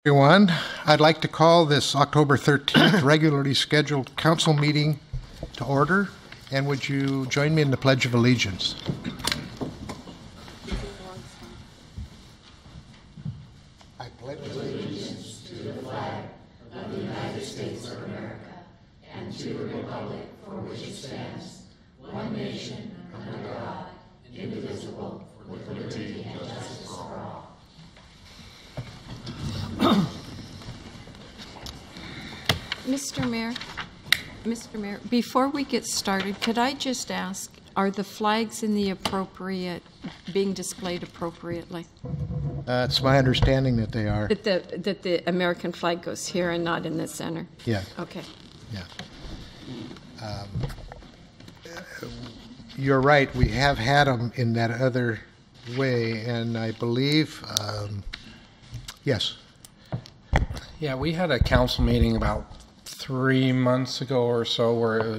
Everyone, I'd like to call this October 13th regularly scheduled council meeting to order, and would you join me in the Pledge of Allegiance? I pledge allegiance to the flag of the United States of America and to the republic for which it stands, one nation, under God, indivisible, with liberty and justice for all. Mr. Mayor, before we get started, could I just ask, are the flags in the being displayed appropriately? It's my understanding that they are. That the American flag goes here and not in the center? Yeah. Okay. Yeah. You're right. We have had them in that other way, and I believe, yes. Yeah, we had a council meeting about 3 months ago or so where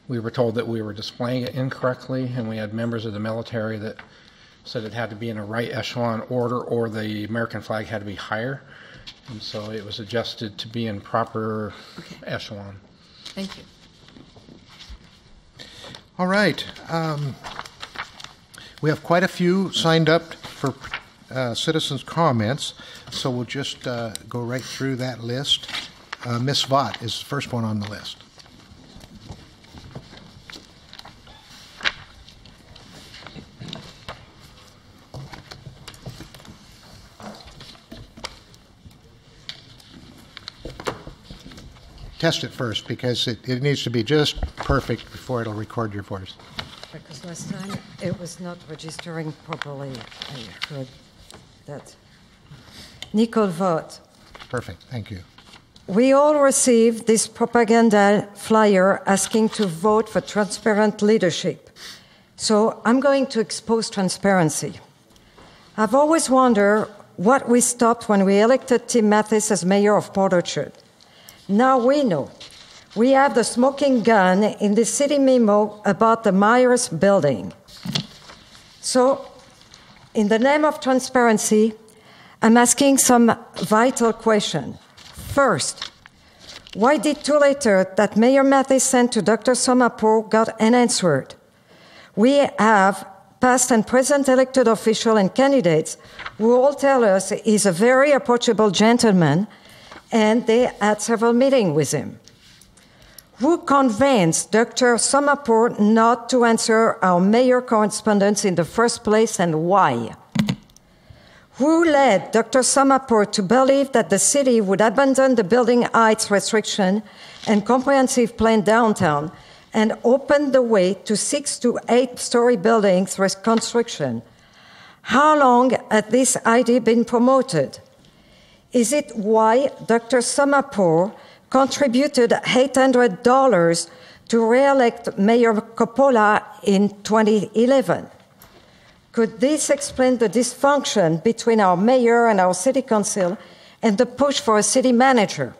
we were told that we were displaying it incorrectly, and we had members of the military that said it had to be in a right echelon order or the American flag had to be higher. And so it was adjusted to be in proper echelon. Thank you. All right. We have quite a few signed up for citizens' comments, so we'll just go right through that list. Ms. Vaught is the first one on the list. Test it first, because it needs to be just perfect before it'll record your voice. Because last time it was not registering properly. I heard that. Nicole Vaught. Perfect, thank you. We all received this propaganda flyer asking to vote for transparent leadership. So I'm going to expose transparency. I've always wondered what we stopped when we elected Tim Mathis as mayor of Port Orchard. Now we know. We have the smoking gun in the city memo about the Myers building. So, in the name of transparency, I'm asking some vital questions. First, why did 2 letters that Mayor Mathis sent to Dr. Somapour got unanswered? We have past and present elected officials and candidates who all tell us he's a very approachable gentleman, and they had several meetings with him. Who convinced Dr. Somapour not to answer our mayor correspondence in the first place, and why? Who led Dr. Somapour to believe that the city would abandon the building heights restriction and comprehensive plan downtown and open the way to 6 to 8-story buildings with construction? How long has this idea been promoted? Is it why Dr. Somapour contributed $800 to re-elect Mayor Coppola in 2011? Could this explain the dysfunction between our mayor and our city council and the push for a city manager?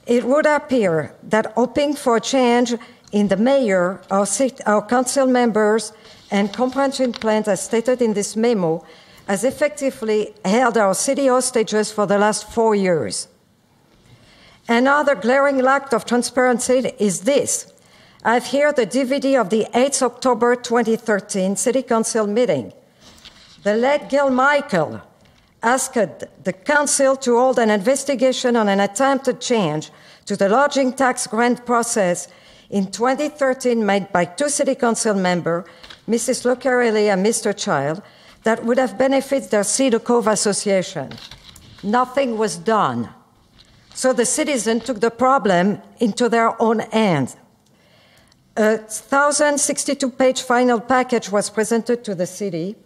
It would appear that hoping for a change in the mayor, our council members, and comprehensive plans, as stated in this memo, has effectively held our city hostages for the last 4 years. Another glaring lack of transparency is this. I have here the DVD of the 8th October 2013 City Council meeting. The late Gil Michael asked the council to hold an investigation on an attempted change to the lodging tax grant process in 2013 made by 2 city council members, Mrs. Lucarelli and Mr. Child, that would have benefited the Cedar Cove Association. Nothing was done. So the citizens took the problem into their own hands. A 1,062-page final package was presented to the city.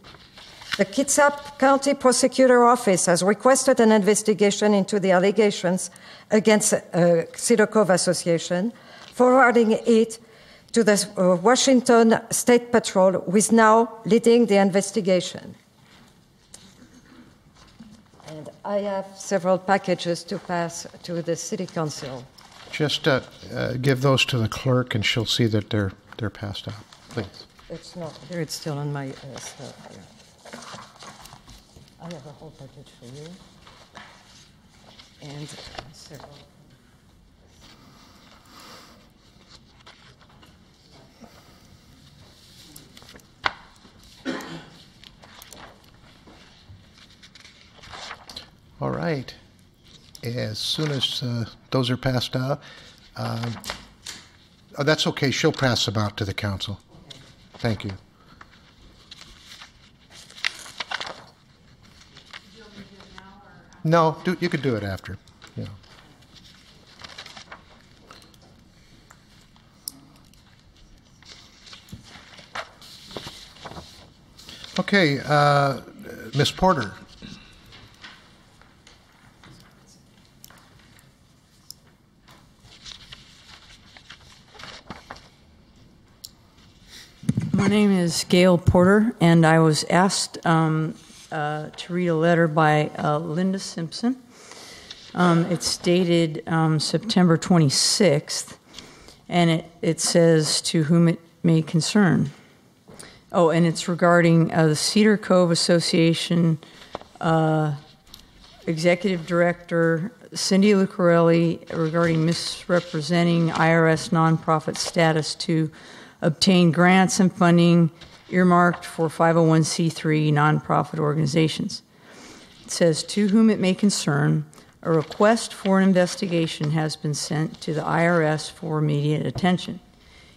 The Kitsap County Prosecutor Office has requested an investigation into the allegations against Cedar Cove Association, forwarding it to the Washington State Patrol, who is now leading the investigation. And I have several packages to pass to the City Council. Just give those to the clerk, and she'll see that they're passed out, please. It's not here. It's still on my stuff here. I have a whole package for you. and several. All right. As soon as those are passed out, that's okay. She'll pass them out to the council. Thank you. No, you could do it after. Yeah. Okay, Ms. Porter. My name is Gail Porter, and I was asked to read a letter by Linda Simpson. It's dated September 26th, and it says, "To whom it may concern." Oh, and it's regarding the Cedar Cove Association Executive Director Cindy Lucarelli regarding misrepresenting IRS nonprofit status to obtain grants and funding earmarked for 501c3 nonprofit organizations. It says, "To whom it may concern, a request for an investigation has been sent to the IRS for immediate attention.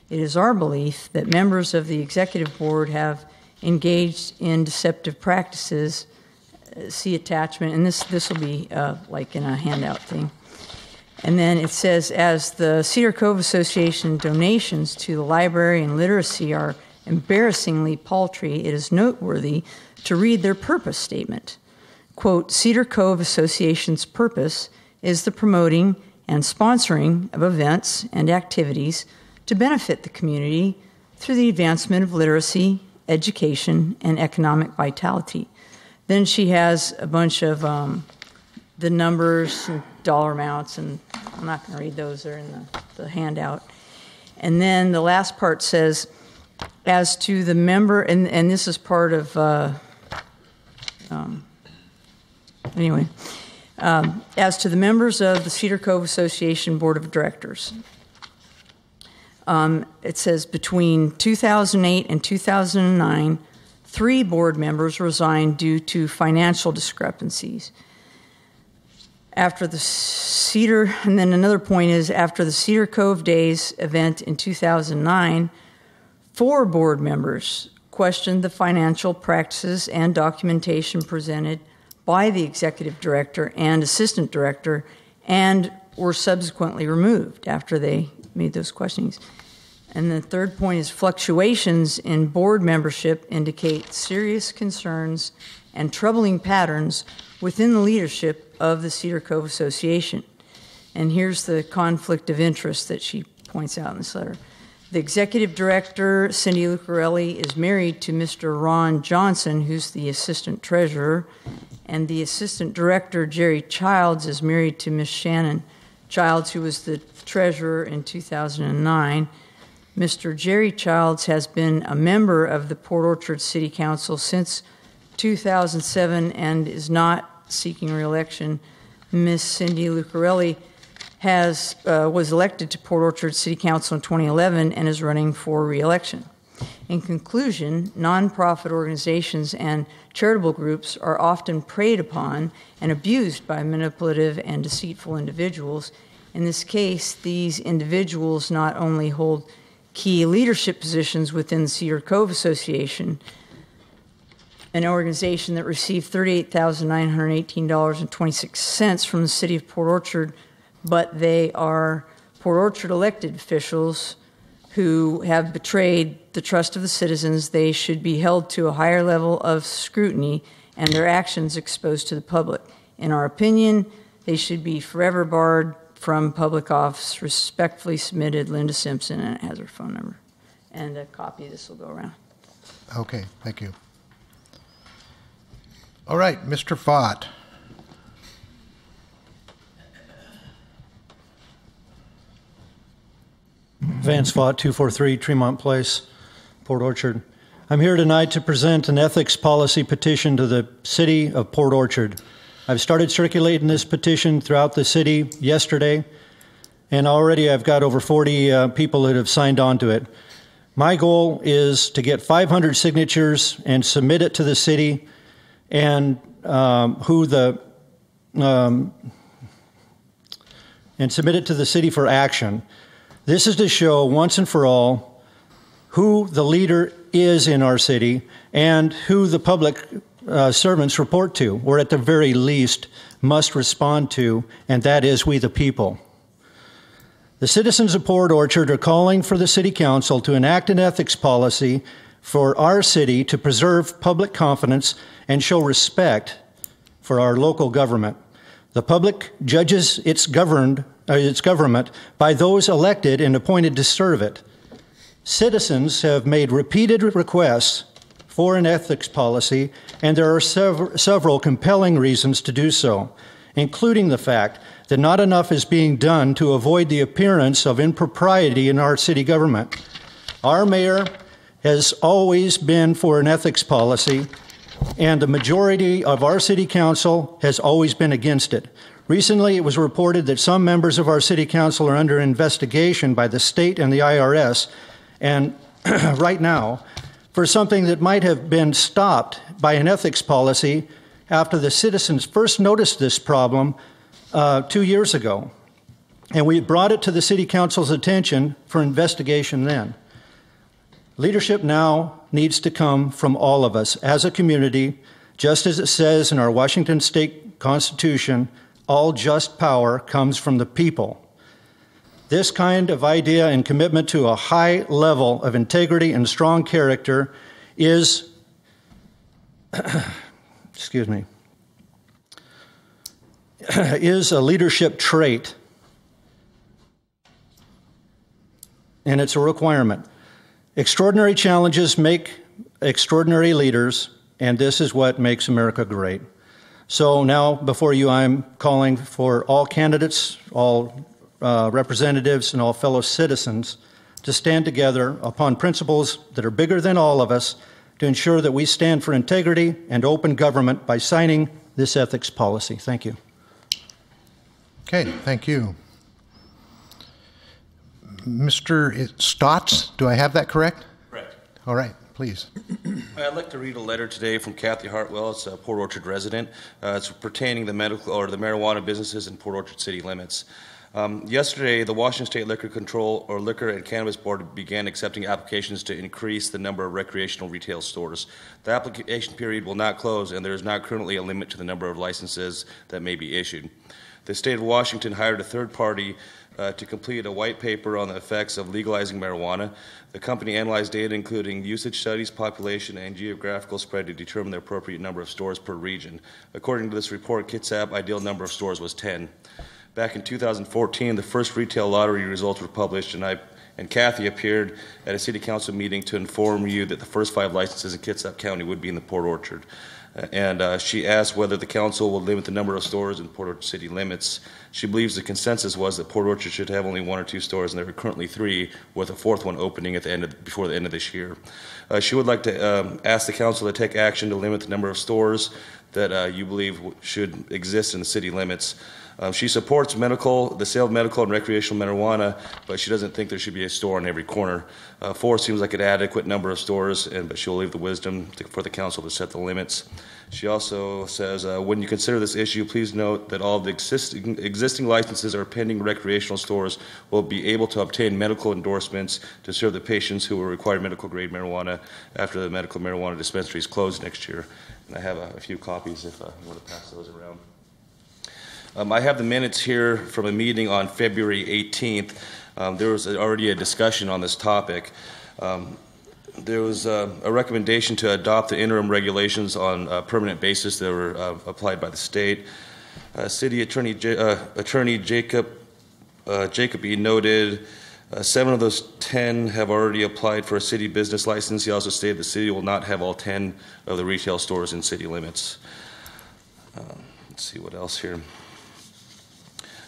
It is our belief that members of the executive board have engaged in deceptive practices." See attachment, and this will be like in a handout thing. And then it says, "As the Cedar Cove Association donations to the library and literacy are embarrassingly paltry, it is noteworthy to read their purpose statement. Quote, Cedar Cove Association's purpose is the promoting and sponsoring of events and activities to benefit the community through the advancement of literacy, education, and economic vitality." Then she has a bunch of the numbers and dollar amounts, and I'm not going to read those, they're in the handout. And then the last part says, as to the member, and this is part of, as to the members of the Cedar Cove Association Board of Directors. It says between 2008 and 2009, 3 board members resigned due to financial discrepancies. After the Cedar, and then another point is after the Cedar Cove Days event in 2009, 4 board members questioned the financial practices and documentation presented by the executive director and assistant director and were subsequently removed after they made those questionings. And the third point is fluctuations in board membership indicate serious concerns and troubling patterns within the leadership of the Cedar Cove Association. And here's the conflict of interest that she points out in this letter. The executive director, Cindy Lucarelli, is married to Mr. Ron Johnson, who's the assistant treasurer, and the assistant director, Jerry Childs, is married to Miss Shannon Childs, who was the treasurer in 2009. Mr. Jerry Childs has been a member of the Port Orchard City Council since 2007 and is not seeking re-election. Miss Cindy Lucarelli was elected to Port Orchard City Council in 2011 and is running for re-election. In conclusion, nonprofit organizations and charitable groups are often preyed upon and abused by manipulative and deceitful individuals. In this case, these individuals not only hold key leadership positions within the Cedar Cove Association, an organization that received $38,918.26 from the city of Port Orchard, but they are Port Orchard elected officials who have betrayed the trust of the citizens. They should be held to a higher level of scrutiny and their actions exposed to the public. In our opinion, they should be forever barred from public office. Respectfully submitted, Linda Simpson, and it has her phone number. And a copy of this will go around. Okay, thank you. All right, Mr. Fott. Vance Fott, 243 Tremont Place, Port Orchard. I'm here tonight to present an ethics policy petition to the City of Port Orchard. I've started circulating this petition throughout the city yesterday, and already I've got over 40 people that have signed on to it. My goal is to get 500 signatures and submit it to the city, and submit it to the city for action. This is to show once and for all who the leader is in our city and who the public servants report to, or at the very least must respond to, and that is we the people. The citizens of Port Orchard are calling for the City Council to enact an ethics policy for our city to preserve public confidence and show respect for our local government. The public judges its government by those elected and appointed to serve it. Citizens have made repeated requests for an ethics policy, and there are several compelling reasons to do so, including the fact that not enough is being done to avoid the appearance of impropriety in our city government. Our mayor has always been for an ethics policy, and the majority of our city council has always been against it. Recently, it was reported that some members of our city council are under investigation by the state and the IRS, and right now, for something that might have been stopped by an ethics policy after the citizens first noticed this problem 2 years ago. And we brought it to the City Council's attention for investigation then. Leadership now needs to come from all of us as a community, just as it says in our Washington State Constitution, all just power comes from the people. This kind of idea and commitment to a high level of integrity and strong character is, is a leadership trait, and it's a requirement. Extraordinary challenges make extraordinary leaders, and this is what makes America great. So now, before you, I'm calling for all candidates, all representatives, and all fellow citizens to stand together upon principles that are bigger than all of us to ensure that we stand for integrity and open government by signing this ethics policy. Thank you. Okay, thank you. Mr. Stotts, do I have that correct? Correct. All right, please. I'd like to read a letter today from Kathy Hartwell. It's a Port Orchard resident. It's pertaining to the marijuana businesses in Port Orchard city limits. Yesterday, the Washington State Liquor and Cannabis Board began accepting applications to increase the number of recreational retail stores. The application period will not close, and there is not currently a limit to the number of licenses that may be issued. The state of Washington hired a third party to complete a white paper on the effects of legalizing marijuana. The company analyzed data including usage studies, population, and geographical spread to determine the appropriate number of stores per region. According to this report, Kitsap ideal number of stores was 10. Back in 2014, the first retail lottery results were published, and Kathy appeared at a city council meeting to inform you that the first 5 licenses in Kitsap County would be in the Port Orchard. She asked whether the council will limit the number of stores in Port Orchard city limits. She believes the consensus was that Port Orchard should have only 1 or 2 stores, and there are currently 3, with a 4th one opening at before the end of this year. She would like to ask the council to take action to limit the number of stores that you believe should exist in the city limits. She supports the sale of medical and recreational marijuana, but she doesn't think there should be a store on every corner. 4 seems like an adequate number of stores, but she'll leave the wisdom for the council to set the limits. She also says, when you consider this issue, please note that all the existing licenses or pending recreational stores will be able to obtain medical endorsements to serve the patients who will require medical-grade marijuana after the medical marijuana dispensaries close next year. And I have a few copies if you want to pass those around. I have the minutes here from a meeting on February 18th. There was already a discussion on this topic. There was a recommendation to adopt the interim regulations on a permanent basis that were applied by the state. City Attorney Jacob E. noted 7 of those 10 have already applied for a city business license. He also stated the city will not have all 10 of the retail stores in city limits. Let's see what else here.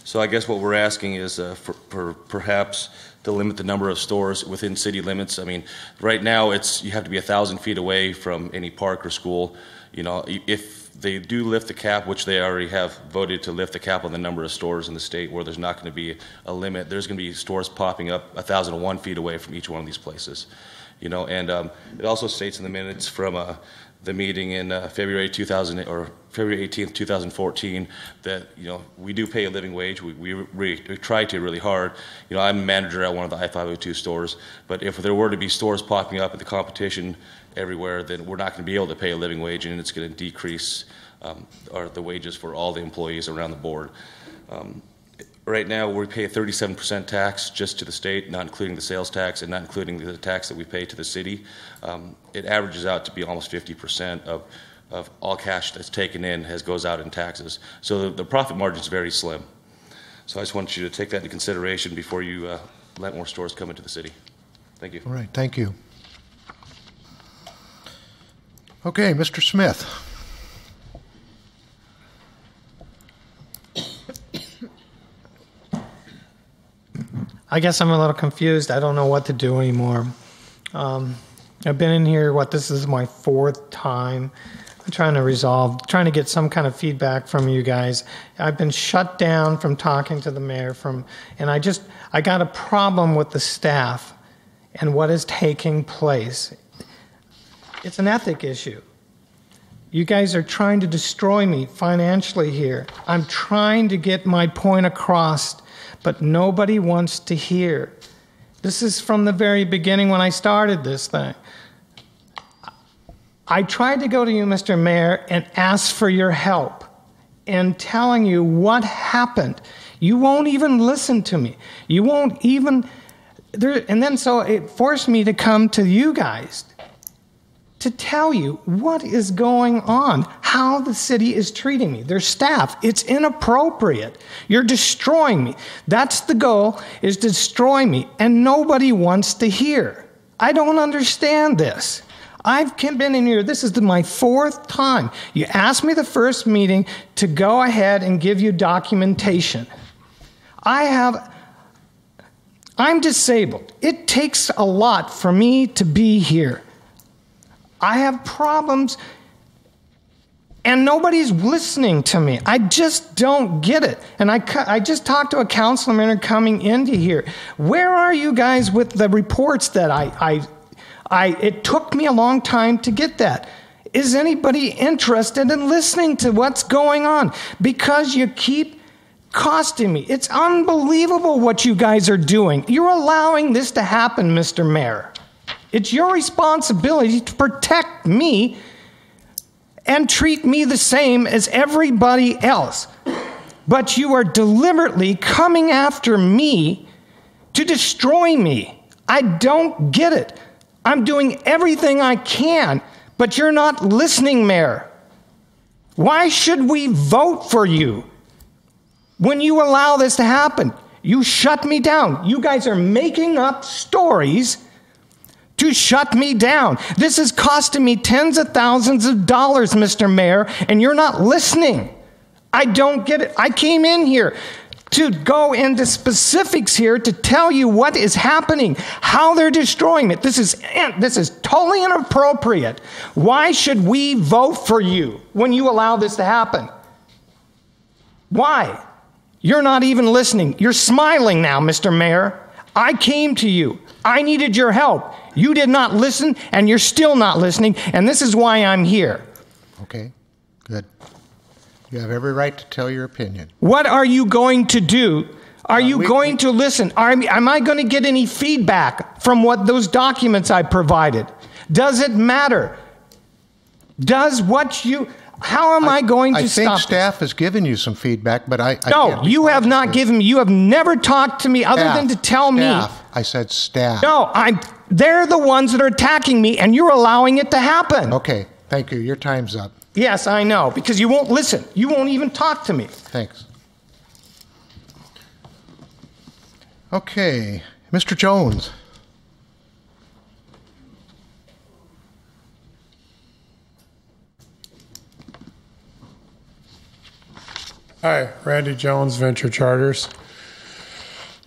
So I guess what we're asking is for perhaps to limit the number of stores within city limits. I mean, right now you have to be 1,000 feet away from any park or school. You know, if if they do lift the cap, which they already have voted to lift the cap on the number of stores in the state where there's not going to be a limit, there's going to be stores popping up 1,001 feet away from each one of these places. And it also states in the minutes from the meeting in February 18th, 2014, that we do pay a living wage. We try to really hard. I'm a manager at one of the I-502 stores, but if there were to be stores popping up at the competition everywhere, then we're not going to be able to pay a living wage, and it's going to decrease the wages for all the employees around the board. Right now, we pay a 37% tax just to the state, not including the sales tax and not including the tax that we pay to the city. It averages out to be almost 50% of all cash that's taken in goes out in taxes. So the profit margin is very slim. So I just want you to take that into consideration before you let more stores come into the city. Thank you. All right, thank you. Okay, Mr. Smith. I guess I'm a little confused. I don't know what to do anymore. I've been in here, this is my 4th time. I'm trying to get some kind of feedback from you guys. I've been shut down from talking to the mayor and I got a problem with the staff and what is taking place. It's an ethic issue. You guys are trying to destroy me financially here. I'm trying to get my point across, but nobody wants to hear. This is from the very beginning when I started this thing. I tried to go to you, Mr. Mayor, and ask for your help in telling you what happened. You won't even listen to me. You won't even... so it forced me to come to you guys to tell you what is going on, how the city is treating me, their staff. It's inappropriate. You're destroying me. That's the goal, is to destroy me, and nobody wants to hear. I don't understand this. I've been in here, this is my 4th time. You asked me the first meeting to go ahead and give you documentation. I'm disabled. It takes a lot for me to be here. I have problems, and nobody's listening to me. I just don't get it. And I just talked to a councilman coming into here. Where are you guys with the reports that it took me a long time to get that. Is anybody interested in listening to what's going on? Because you keep costing me. It's unbelievable what you guys are doing. You're allowing this to happen, Mr. Mayor. It's your responsibility to protect me and treat me the same as everybody else. But you are deliberately coming after me to destroy me. I don't get it. I'm doing everything I can, but you're not listening, Mayor. Why should we vote for you when you allow this to happen? You shut me down. You guys are making up stories to shut me down. This is costing me tens of thousands of dollars, Mr. Mayor, and you're not listening. I don't get it. I came in here to go into specifics here to tell you what is happening, how they're destroying it. This is totally inappropriate. Why should we vote for you when you allow this to happen? Why? You're not even listening. You're smiling now, Mr. Mayor. I came to you. I needed your help. You did not listen, and you're still not listening, and this is why I'm here. Okay, good. You have every right to tell your opinion. What are you going to do? Are you going to listen? Am I going to get any feedback from what those documents I provided? Does it matter? How am I going to stop I think staff has given you some feedback, but No, you have not given me. You have never talked to me other than to tell me. I said staff. No, they're the ones that are attacking me, and you're allowing it to happen. Okay, thank you. Your time's up. Yes, I know, because you won't listen. You won't even talk to me. Thanks. Okay, Mr. Jones. Hi, Randy Jones, Venture Charters.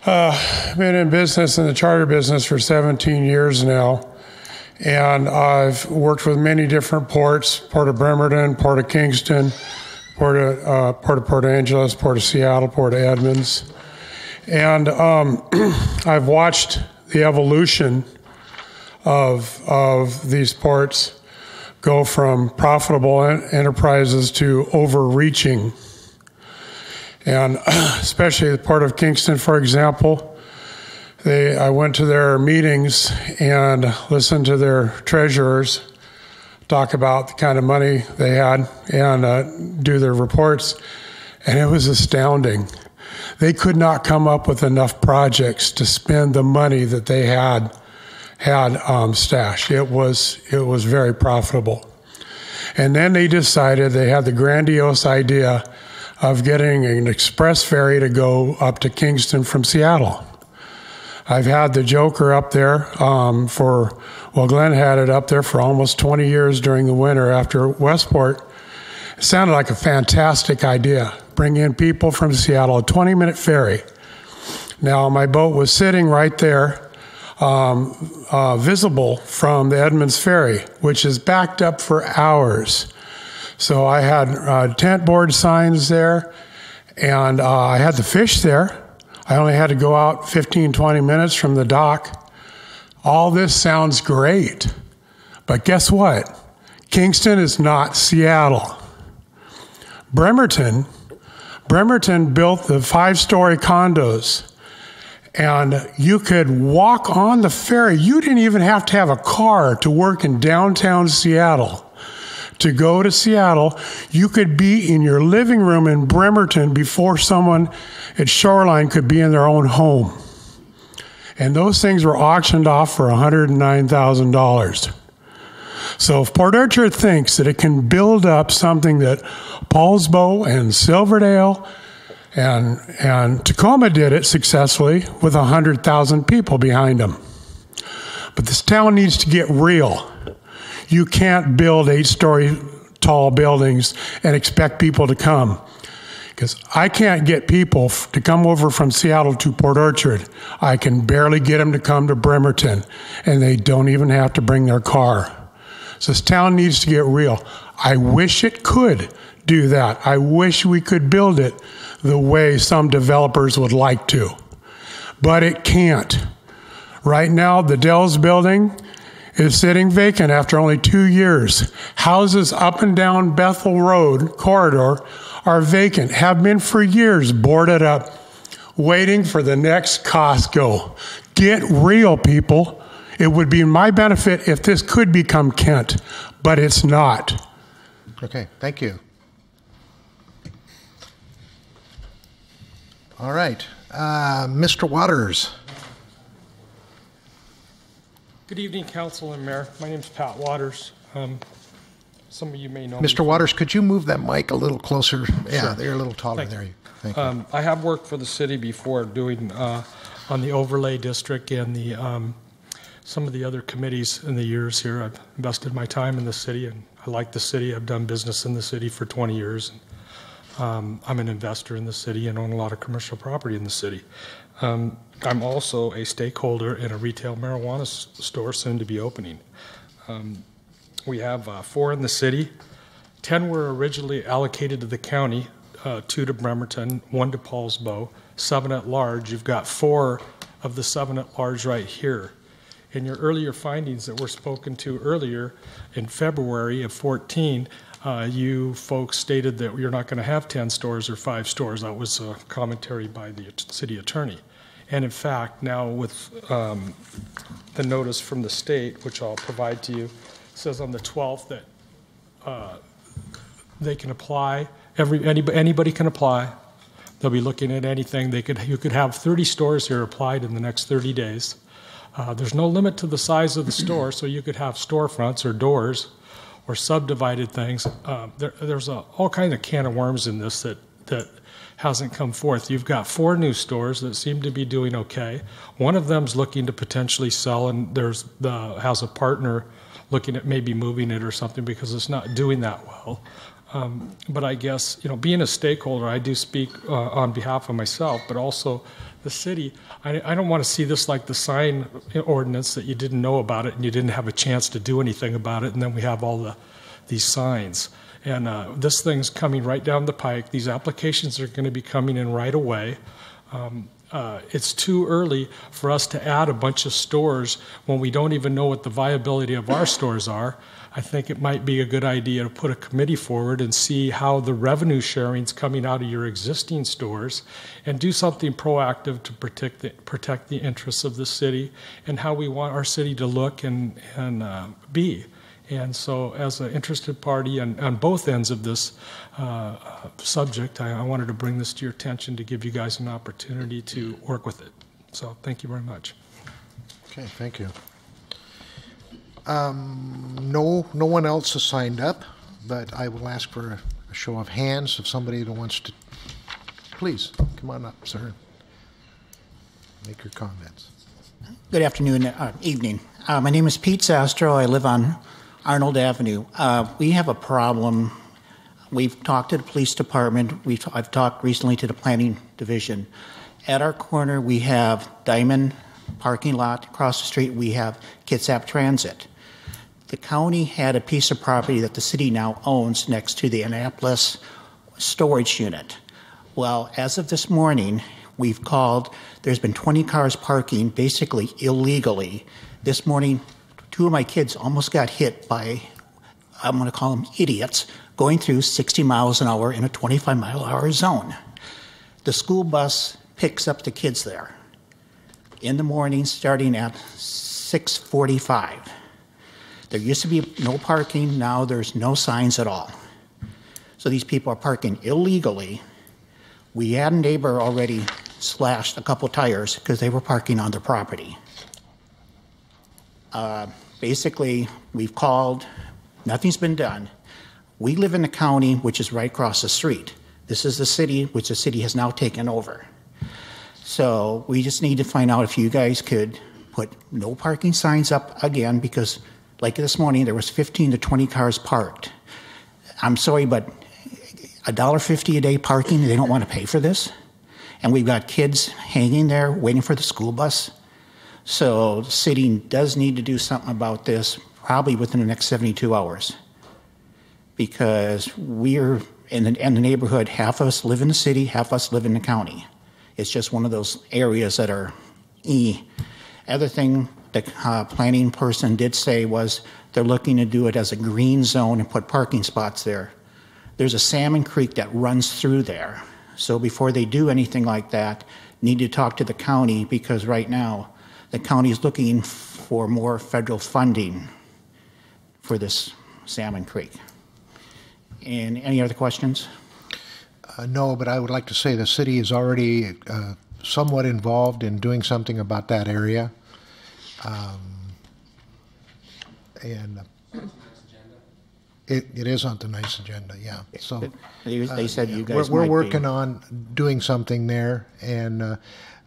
I've been in the charter business for 17 years now, And I've worked with many different ports, Port of Bremerton, Port of Kingston, Port of Port Angeles, Port of Seattle, Port of Edmonds. And I've watched the evolution of these ports go from profitable enterprises to overreaching. And especially the Port of Kingston, for example, I went to their meetings and listened to their treasurers talk about the kind of money they had and do their reports, and it was astounding. They could not come up with enough projects to spend the money that they had stashed. It was very profitable. And then they decided, they had the grandiose idea of getting an express ferry to go up to Kingston from Seattle. I've had the Joker up there Glenn had it up there for almost 20 years during the winter after Westport. It sounded like a fantastic idea. Bring in people from Seattle, a 20-minute ferry. Now, my boat was sitting right there, visible from the Edmonds Ferry, which is backed up for hours. So I had tent board signs there, and I had the fish there. I only had to go out 15, 20 minutes from the dock. All this sounds great, but guess what? Kingston is not Seattle. Bremerton built the 5-story condos, and you could walk on the ferry. You didn't even have to have a car to work in downtown Seattle. To go to Seattle, you could be in your living room in Bremerton before someone at Shoreline could be in their own home. And those things were auctioned off for $109,000. So if Port Orchard thinks that it can build up something that Paulsbo and Silverdale and Tacoma did it successfully with 100,000 people behind them. But this town needs to get real. You can't build 8-story tall buildings and expect people to come. Because I can't get people to come over from Seattle to Port Orchard. I can barely get them to come to Bremerton, and they don't even have to bring their car. So this town needs to get real. I wish it could do that. I wish we could build it the way some developers would like to. But it can't. Right now, the Dells building is sitting vacant after only 2 years. Houses up and down Bethel Road corridor are vacant, have been for years, boarded up, waiting for the next Costco. Get real, people. It would be my benefit if this could become Kent, but it's not. Okay, thank you. All right, Mr. Waters. Good evening, Council and Mayor. My name is Pat Waters. Some of you may know Mr. Waters, could you move that mic a little closer? Yeah, Sure. they're a little taller. There. Thank you. I have worked for the city before doing on the overlay district and the some of the other committees in the years here. I've invested my time in the city, and I like the city. I've done business in the city for 20 years. I'm an investor in the city and own a lot of commercial property in the city. I'm also a stakeholder in a retail marijuana store soon to be opening. We have 4 in the city. 10 were originally allocated to the county, 2 to Bremerton, 1 to Paulsbo, 7 at large. You've got 4 of the 7 at large right here. In your earlier findings that were spoken to earlier in February of 14, you folks stated that you're not going to have 10 stores or 5 stores. That was a commentary by the city attorney. And in fact, now with the notice from the state, which I'll provide to you, says on the 12th that they can apply. Anybody can apply. They'll be looking at anything. You could have 30 stores here applied in the next 30 days. There's no limit to the size of the store, so you could have storefronts or doors or subdivided things. There's all kinds of can of worms in this that hasn't come forth. You've got 4 new stores that seem to be doing okay. One of them's looking to potentially sell, and has a partner looking at maybe moving it or something because it's not doing that well. But I guess, being a stakeholder, I do speak on behalf of myself, but also the city. I don't want to see this like the sign ordinance that you didn't know about it and you didn't have a chance to do anything about it, and then we have all these signs. And this thing's coming right down the pike. These applications are going to be coming in right away. It's too early for us to add a bunch of stores when we don't even know what the viability of our stores are. I think it might be a good idea to put a committee forward and see how the revenue sharing's coming out of your existing stores and do something proactive to protect the interests of the city and how we want our city to look and be. And so as an interested party on both ends of this subject, I wanted to bring this to your attention to give you guys an opportunity to work with it. So thank you very much. Okay, thank you. No one else has signed up, but I will ask for a show of hands if somebody that wants to. Please, come on up, sir. Make your comments. Good afternoon, evening. My name is Pete Sastro. I live on Arnold Avenue. We have a problem. We've talked to the police department. I've talked recently to the planning division. At our corner, we have Diamond parking lot. Across the street, we have Kitsap Transit. The county had a piece of property that the city now owns next to the Annapolis storage unit. Well, as of this morning, we've called. There's been 20 cars parking basically illegally. This morning, 2 of my kids almost got hit by, I'm going to call them idiots, going through 60 miles an hour in a 25-mile-an-hour zone. The school bus picks up the kids there in the morning starting at 6:45. There used to be no parking. Now there's no signs at all. So these people are parking illegally. We had a neighbor already slashed a couple tires because they were parking on their property. Basically, we've called. Nothing's been done. We live in the county, which is right across the street. This is the city, which the city has now taken over. So we just need to find out if you guys could put no parking signs up again, because like this morning, there was 15 to 20 cars parked. I'm sorry, but $1.50 a day parking, they don't want to pay for this? And we've got kids hanging there waiting for the school bus. So the city does need to do something about this, probably within the next 72 hours. Because we're in the neighborhood, half of us live in the city, half of us live in the county. It's just one of those areas that are Other thing the planning person did say was they're looking to do it as a green zone and put parking spots there. There's a salmon creek that runs through there. So before they do anything like that, need to talk to the county, because right now the county is looking for more federal funding for this salmon creek. And any other questions? No, but I would like to say the city is already somewhat involved in doing something about that area. And it is on tonight's agenda, yeah. So they said you guys we're might working be. on doing something there, and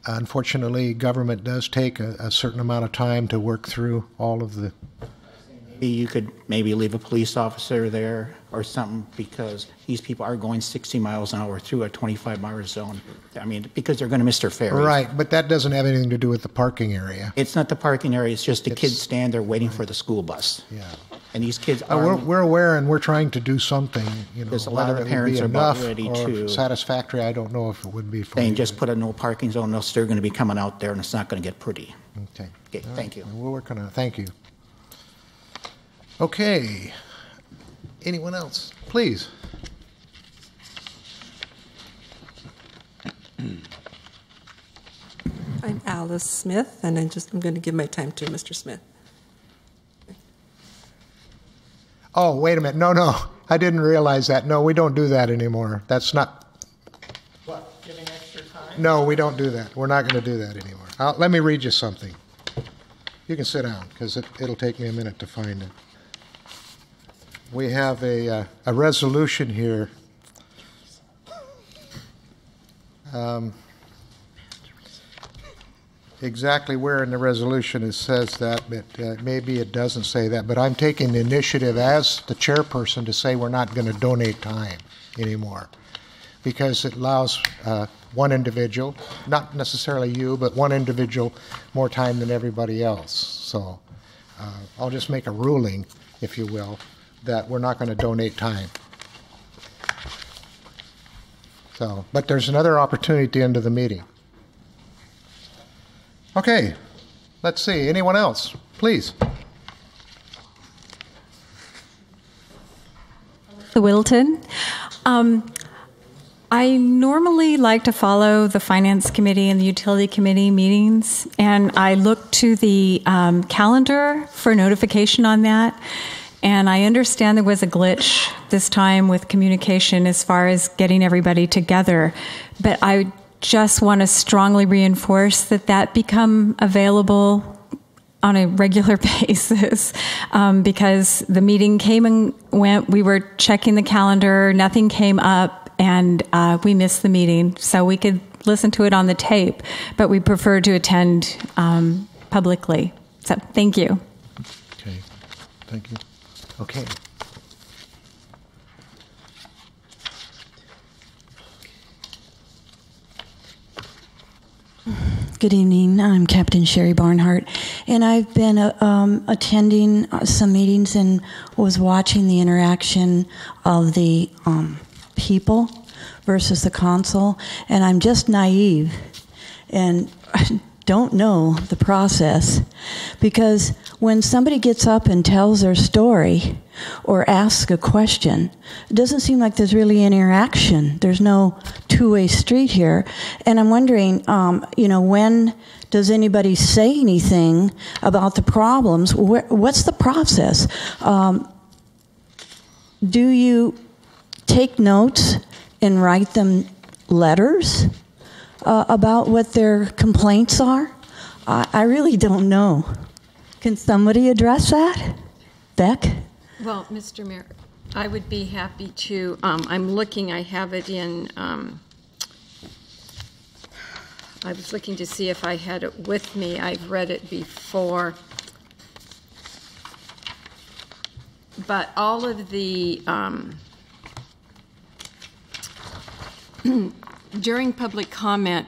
unfortunately, government does take a certain amount of time to work through all of the. You could maybe leave a police officer there or something, because these people are going 60 miles an hour through a 25-mile zone. I mean, because they're going to miss their ferries. Right, but that doesn't have anything to do with the parking area. It's not the parking area. It's just the kids stand there waiting for the school bus. Yeah. And these kids are. We're aware, and we're trying to do something. You know, There's a lot of whether the it would parents be are about enough ready or to. satisfactory. I don't know if it would be for Saying you. just put a no parking zone, else they're going to be coming out there and it's not going to get pretty. Okay. Okay, thank you. We're working on it. Thank you. Okay. Anyone else? Please. I'm Alice Smith, and I'm going to give my time to Mr. Smith. Oh, wait a minute. No. I didn't realize that. No, we don't do that anymore. That's not. What, giving extra time? No, we don't do that. We're not going to do that anymore. Let me read you something. You can sit down, because it'll take me a minute to find it. We have a resolution here. exactly where in the resolution it says that, but maybe it doesn't say that. But I'm taking the initiative as the chairperson to say we're not going to donate time anymore, because it allows one individual, not necessarily you, but one individual more time than everybody else. So I'll just make a ruling, if you will, that we're not going to donate time. So, but there's another opportunity at the end of the meeting. Okay, let's see. Anyone else? Please. Wilton. I normally like to follow the Finance Committee and the Utility Committee meetings, and I look to the calendar for notification on that. And I understand there was a glitch this time with communication as far as getting everybody together, but I just want to strongly reinforce that become available on a regular basis, because the meeting came and went. We were checking the calendar, nothing came up, and we missed the meeting. So we could listen to it on the tape, but we prefer to attend publicly. So thank you. Okay, thank you. Okay. Good evening. I'm Captain Sherry Barnhart, and I've been attending some meetings and was watching the interaction of the people versus the council, and I'm just naive and don't know the process, because when somebody gets up and tells their story or asks a question, it doesn't seem like there's really any interaction. There's no two-way street here. And I'm wondering, when does anybody say anything about the problems? What's the process? Do you take notes and write them letters about what their complaints are? I really don't know. Can somebody address that? Beck? Well, Mr. Mayor, I would be happy to. I'm looking, I have it in, I was looking to see if I had it with me. I've read it before. But all of the, during public comment,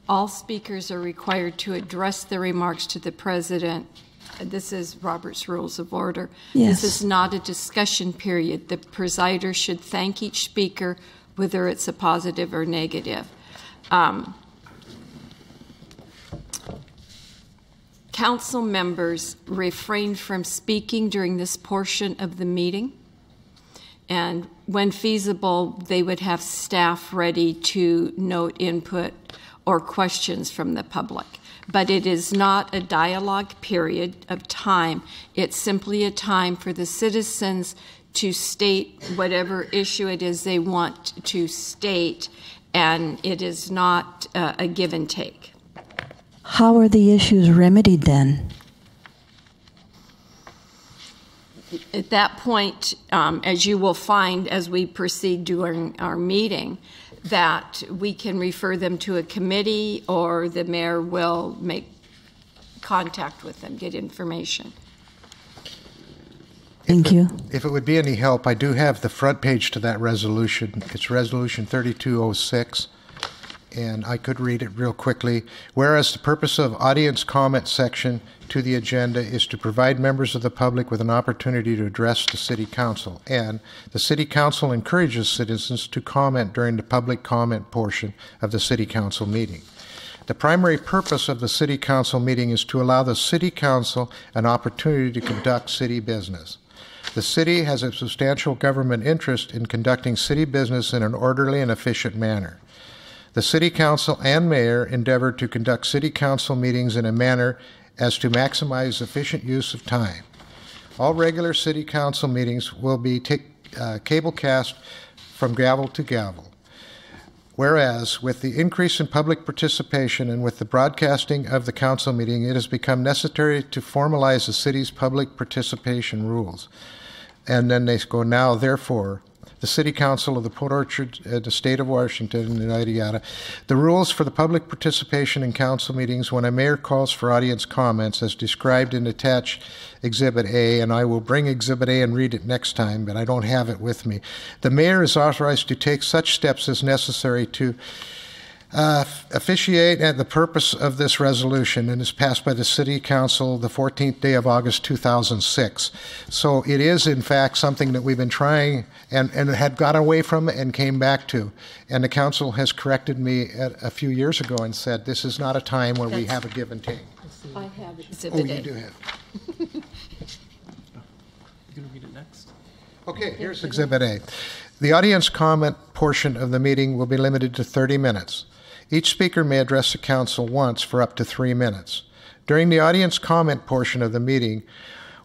all speakers are required to address their remarks to the president. This is Robert's Rules of Order. Yes. This is not a discussion period. The presider should thank each speaker, whether it's a positive or negative. Council members refrain from speaking during this portion of the meeting. And when feasible, they would have staff ready to note input or questions from the public. But it is not a dialogue period of time. It's simply a time for the citizens to state whatever issue it is they want to state, and it is not a give and take. How are the issues remedied then? At that point, as you will find as we proceed during our meeting, that we can refer them to a committee, or the mayor will make contact with them, get information. Thank you. If it would be any help, I do have the front page to that resolution. It's Resolution 3206, and I could read it real quickly. Whereas the purpose of audience comment section to the agenda is to provide members of the public with an opportunity to address the City Council, and the City Council encourages citizens to comment during the public comment portion of the City Council meeting. The primary purpose of the City Council meeting is to allow the City Council an opportunity to conduct city business. The city has a substantial government interest in conducting city business in an orderly and efficient manner. The City Council and Mayor endeavor to conduct City Council meetings in a manner as to maximize efficient use of time. All regular City Council meetings will be cable cast from gavel to gavel. Whereas, with the increase in public participation and with the broadcasting of the council meeting, it has become necessary to formalize the city's public participation rules. And then they go, now, therefore, the City Council of the Port Orchard, the State of Washington, and yada yada. The rules for the public participation in council meetings when a mayor calls for audience comments as described in attached Exhibit A, and I will bring Exhibit A and read it next time, but I don't have it with me. The mayor is authorized to take such steps as necessary to officiate at the purpose of this resolution, and is passed by the City Council the 14th day of August 2006. So it is, in fact, something that we've been trying and had got away from and came back to. And the council has corrected me a few years ago and said, this is not a time when we have a give and take. I have Exhibit A. Oh, you do have. You going to read it next? Okay, here's Exhibit A. The audience comment portion of the meeting will be limited to 30 minutes. Each speaker may address the council once for up to 3 minutes. During the audience comment portion of the meeting,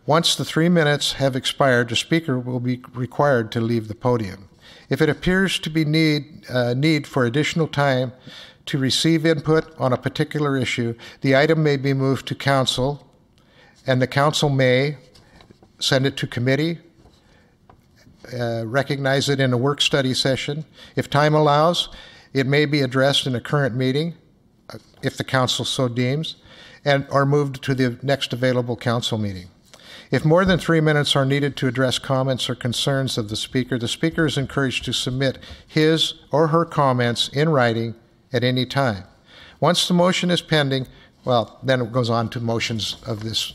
once the 3 minutes have expired, the speaker will be required to leave the podium. If it appears to be need for additional time to receive input on a particular issue, the item may be moved to council, and the council may send it to committee, recognize it in a work study session. If time allows, it may be addressed in a current meeting, if the council so deems, and or moved to the next available council meeting. If more than 3 minutes are needed to address comments or concerns of the speaker is encouraged to submit his or her comments in writing at any time. Once the motion is pending, well, then it goes on to motions of this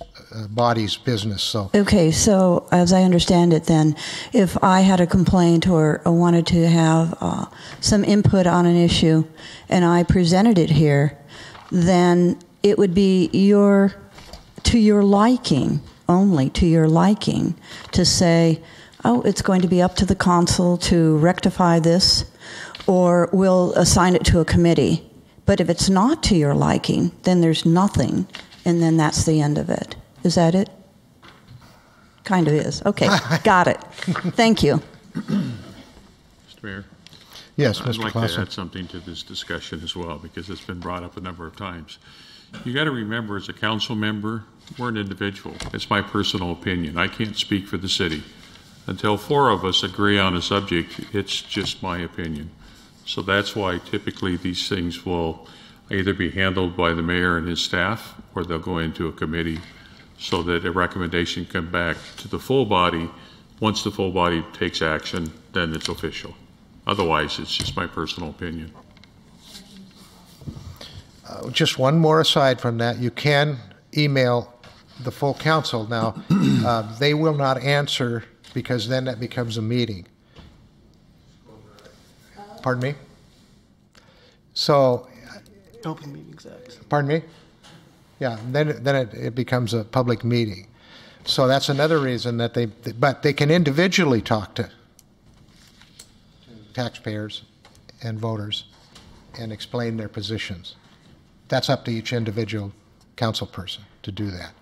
body's business. So okay, so as I understand it then, if I had a complaint or wanted to have some input on an issue and I presented it here, then it would be to your liking, only to your liking, to say, oh, it's going to be up to the council to rectify this, or we'll assign it to a committee. But if it's not to your liking, then there's nothing, and then that's the end of it. Is that it? Kind of is. Okay, got it. Thank you. Mr. Mayor? Yes, I'd Mr. like Clausen. to add something to this discussion as well, because it's been brought up a number of times. You got to remember, as a council member, we're an individual. It's my personal opinion. I can't speak for the city. Until 4 of us agree on a subject, it's just my opinion. So that's why typically these things will either be handled by the mayor and his staff, or they'll go into a committee so that a recommendation come back to the full body. Once the full body takes action, then it's official. Otherwise, it's just my personal opinion. Just one more aside from that, you can email the full council. Now, they will not answer, because then that becomes a meeting. Pardon me? So, Open Meetings Act. pardon me? Yeah, then it becomes a public meeting. So that's another reason that but they can individually talk to taxpayers and voters and explain their positions. That's up to each individual council person to do that.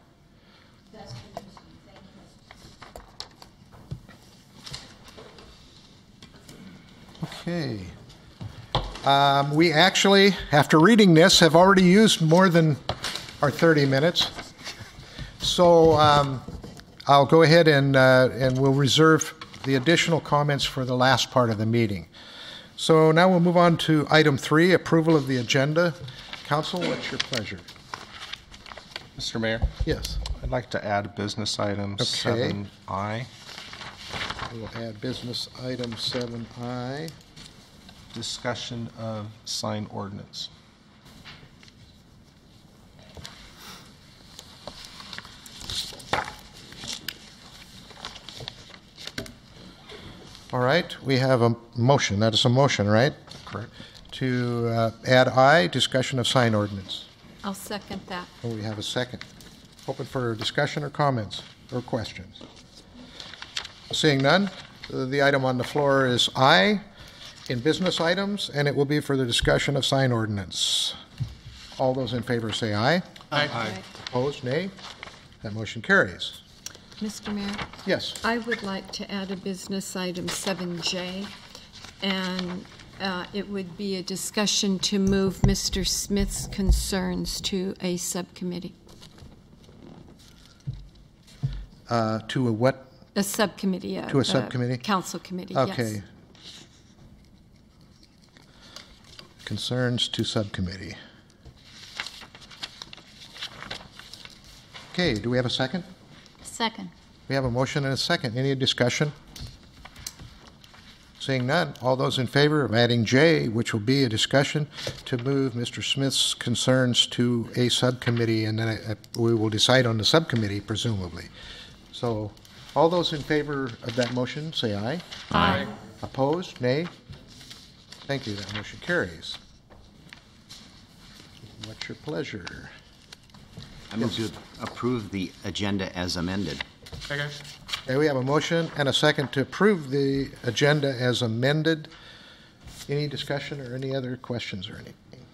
Okay. We actually, after reading this, have already used more than our 30 minutes. So I'll go ahead and we'll reserve the additional comments for the last part of the meeting. So now we'll move on to item 3, approval of the agenda. Council, what's your pleasure? Mr. Mayor? Yes. I'd like to add business item 7I. We'll add business item 7I. Discussion of sign ordinance. All right, we have a motion. That is a motion, right? Correct. To add I, discussion of sign ordinance. I'll second that. Oh, we have a second. Open for discussion or comments or questions. Seeing none, the item on the floor is I in business items, and it will be for the discussion of sign ordinance. All those in favor say aye. Aye. Aye. Opposed, nay. That motion carries. Mr. Mayor? Yes. I would like to add a business item 7J, and it would be a discussion to move Mr. Smith's concerns to a subcommittee. To a what A subcommittee. To a subcommittee? Council committee, Okay. yes. Concerns to subcommittee. Okay, do we have a second? Second. We have a motion and a second. Any discussion? Seeing none, all those in favor of adding J, which will be a discussion, to move Mr. Smith's concerns to a subcommittee, and then we will decide on the subcommittee, presumably. So, all those in favor of that motion, say aye. Aye. Opposed? Nay? Thank you. That motion carries. What's your pleasure? I move to approve the agenda as amended. Okay. Okay, we have a motion and a second to approve the agenda as amended. Any discussion or any other questions or anything?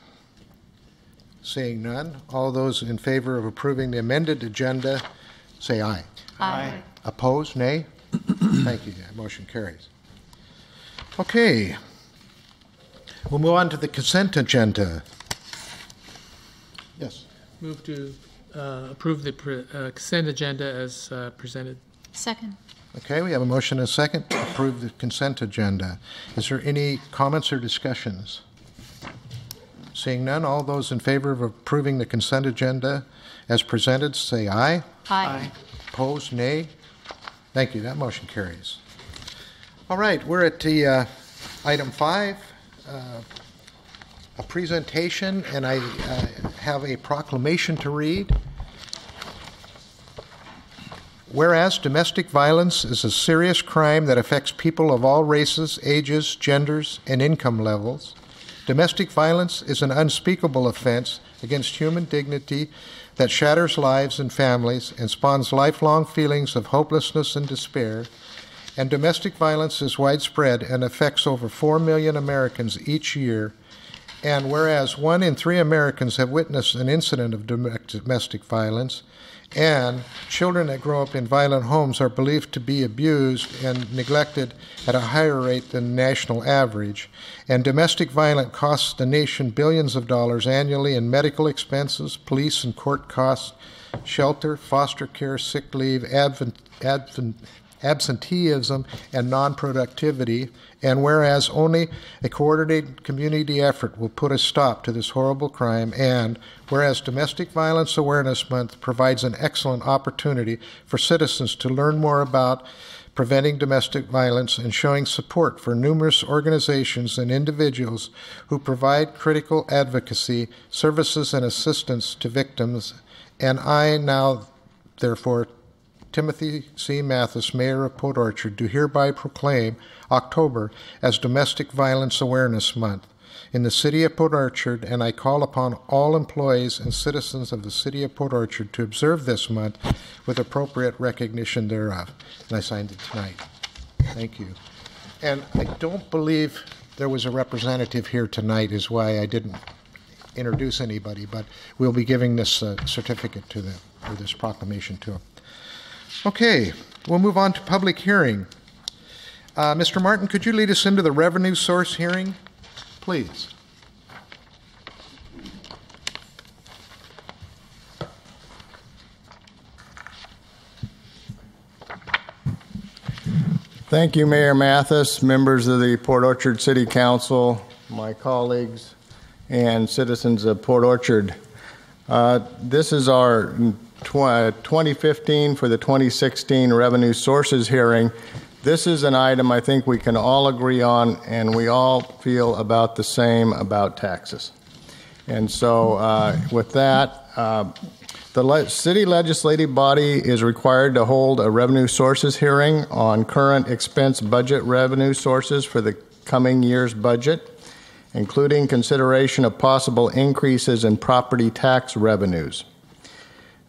Seeing none, all those in favor of approving the amended agenda, say aye. Aye. Opposed? Nay? Thank you. That motion carries. Okay. We'll move on to the consent agenda. Yes. Move to approve the consent agenda as presented. Second. Okay, we have a motion and a second to approve the consent agenda. Is there any comments or discussions? Seeing none, all those in favor of approving the consent agenda as presented, say aye. Aye. Opposed, nay. Thank you. That motion carries. All right, we're at the item 5, a presentation, and I have a proclamation to read. Whereas domestic violence is a serious crime that affects people of all races, ages, genders, and income levels, domestic violence is an unspeakable offense against human dignity that shatters lives and families and spawns lifelong feelings of hopelessness and despair, and domestic violence is widespread and affects over 4 million Americans each year, and whereas 1 in 3 Americans have witnessed an incident of domestic violence, and children that grow up in violent homes are believed to be abused and neglected at a higher rate than the national average, and domestic violence costs the nation billions of dollars annually in medical expenses, police and court costs, shelter, foster care, sick leave, absenteeism, and non-productivity, and whereas only a coordinated community effort will put a stop to this horrible crime, and whereas Domestic Violence Awareness Month provides an excellent opportunity for citizens to learn more about preventing domestic violence and showing support for numerous organizations and individuals who provide critical advocacy, services, and assistance to victims, and I now, therefore, Timothy C. Mathis, Mayor of Port Orchard, do hereby proclaim October as Domestic Violence Awareness Month in the City of Port Orchard, and I call upon all employees and citizens of the City of Port Orchard to observe this month with appropriate recognition thereof. And I signed it tonight. Thank you. And I don't believe there was a representative here tonight, is why I didn't introduce anybody, but we'll be giving this certificate to them, or this proclamation to them. Okay, we'll move on to public hearing. Mr. Martin, could you lead us into the revenue source hearing, please? Thank you, Mayor Mathis, members of the Port Orchard City Council, my colleagues, and citizens of Port Orchard. This is our 2015 for the 2016 revenue sources hearing. This is an item I think we can all agree on, and we all feel about the same about taxes. And so with that, the city legislative body is required to hold a revenue sources hearing on current expense budget revenue sources for the coming year's budget, including consideration of possible increases in property tax revenues.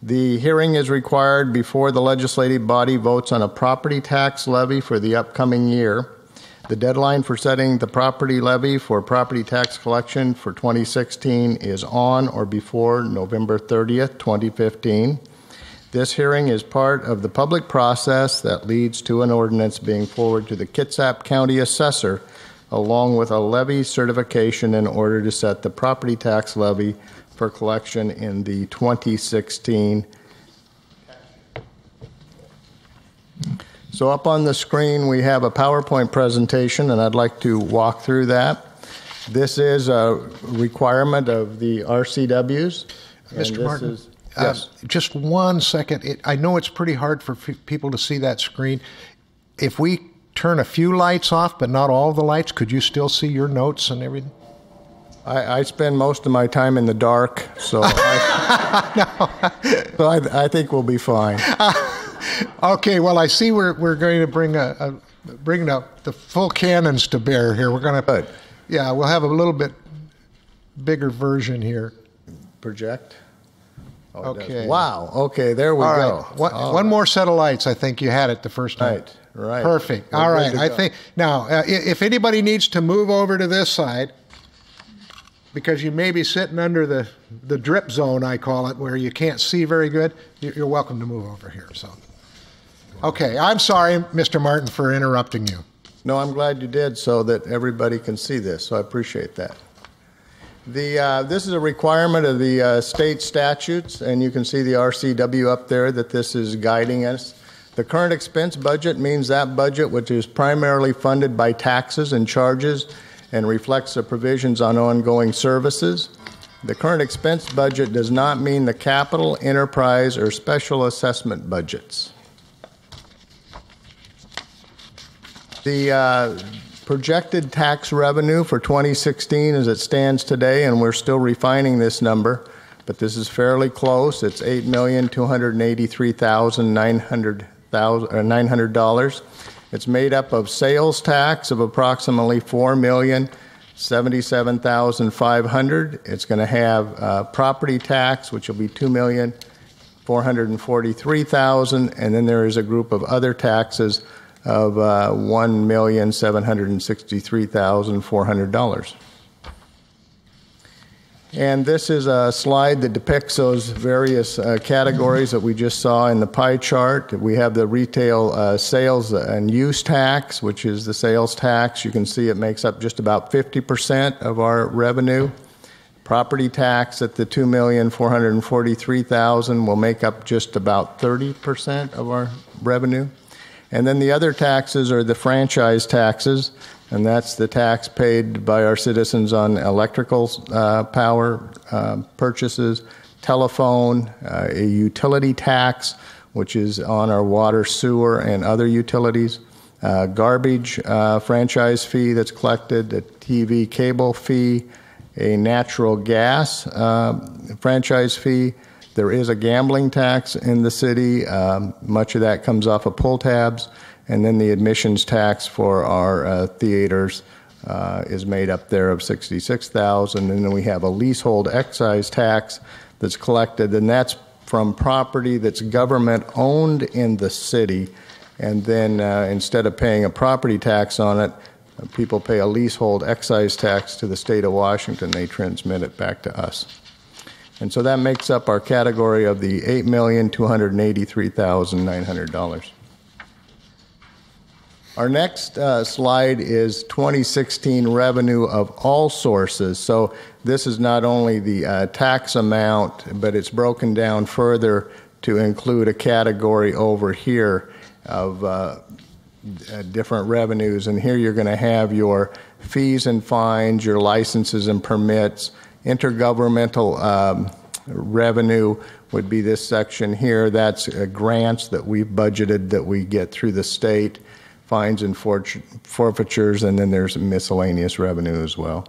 The hearing is required before the legislative body votes on a property tax levy for the upcoming year. The deadline for setting the property levy for property tax collection for 2016 is on or before November 30th, 2015. This hearing is part of the public process that leads to an ordinance being forwarded to the Kitsap County Assessor, along with a levy certification in order to set the property tax levy for collection in the 2016. So up on the screen, we have a PowerPoint presentation, and I'd like to walk through that. This is a requirement of the RCWs. Mr. Martin, yes. Just 1 second. I know it's pretty hard for people to see that screen. If we turn a few lights off, but not all the lights, could you still see your notes and everything? I spend most of my time in the dark, so I think we'll be fine. Okay, well, I see we're going to bring the full cannons to bear here. We're going to, yeah, we'll have a little bit bigger version here. Project. Oh, okay. Wow. Okay, there we go. Right. One more set of lights. I think you had it the first time. Right. Perfect. We're all right. good to I go. think now, if anybody needs to move over to this side, because you may be sitting under the drip zone, I call it, where you can't see very good, you're welcome to move over here. So, okay. I'm sorry, Mr. Martin, for interrupting you. No, I'm glad you did, so that everybody can see this. So I appreciate that. This is a requirement of the state statutes, and you can see the RCW up there that this is guiding us. The current expense budget means that budget, which is primarily funded by taxes and charges and reflects the provisions on ongoing services. The current expense budget does not mean the capital, enterprise, or special assessment budgets. The projected tax revenue for 2016 as it stands today, and we're still refining this number, but this is fairly close. It's $8,283,900. It's made up of sales tax of approximately $4,077,500. It's going to have property tax, which will be $2,443,000, and then there is a group of other taxes of $1,763,400. And this is a slide that depicts those various categories that we just saw in the pie chart. We have the retail sales and use tax, which is the sales tax. You can see it makes up just about 50% of our revenue. Property tax at the $2,443,000 will make up just about 30% of our revenue. And then the other taxes are the franchise taxes, and that's the tax paid by our citizens on electrical power purchases, telephone, a utility tax, which is on our water, sewer, and other utilities, garbage franchise fee that's collected, a TV cable fee, a natural gas franchise fee. There is a gambling tax in the city. Much of that comes off of pull tabs. And then the admissions tax for our theaters is made up there of $66,000. And then we have a leasehold excise tax that's collected, and that's from property that's government-owned in the city. And then instead of paying a property tax on it, people pay a leasehold excise tax to the state of Washington. They transmit it back to us. And so that makes up our category of the $8,283,900. Our next slide is 2016 revenue of all sources. So this is not only the tax amount, but it's broken down further to include a category over here of different revenues. And here you're going to have your fees and fines, your licenses and permits, intergovernmental revenue would be this section here. That's grants that we've budgeted that we get through the state, fines and forfeitures, and then there's miscellaneous revenue as well.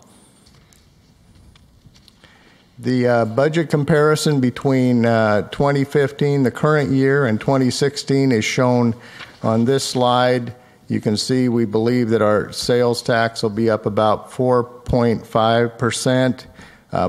The budget comparison between 2015, the current year, and 2016 is shown on this slide. You can see we believe that our sales tax will be up about 4.5%.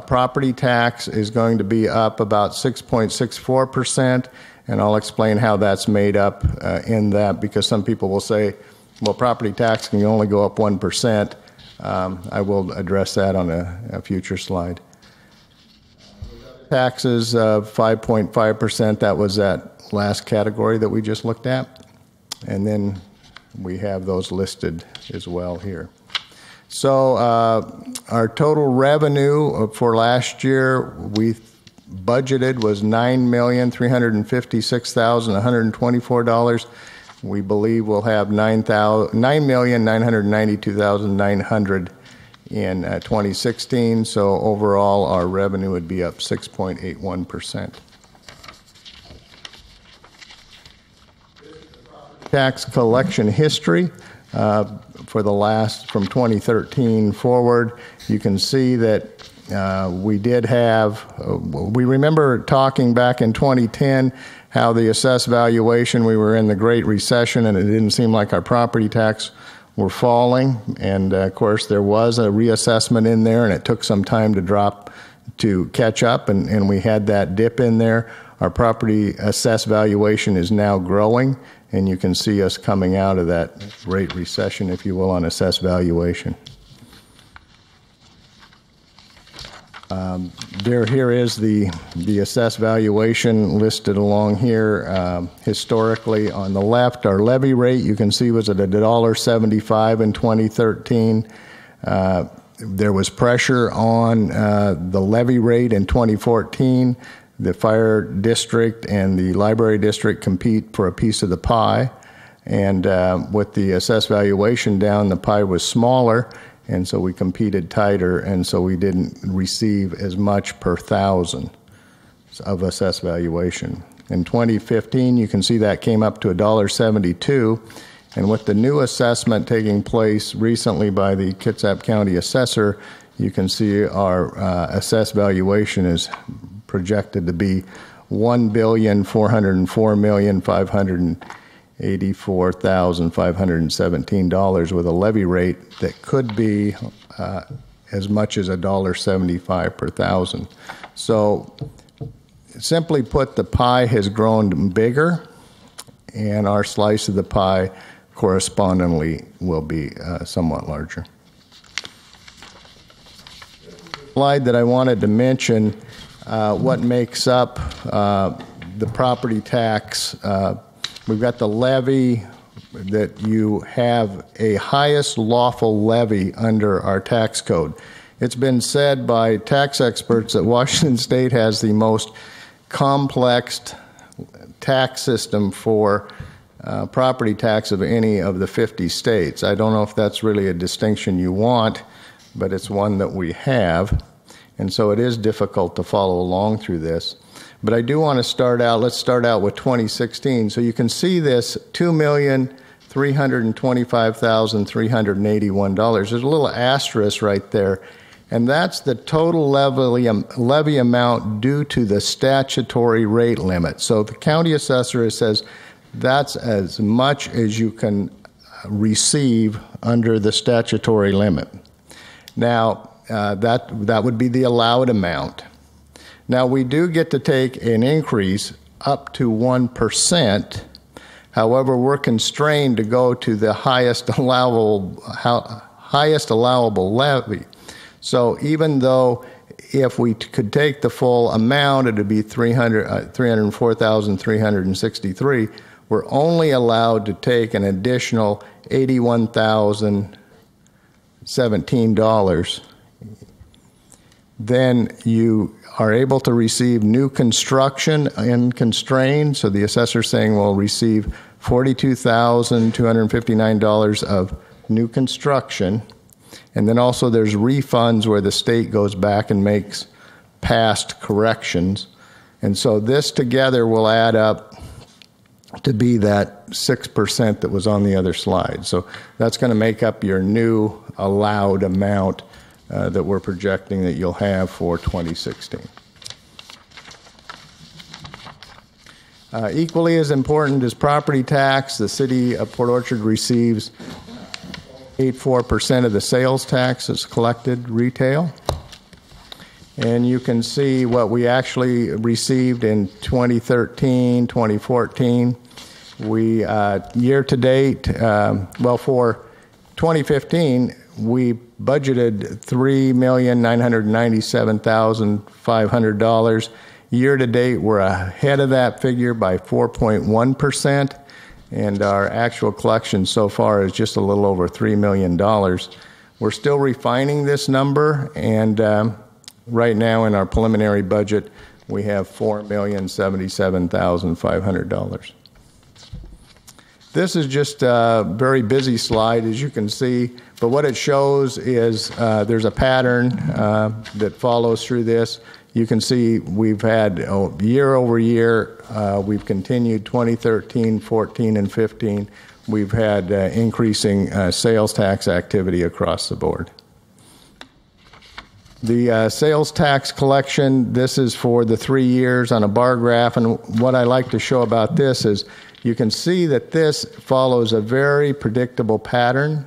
Property tax is going to be up about 6.64%, and I'll explain how that's made up in that, because some people will say, well, property tax can only go up 1%. I will address that on a future slide. Taxes of 5.5%, that was that last category that we just looked at. And then we have those listed as well here. So our total revenue for last year we budgeted was $9,356,124. we believe we'll have 9,992,900 in 2016. So overall, our revenue would be up 6.81%. Tax collection history for the last, from 2013 forward, you can see that we did have, we remember talking back in 2010 how the assessed valuation, we were in the Great Recession and it didn't seem like our property tax were falling. And of course, there was a reassessment in there and it took some time to drop to catch up, and we had that dip in there. Our property assessed valuation is now growing, and you can see us coming out of that Great Recession, if you will, on assessed valuation. Here is the assessed valuation listed along here. Historically, on the left, our levy rate, you can see, was at $1.75 in 2013. There was pressure on the levy rate in 2014. The fire district and the library district compete for a piece of the pie. And with the assessed valuation down, the pie was smaller, and so we competed tighter, and so we didn't receive as much per thousand of assessed valuation. In 2015, you can see that came up to $1.72, and with the new assessment taking place recently by the Kitsap County Assessor, you can see our assessed valuation is projected to be $1,404,584,517 with a levy rate that could be as much as $1.75 per thousand. So simply put, the pie has grown bigger, and our slice of the pie correspondingly will be somewhat larger. Slide that I wanted to mention what makes up the property tax. We've got the levy, that you have a highest lawful levy under our tax code. It's been said by tax experts that Washington State has the most complex tax system for property tax of any of the 50 states. I don't know if that's really a distinction you want, but it's one that we have. And so it is difficult to follow along through this. But I do want to start out, let's start out with 2016. So you can see this $2,325,381. There's a little asterisk right there. And that's the total levy amount due to the statutory rate limit. So the county assessor says that's as much as you can receive under the statutory limit. Now, that would be the allowed amount. Now, we do get to take an increase up to 1%. However, we're constrained to go to the highest allowable levy. So even though if we could take the full amount, it would be $304,363, we're only allowed to take an additional $81,017. Then you are able to receive new construction unconstrained. So the assessor is saying we'll receive $42,259 of new construction. And then also there's refunds where the state goes back and makes past corrections. And so this together will add up to be that 6% that was on the other slide. So that's going to make up your new allowed amount that we're projecting that you'll have for 2016. Equally as important as property tax, the city of Port Orchard receives 84% of the sales tax is collected retail. And you can see what we actually received in 2013, 2014. We, year to date, well, for 2015, we budgeted $3,997,500. Year to date, we're ahead of that figure by 4.1%, and our actual collection so far is just a little over $3 million. We're still refining this number, and right now in our preliminary budget, we have $4,077,500. This is just a very busy slide, as you can see, but what it shows is there's a pattern that follows through this. You can see we've had year over year, we've continued 2013, 14, and 15. We've had increasing sales tax activity across the board. The sales tax collection, this is for the 3 years on a bar graph, and what I like to show about this is you can see that this follows a very predictable pattern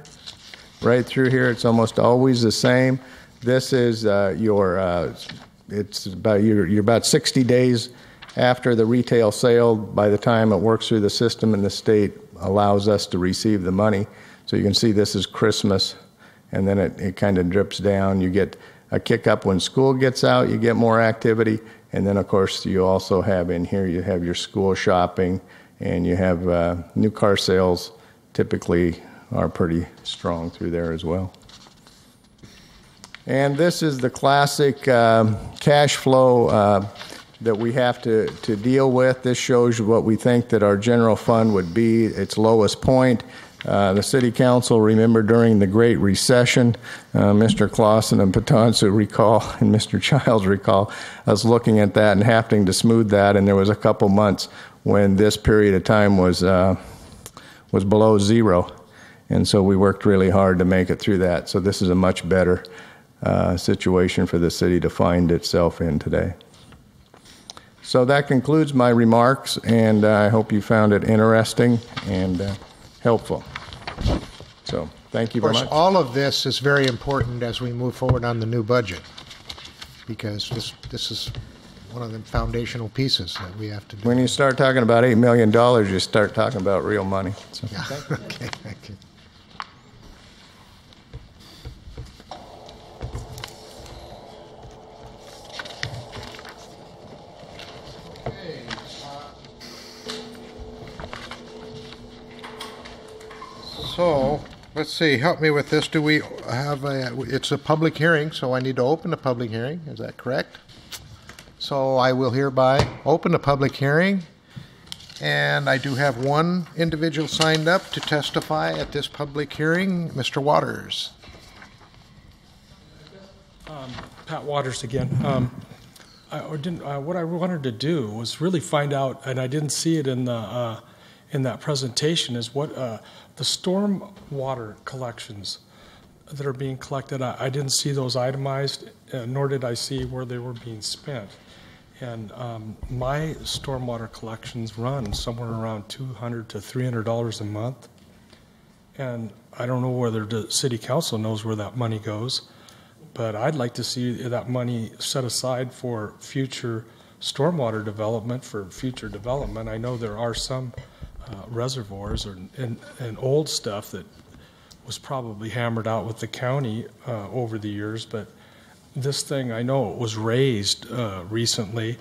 right through here. It's almost always the same. This is you're about 60 days after the retail sale by the time it works through the system and the state allows us to receive the money. So you can see this is Christmas, and then it kind of drips down. You get a kick up when school gets out, you get more activity, and then of course you also have in here, you have your school shopping, and you have new car sales typically are pretty strong through there as well. And this is the classic cash flow that we have to deal with. This shows you what we think that our general fund would be, its lowest point. The City Council, remember during the Great Recession, Mr. Clausen and Patonsu recall, and Mr. Childs recall, us looking at that and having to smooth that, and there was a couple months when this period of time was below zero. And so we worked really hard to make it through that. So this is a much better situation for the city to find itself in today. So that concludes my remarks, and I hope you found it interesting and helpful. So thank you very much. Of course, all of this is very important as we move forward on the new budget, because this is one of the foundational pieces that we have to do. When you start talking about $8 million, you start talking about real money. So. Yeah. Okay, thank you. So, let's see, help me with this. Do we have it's a public hearing, so I need to open the public hearing. Is that correct? So I will hereby open the public hearing. And I do have one individual signed up to testify at this public hearing, Mr. Waters. Pat Waters again. What I wanted to do was really find out, and I didn't see it in that presentation, is what the storm water collections that are being collected. I didn't see those itemized, nor did I see where they were being spent. And my stormwater collections run somewhere around $200 to $300 a month. And I don't know whether the city council knows where that money goes, but I'd like to see that money set aside for future stormwater development, for future development. I know there are some reservoirs and old stuff that was probably hammered out with the county over the years, but this thing, I know it was raised recently,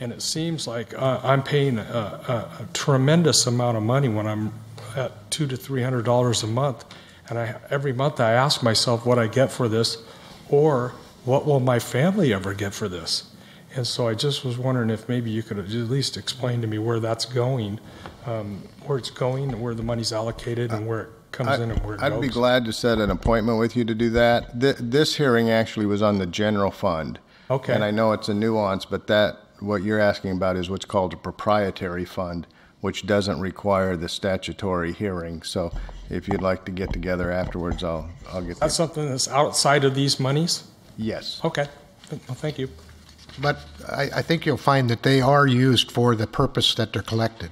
and it seems like I'm paying a tremendous amount of money when I'm at $200 to $300 a month, and every month I ask myself what I get for this, or what will my family ever get for this? And so I just was wondering if maybe you could at least explain to me where that's going, where it's going, where the money's allocated, and where it comes in and where it goes. I'd be glad to set an appointment with you to do that. This hearing actually was on the general fund. Okay. And I know it's a nuance, but what you're asking about is what's called a proprietary fund, which doesn't require the statutory hearing. So if you'd like to get together afterwards, I'll get That's something that's outside of these monies? Yes. Okay. Well, thank you. But I think you'll find that they are used for the purpose that they're collected,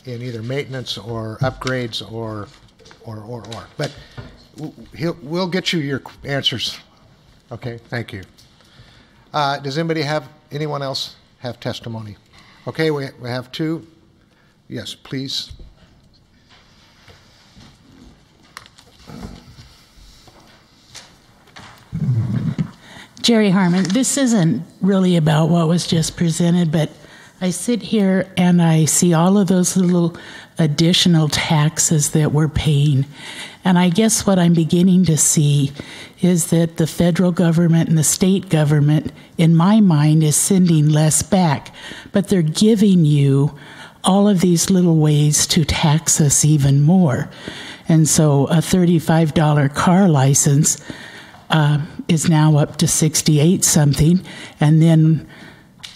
in either maintenance or upgrades or. But we'll get you your answers. Okay, thank you. Does anyone else have testimony? Okay, we have two. Yes, please. Jerry Harmon, this isn't really about what was just presented, but I sit here and I see all of those little additional taxes that we're paying. And I guess what I'm beginning to see is that the federal government and the state government, in my mind, is sending less back. But they're giving you all of these little ways to tax us even more. And so a $35 car license is now up to 68 something, and then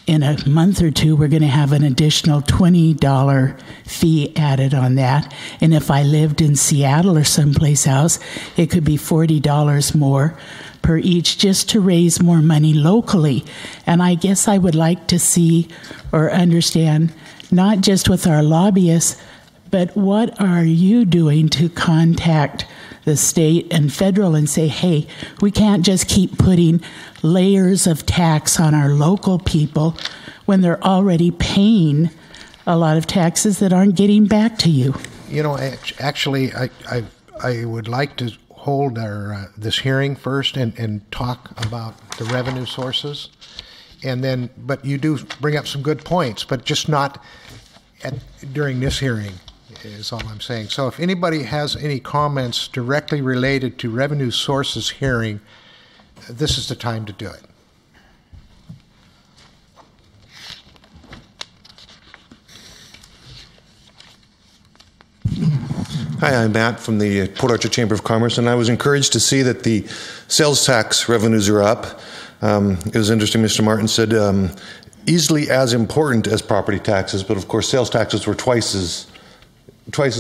in a month or two we're going to have an additional $20 fee added on that. And if I lived in Seattle or someplace else, it could be $40 more per each, just to raise more money locally. And I guess I would like to see or understand, not just with our lobbyists, but what are you doing to contact the state and federal and say, hey, we can't just keep putting layers of tax on our local people when they're already paying a lot of taxes that aren't getting back to you. You know, actually, I would like to hold our this hearing first and talk about the revenue sources, and then. But you do bring up some good points, but just not during this hearing. Is all I'm saying. So if anybody has any comments directly related to revenue sources hearing, this is the time to do it. Hi, I'm Matt from the Port Orchard Chamber of Commerce, and I was encouraged to see that the sales tax revenues are up. It was interesting, Mr. Martin said easily as important as property taxes, but of course sales taxes were twice as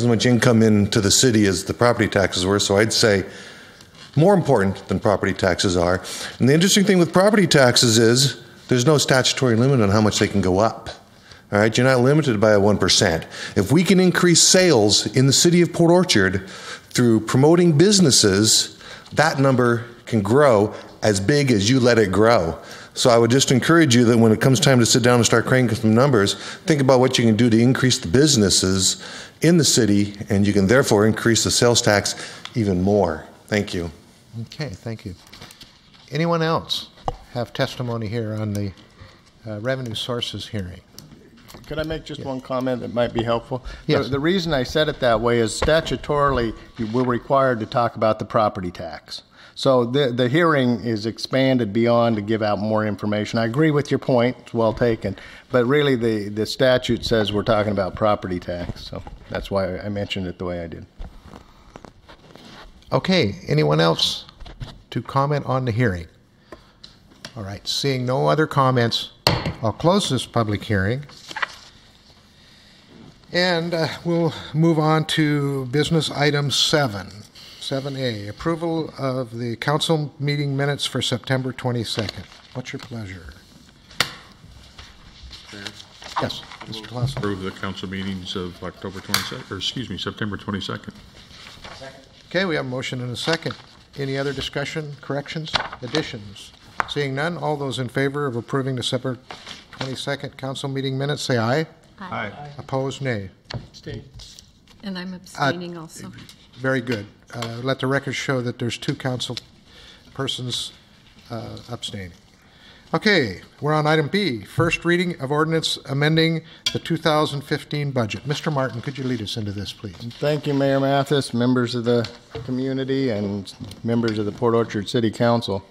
much income into the city as the property taxes were, so I'd say more important than property taxes are. And the interesting thing with property taxes is there's no statutory limit on how much they can go up. All right, you're not limited by a 1%. If we can increase sales in the city of Port Orchard through promoting businesses, that number can grow as big as you let it grow. So I would just encourage you that when it comes time to sit down and start cranking some numbers, think about what you can do to increase the businesses in the city, and you can therefore increase the sales tax even more. Thank you. Okay, thank you. Anyone else have testimony here on the revenue sources hearing? Could I make just one comment that might be helpful? Yes. The reason I said it that way is statutorily we're required to talk about the property tax. So the hearing is expanded beyond to give out more information. I agree with your point. It's well taken. But really the statute says we're talking about property tax. So that's why I mentioned it the way I did. Okay, anyone else to comment on the hearing? All right, seeing no other comments, I'll close this public hearing. And we'll move on to business item 7A, approval of the council meeting minutes for September 22nd. What's your pleasure? Yes, Mr. Clausen. Approve the council meetings of October 22nd, or excuse me, September 22nd. Okay, we have a motion and a second. Any other discussion, corrections, additions? Seeing none, all those in favor of approving the September 22nd council meeting minutes, say aye. Aye. Opposed, nay. Abstain. And I'm abstaining also. Very good. Let the record show that there's two council persons abstaining. Okay, we're on item B, first reading of ordinance amending the 2015 budget. Mr. Martin, could you lead us into this, please? Thank you, Mayor Mathis, members of the community, and members of the Port Orchard City Council.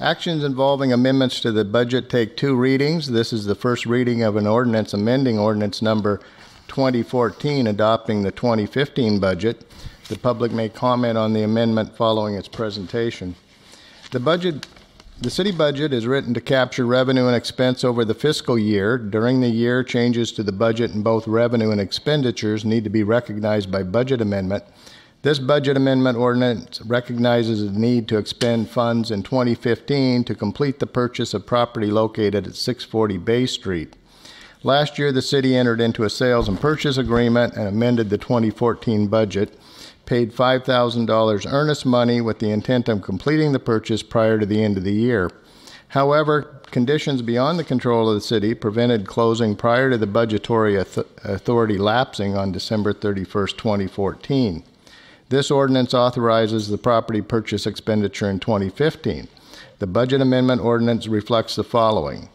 Actions involving amendments to the budget take two readings. This is the first reading of an ordinance amending ordinance number 2014, adopting the 2015 budget. The public may comment on the amendment following its presentation. The city budget is written to capture revenue and expense over the fiscal year. During the year, changes to the budget in both revenue and expenditures need to be recognized by budget amendment. This budget amendment ordinance recognizes the need to expend funds in 2015 to complete the purchase of property located at 640 Bay Street. Last year, the city entered into a sales and purchase agreement and amended the 2014 budget, paid $5,000 earnest money with the intent of completing the purchase prior to the end of the year. However, conditions beyond the control of the city prevented closing prior to the budgetary authority lapsing on December 31st, 2014. This ordinance authorizes the property purchase expenditure in 2015. The budget amendment ordinance reflects the following: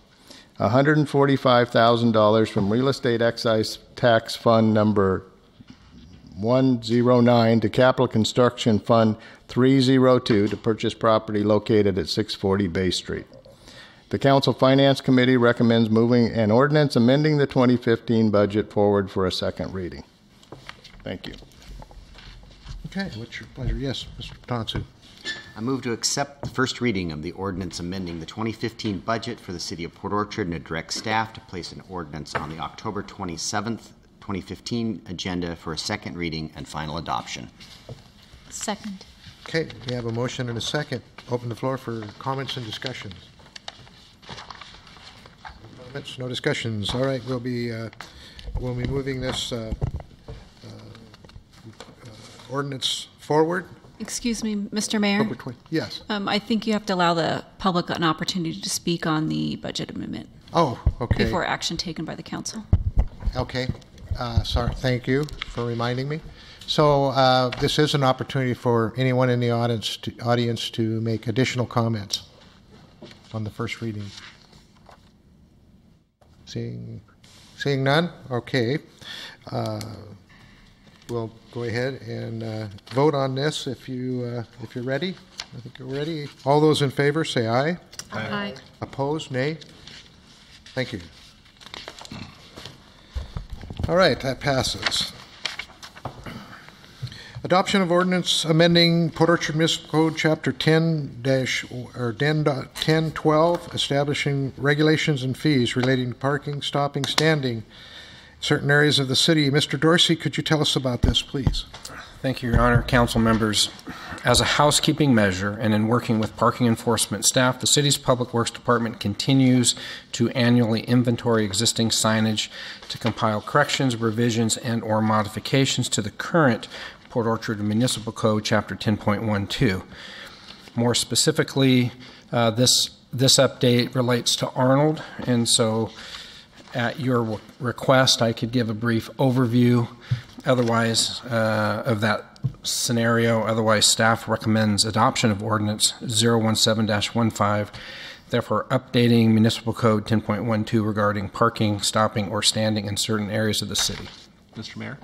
$145,000 from Real Estate Excise Tax Fund number 109 to Capital Construction Fund 302 to purchase property located at 640 Bay Street. The Council Finance Committee recommends moving an ordinance amending the 2015 budget forward for a second reading. Thank you. Okay, what's your pleasure? Yes, Mr. Tansu. I move to accept the first reading of the ordinance amending the 2015 budget for the City of Port Orchard and to direct staff to place an ordinance on the October 27th, 2015 agenda for a second reading and final adoption. Second. Okay, we have a motion and a second. Open the floor for comments and discussions. Comments, no discussions. All right, we'll be moving this ordinance forward. Excuse me, Mr. Mayor? Yes. I think you have to allow the public an opportunity to speak on the budget amendment. Oh, okay. Before action taken by the council. Okay. Sorry. Thank you for reminding me. So this is an opportunity for anyone in the audience to make additional comments on the first reading. Seeing none. Okay. We'll go ahead and vote on this if you're ready. I think you're ready. All those in favor say aye. Aye. Opposed, nay. Thank you. All right, that passes. Adoption of ordinance amending Port Orchard Municipal Code Chapter 10-1012, establishing regulations and fees relating to parking, stopping, standing, certain areas of the city. Mr. Dorsey, could you tell us about this, please? Thank you, Your Honor. Council members, as a housekeeping measure and in working with parking enforcement staff, the city's Public Works Department continues to annually inventory existing signage to compile corrections, revisions, and or modifications to the current Port Orchard Municipal Code, Chapter 10.12. More specifically, this update relates to Arnold, and so at your request, I could give a brief overview otherwise of that scenario. Otherwise, staff recommends adoption of Ordinance 017-15, therefore updating Municipal Code 10.12 regarding parking, stopping, or standing in certain areas of the city. Mr. Mayor?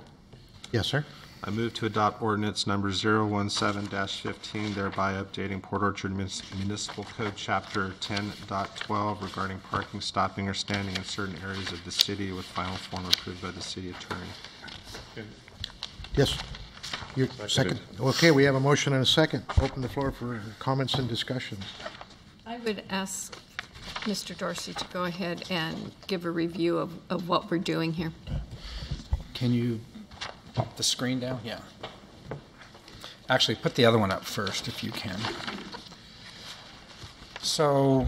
Yes, sir. I move to adopt ordinance number 017-15, thereby updating Port Orchard Municipal Code Chapter 10.12 regarding parking, stopping, or standing in certain areas of the city with final form approved by the city attorney. Yes. You second. Okay, we have a motion and a second. Open the floor for comments and discussions. I would ask Mr. Dorsey to go ahead and give a review of what we're doing here. Can you pop the screen down? Yeah. Actually, put the other one up first if you can. So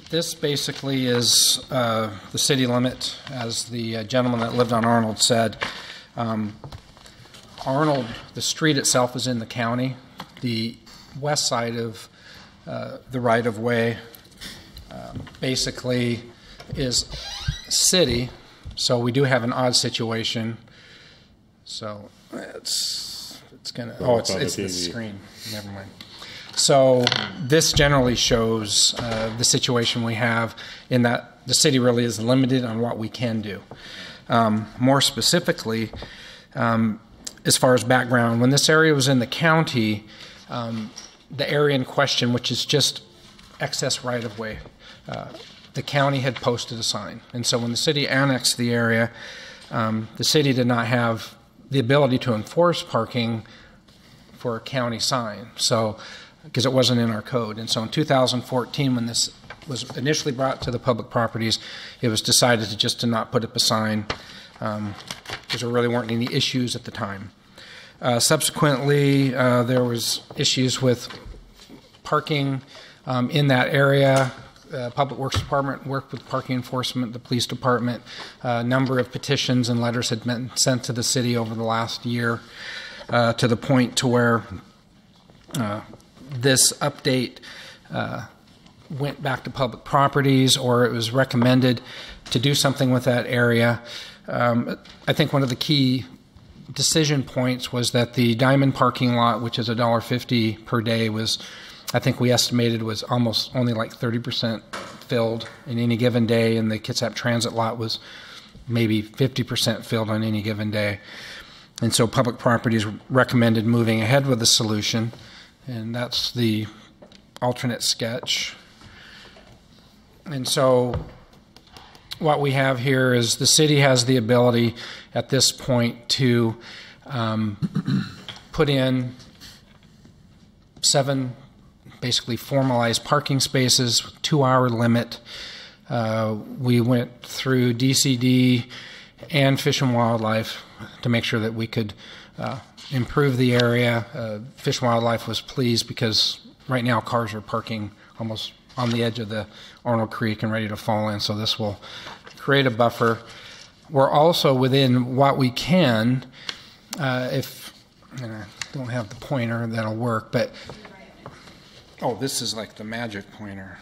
this basically is the city limit, as the gentleman that lived on Arnold said. Arnold, the street itself is in the county. The west side of the right-of-way basically is city. So we do have an odd situation. So it's gonna. Oh, it's the screen. Never mind. So this generally shows the situation we have in that the city really is limited on what we can do. More specifically, as far as background, when this area was in the county, the area in question, which is just excess right-of-way, the county had posted a sign. And so when the city annexed the area, the city did not have the ability to enforce parking for a county sign, so because it wasn't in our code. And so in 2014, when this was initially brought to the public properties, it was decided to not put up a sign because there really weren't any issues at the time. Subsequently, there was issues with parking in that area. Public Works Department worked with parking enforcement, the police department. A number of petitions and letters had been sent to the city over the last year to the point to where this update went back to public properties, or it was recommended to do something with that area. I think one of the key decision points was that the Diamond parking lot, which is $1.50 per day, was, I think we estimated, was almost only like 30% filled in any given day, and the Kitsap Transit lot was maybe 50% filled on any given day. And so public properties recommended moving ahead with the solution, and that's the alternate sketch And so what we have here is the city has the ability at this point to put in 7 basically formalized parking spaces, 2-hour limit. We went through DCD and Fish and Wildlife to make sure that we could improve the area. Fish and Wildlife was pleased because right now cars are parking almost on the edge of the Arnold Creek and ready to fall in, so this will create a buffer. We're also within what we can, if, and I don't have the pointer that'll work, but, oh, this is like the magic pointer.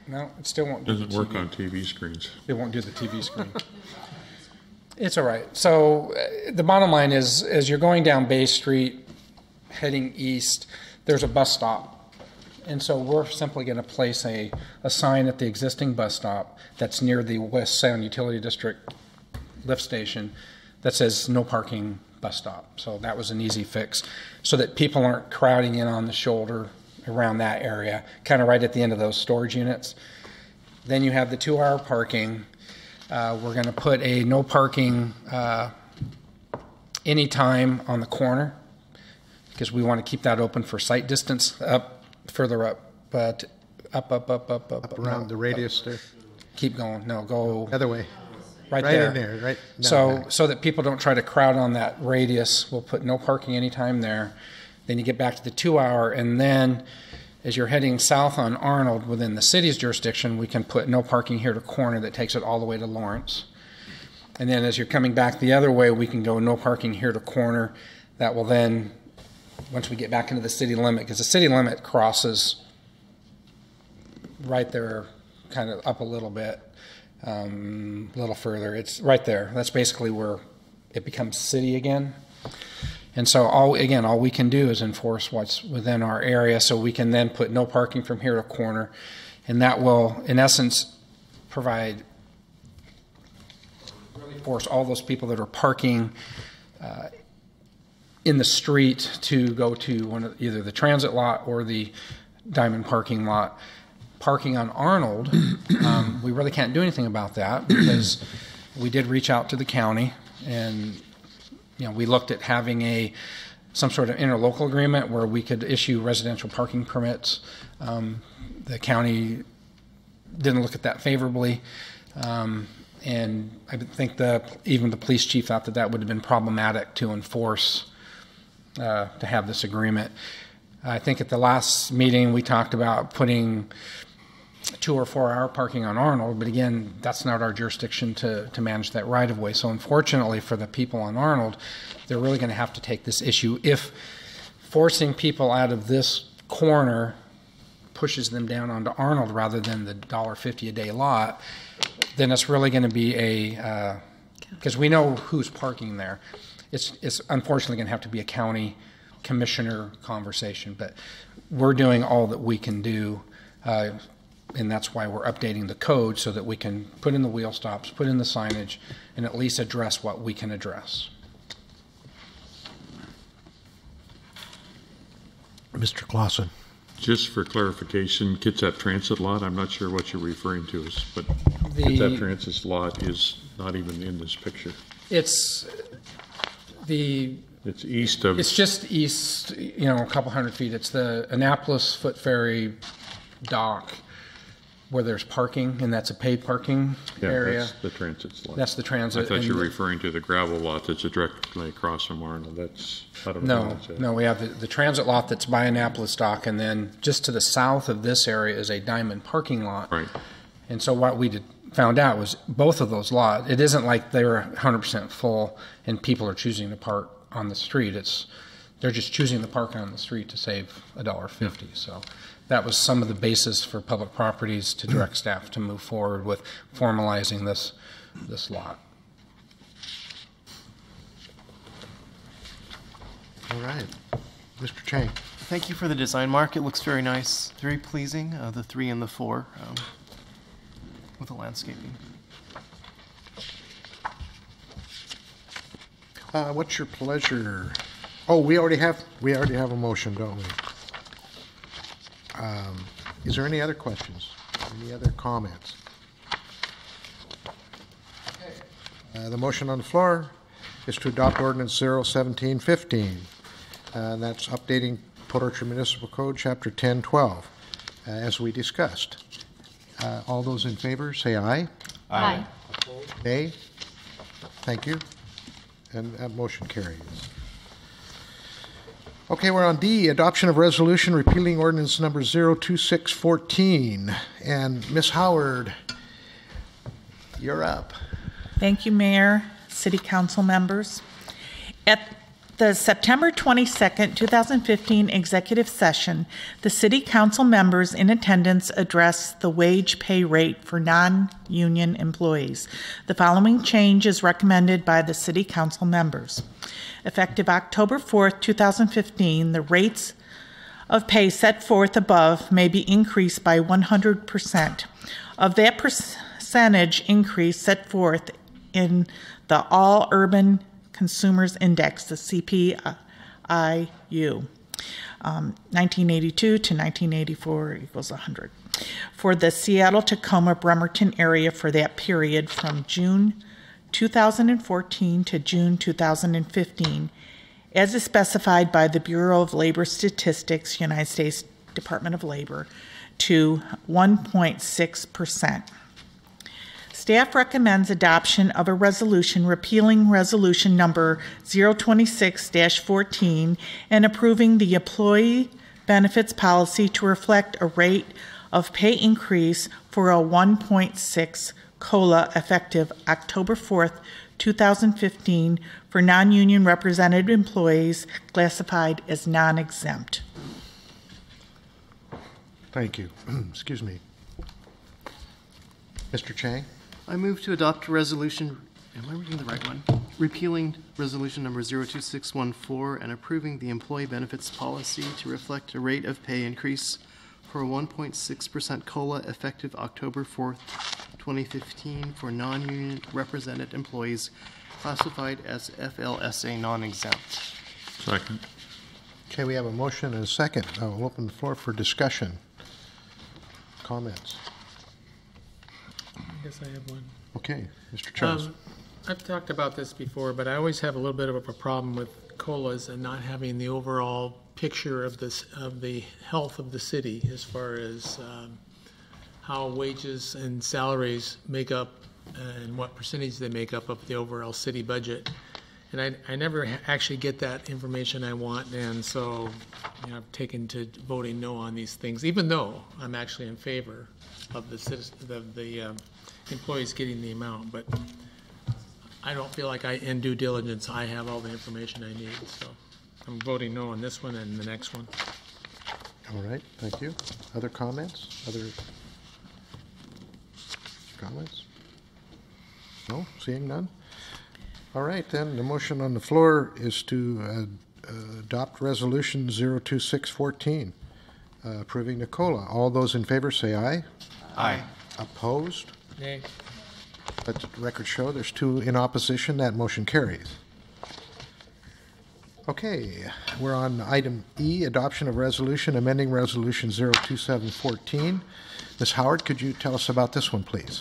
No, it still won't do Doesn't the work TV. on TV screens. It won't do the TV screen. It's all right. So the bottom line is, as you're going down Bay Street, heading east, there's a bus stop. And so we're simply going to place a sign at the existing bus stop that's near the West Sound Utility District lift station that says no parking bus stop. So that was an easy fix so that people aren't crowding in on the shoulder around that area, kind of right at the end of those storage units. Then you have the 2-hour parking. We're going to put a no parking anytime on the corner because we want to keep that open for sight distance further up, but up around the radius there. Keep going. No, go other way. Right in there. Right. So that people don't try to crowd on that radius, we'll put no parking anytime there. Then you get back to the 2-hour, and then as you're heading south on Arnold within the city's jurisdiction, we can put no parking here to corner that takes it all the way to Lawrence. And then as you're coming back the other way, we can go no parking here to corner. That will then, once we get back into the city limit, because the city limit crosses right there, kind of up a little bit, a little further. It's right there. That's basically where it becomes city again. And so all we can do is enforce what's within our area, so we can then put no parking from here to corner, and that will, in essence, really force all those people that are parking in the street to go to either the transit lot or the Diamond parking lot. Parking on Arnold, we really can't do anything about that because we did reach out to the county, and we looked at having some sort of interlocal agreement where we could issue residential parking permits. The county didn't look at that favorably, and I think even the police chief thought that would have been problematic to enforce, to have this agreement. I think at the last meeting we talked about putting 2 or 4 hour parking on Arnold, but again, that's not our jurisdiction to manage that right of way. So unfortunately for the people on Arnold, they're really going to have to take this issue. If forcing people out of this corner pushes them down onto Arnold rather than the $1.50 a day lot, then it's really going to be because we know who's parking there. It's unfortunately going to have to be a county commissioner conversation, but we're doing all that we can do. And that's why we're updating the code so that we can put in the wheel stops, put in the signage, and at least address what we can address. Mr. Clausen. Just for clarification, Kitsap Transit lot, I'm not sure what you're referring to, but Kitsap Transit lot is not even in this picture. It's east of... It's just east, a couple hundred feet. It's the Annapolis Foot Ferry dock where there's parking, and that's a paid parking area. That's the transit lot. That's the transit. I thought you were referring to the gravel lot that's directly across from Arnold. I don't know. No, we have the transit lot that's by Annapolis dock, and then just to the south of this area is a Diamond parking lot. Right. And so what we found out was both of those lots, it isn't like they were 100% full and people are choosing to park on the street. They're just choosing to park on the street to save $1.50. So that was some of the basis for public properties to direct staff to move forward with formalizing this lot. All right. Mr. Chang. Thank you for the design, Mark. It looks very nice, very pleasing, the 3 and the 4 with the landscaping. What's your pleasure? Oh, we already have a motion, don't we? Is there any other questions? Any other comments? The motion on the floor is to adopt Ordinance 01715. And that's updating Port Orchard Municipal Code, Chapter 1012, as we discussed. All those in favor, say aye. Aye. Nay? Thank you. And that motion carries. Okay, we're on D, adoption of resolution repealing ordinance number 02614. And Ms. Howard, you're up. Thank you, Mayor, City Council members. At the September 22nd, 2015 executive session, the City Council members in attendance addressed the wage pay rate for non-union employees. The following change is recommended by the City Council members. Effective October 4th, 2015, the rates of pay set forth above may be increased by 100%. Of that percentage increase set forth in the All Urban Consumers Index, the CPIU, 1982 to 1984 equals 100. For the Seattle-Tacoma-Bremerton area for that period from June 2014 to June 2015, as is specified by the Bureau of Labor Statistics, United States Department of Labor, to 1.6%. Staff recommends adoption of a resolution repealing resolution number 026-14 and approving the employee benefits policy to reflect a rate of pay increase for a 1.6 COLA effective October 4th, 2015 for non-union represented employees classified as non-exempt. Thank you. Excuse me. Mr. Chang? I move to adopt a resolution, am I reading the right one? Repealing resolution number 02614 and approving the employee benefits policy to reflect a rate of pay increase for a 1.6% COLA effective October 4th, 2015 for non-union represented employees classified as FLSA non-exempt. Second. Okay, we have a motion and a second. I will open the floor for discussion. Comments? I guess I have one. Okay, Mr. Charles. I've talked about this before, but I always have a little bit of a problem with COLAs and not having the overall picture of this, of the health of the city as far as how wages and salaries make up and what percentage they make up of the overall city budget. And I never actually get that information I want, and so I've taken to voting no on these things, even though I'm actually in favor of the employees getting the amount. But I don't feel like in due diligence I have all the information I need, so I'm voting no on this one and the next one. All right, thank you. Other comments? Other comments? No, seeing none? All right, then the motion on the floor is to adopt resolution 02614, approving the COLA. All those in favor say aye. Aye. Opposed? Nay. Let the record show there's 2 in opposition. That motion carries. Okay, we're on item E, adoption of resolution amending resolution 02714. Ms. Howard, could you tell us about this one, please?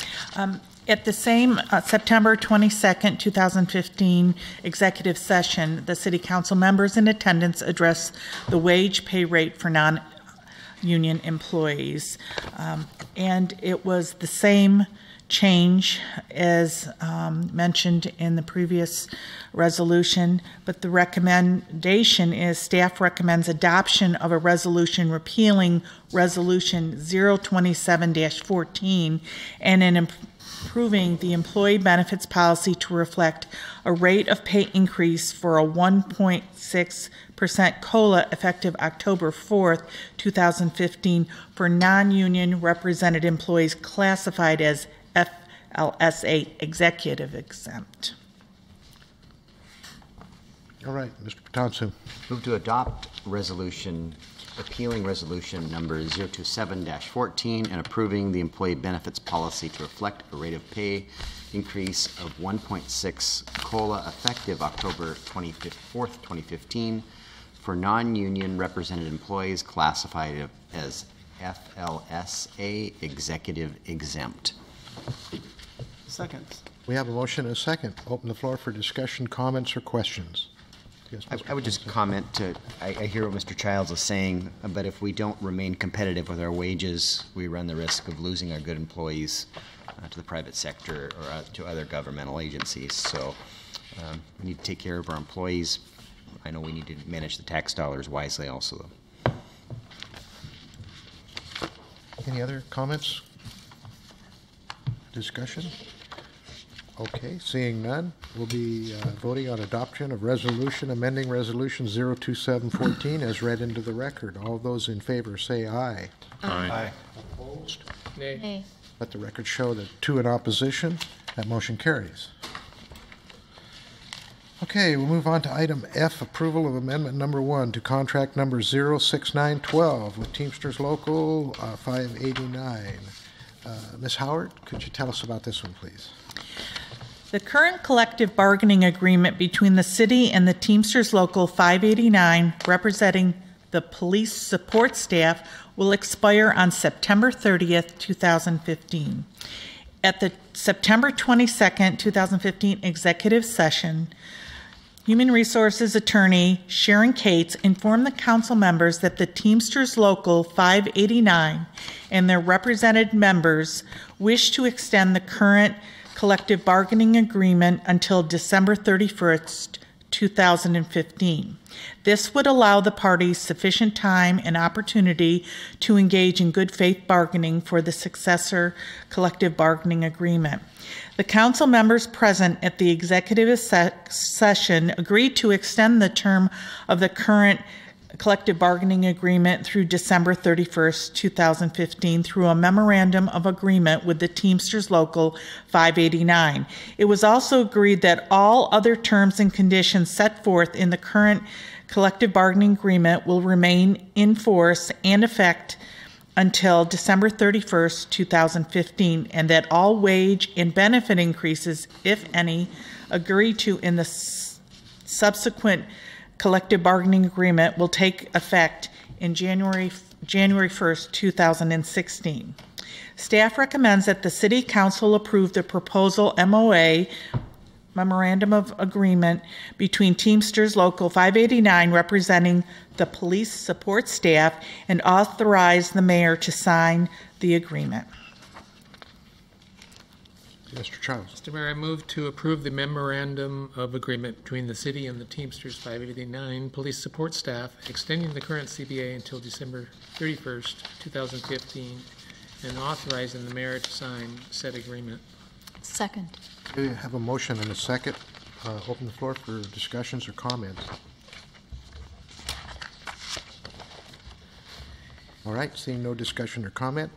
At the same September 22nd, 2015 executive session, the City Council members in attendance addressed the wage pay rate for non-union employees. And it was the same change as mentioned in the previous resolution, but the recommendation is staff recommends adoption of a resolution repealing resolution 027-14 and improving the employee benefits policy to reflect a rate of pay increase for a 1.6% COLA effective October 4th, 2015 for non-union represented employees classified as FLSA executive exempt. All right, Mr. Patonsu. Move to adopt resolution, repealing resolution number 027-14 and approving the employee benefits policy to reflect a rate of pay increase of 1.6 COLA effective October 24th, 2015 for non-union represented employees classified as FLSA executive exempt. Second. We have a motion and a second. Open the floor for discussion, comments, or questions. Yes, I would just comment I hear what Mr. Childs is saying, but if we don't remain competitive with our wages, we run the risk of losing our good employees to the private sector or to other governmental agencies. So we need to take care of our employees. I know we need to manage the tax dollars wisely also, though. Any other comments? Discussion? Okay, seeing none, we'll be voting on adoption of resolution amending resolution 02714 as read into the record. All those in favor say aye. Aye. Opposed? Nay. Let the record show that 2 in opposition. That motion carries. Okay, we'll move on to item F, approval of amendment number 1 to contract number 06912 with Teamsters Local 589. Ms. Howard, could you tell us about this one, please? The current collective bargaining agreement between the city and the Teamsters Local 589, representing the police support staff, will expire on September 30th, 2015. At the September 22nd, 2015 executive session, Human Resources Attorney Sharon Cates informed the council members that the Teamsters Local 589 and their represented members wish to extend the current collective bargaining agreement until December 31st, 2015. This would allow the parties sufficient time and opportunity to engage in good faith bargaining for the successor collective bargaining agreement. The council members present at the executive session agreed to extend the term of the current collective bargaining agreement through December 31st, 2015 through a memorandum of agreement with the Teamsters Local 589. It was also agreed that all other terms and conditions set forth in the current collective bargaining agreement will remain in force and effect until December 31st, 2015, and that all wage and benefit increases, if any, agreed to in the subsequent collective bargaining agreement will take effect in January 1st, 2016. Staff recommends that the City Council approve the proposal MOA, Memorandum of Agreement, between Teamsters Local 589 representing the police support staff and authorize the mayor to sign the agreement. Mr. Childs. Mr. Mayor, I move to approve the memorandum of agreement between the city and the Teamsters 589 police support staff, extending the current CBA until December 31st, 2015, and authorizing the mayor to sign said agreement. Second. We have a motion and a second. Open the floor for discussions or comments. All right, seeing no discussion or comment,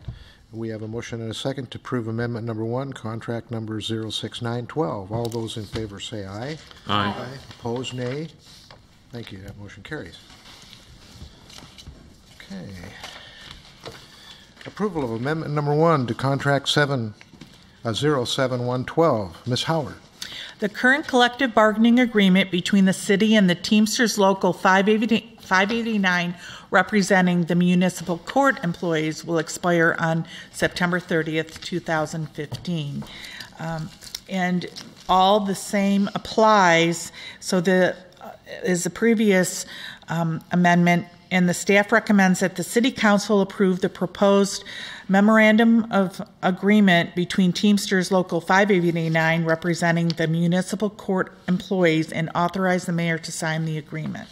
we have a motion and a second to approve amendment number 1, contract number 06912. All those in favor say aye. Aye. Opposed, nay. Thank you. That motion carries. Okay. Approval of amendment number 1 to contract 07112. Ms. Howard. The current collective bargaining agreement between the city and the Teamsters Local 589 representing the municipal court employees will expire on September 30th, 2015. And all the same applies. So as the previous amendment, and the staff recommends that the City Council approve the proposed memorandum of agreement between Teamsters Local 589 representing the municipal court employees and authorize the mayor to sign the agreement.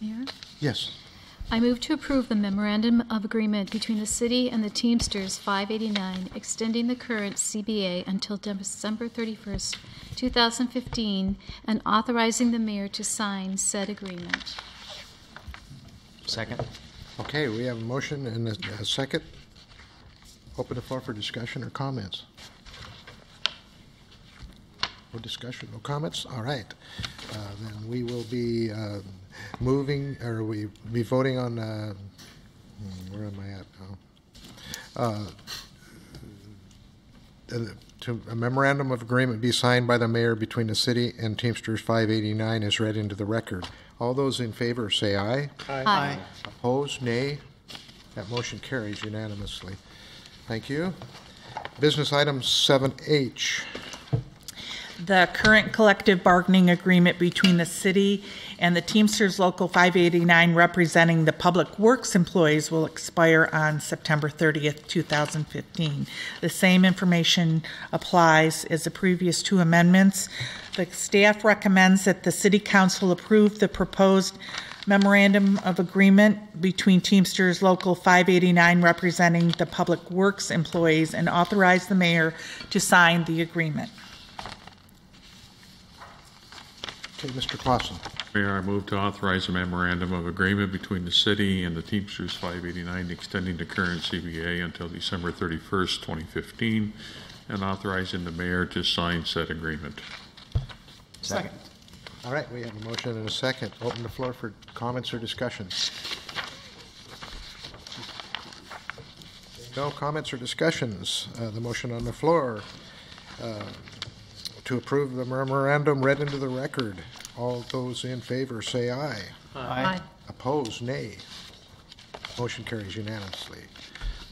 Mayor? Yes. I move to approve the memorandum of agreement between the city and the Teamsters 589, extending the current CBA until December 31st, 2015, and authorizing the mayor to sign said agreement. Second. Okay, we have a motion and a second. Open the floor for discussion or comments. No discussion, no comments? All right. Then we will be voting on, where am I at now? To a memorandum of agreement be signed by the mayor between the city and Teamsters 589 as read into the record. All those in favor say aye. Aye. Opposed, nay. That motion carries unanimously. Thank you. Business item 7H. The current collective bargaining agreement between the city and the Teamsters Local 589 representing the Public Works employees will expire on September 30th, 2015. The same information applies as the previous two amendments. The staff recommends that the City Council approve the proposed memorandum of agreement between Teamsters Local 589 representing the Public Works employees and authorize the mayor to sign the agreement. Okay, Mr. Clausen. Mayor, I move to authorize a memorandum of agreement between the city and the Teamsters 589 extending the current CBA until December 31st, 2015, and authorizing the mayor to sign said agreement. Second. All right, we have a motion and a second. Open the floor for comments or discussions. No comments or discussions. The motion on the floor to approve the memorandum read into the record. All those in favor say aye. Aye. Opposed, nay. Motion carries unanimously.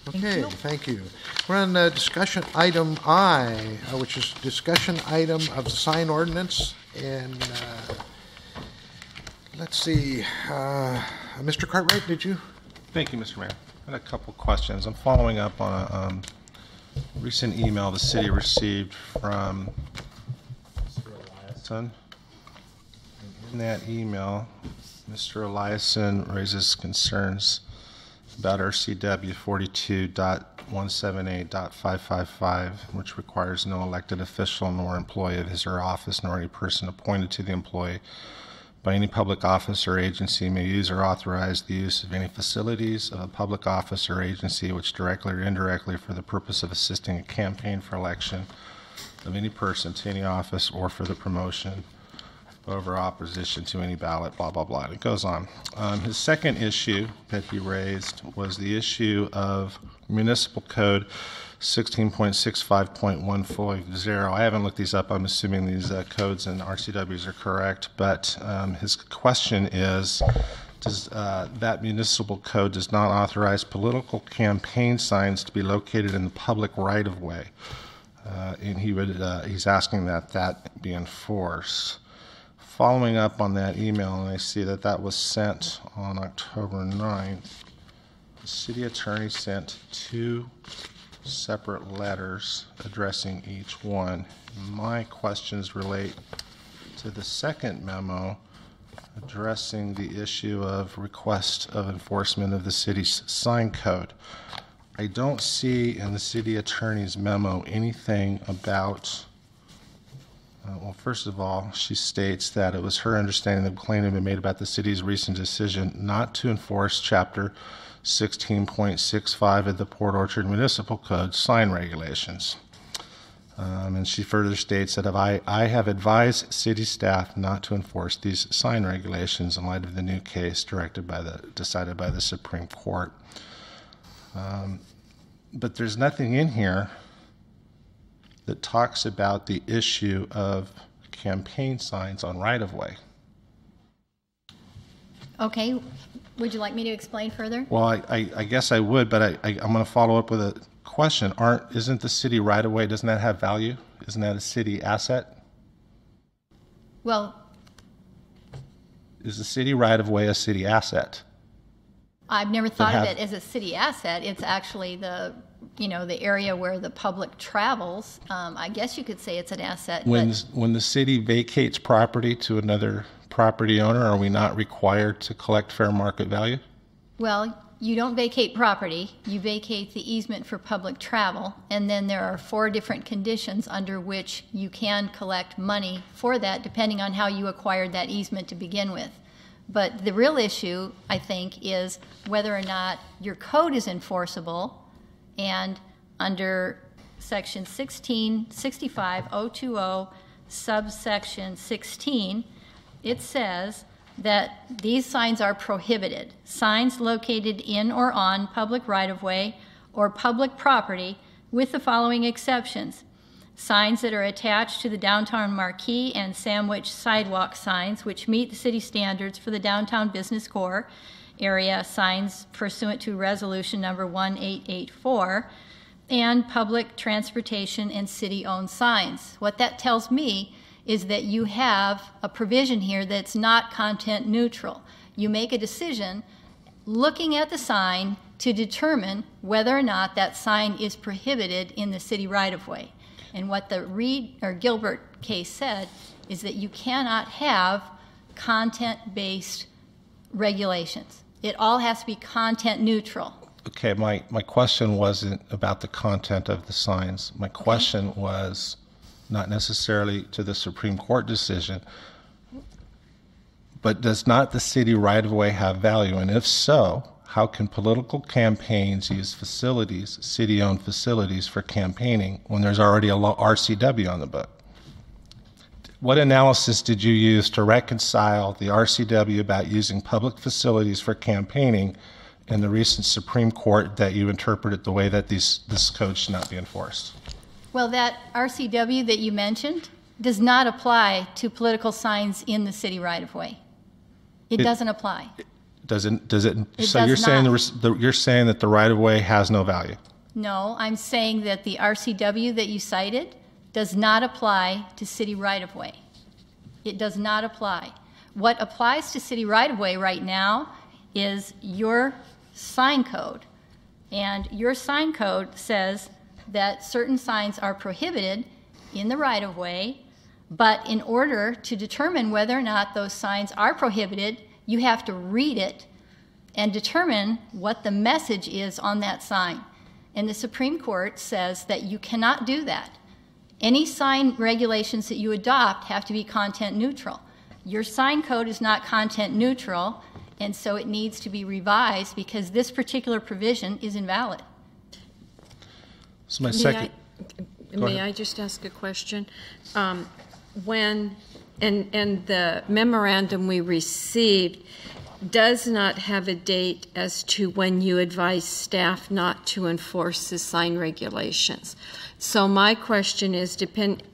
Okay, thank you. We're on discussion item I, which is discussion item of sign ordinance. And let's see, Mr. Cartwright, did you? Thank you, Mr. Mayor. I had a couple questions. I'm following up on a recent email the city received from Mr. Eliason. In that email, Mr. Eliason raises concerns about RCW 42.178.555, which requires no elected official nor employee of his or her office nor any person appointed to the employee by any public office or agency may use or authorize the use of any facilities of a public office or agency which directly or indirectly for the purpose of assisting a campaign for election of any person to any office or for the promotion over opposition to any ballot, blah, blah, blah. It goes on. His second issue that he raised was the issue of Municipal Code 16.65.150. I haven't looked these up. I'm assuming these codes and RCWs are correct, but his question is, that municipal code does not authorize political campaign signs to be located in the public right-of-way. And he's asking that be enforced. Following up on that email, and I see that was sent on October 9th, the city attorney sent 2 separate letters addressing each one. My questions relate to the second memo addressing the issue of request of enforcement of the city's sign code. I don't see in the city attorney's memo anything about well, first of all, she states that it was her understanding that the claim had been made about the city's recent decision not to enforce Chapter 16.65 of the Port Orchard Municipal Code sign regulations. And she further states that I have advised city staff not to enforce these sign regulations in light of the new case decided by the Supreme Court. But there's nothing in here that talks about the issue of campaign signs on right-of-way. Okay. Would you like me to explain further? Well, I guess I would, but I'm going to follow up with a question. Isn't the city right-of-way, doesn't that have value? Isn't that a city asset? Well, is the city right-of-way a city asset? I've never thought of it as a city asset. It's actually the area where the public travels. I guess you could say it's an asset. When the city vacates property to another property owner, are we not required to collect fair market value? Well, you don't vacate property. You vacate the easement for public travel, and then there are 4 different conditions under which you can collect money for that, depending on how you acquired that easement to begin with. But the real issue, I think, is whether or not your code is enforceable. And under section 1665.020, subsection 16, it says that these signs are prohibited. Signs located in or on public right-of-way or public property with the following exceptions. Signs that are attached to the downtown marquee and sandwich sidewalk signs which meet the city standards for the downtown business core area signs pursuant to resolution number 1884, and public transportation and city-owned signs. What that tells me is that you have a provision here that's not content neutral. You make a decision looking at the sign to determine whether or not that sign is prohibited in the city right-of-way. And what the Reed or Gilbert case said is that you cannot have content-based regulations. It all has to be content neutral. Okay, my question wasn't about the content of the signs. My question was not necessarily to the Supreme Court decision, but does not the city right-of-way have value? And if so, how can political campaigns use facilities, city-owned facilities, for campaigning when there's already a RCW on the book? What analysis did you use to reconcile the RCW about using public facilities for campaigning in the recent Supreme Court that you interpreted the way that this code should not be enforced? Well, that RCW that you mentioned does not apply to political signs in the city right-of-way. It doesn't apply. Does it? So does you're saying not. you're saying that the right-of-way has no value? No, I'm saying that the RCW that you cited does not apply to city right-of-way. It does not apply. What applies to city right-of-way right now is your sign code. And your sign code says that certain signs are prohibited in the right-of-way, but in order to determine whether or not those signs are prohibited, you have to read it and determine what the message is on that sign. And the Supreme Court says that you cannot do that. Any sign regulations that you adopt have to be content neutral. Your sign code is not content neutral, and so it needs to be revised because this particular provision is invalid. So my second. May I just ask a question? When the memorandum we received does not have a date as to when you advise staff not to enforce the sign regulations. So my question is,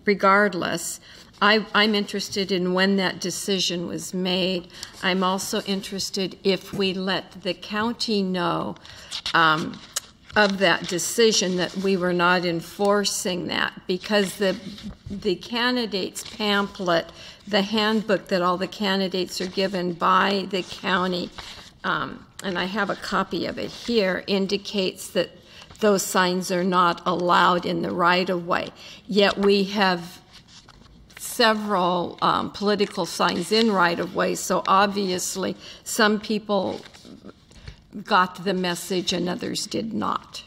regardless, I'm interested in when that decision was made. I'm also interested if we let the county know of that decision that we were not enforcing that, because the candidates pamphlet, the handbook that all the candidates are given by the county, and I have a copy of it here, indicates that those signs are not allowed in the right-of-way. Yet we have several political signs in right-of-way, so obviously some people got the message and others did not.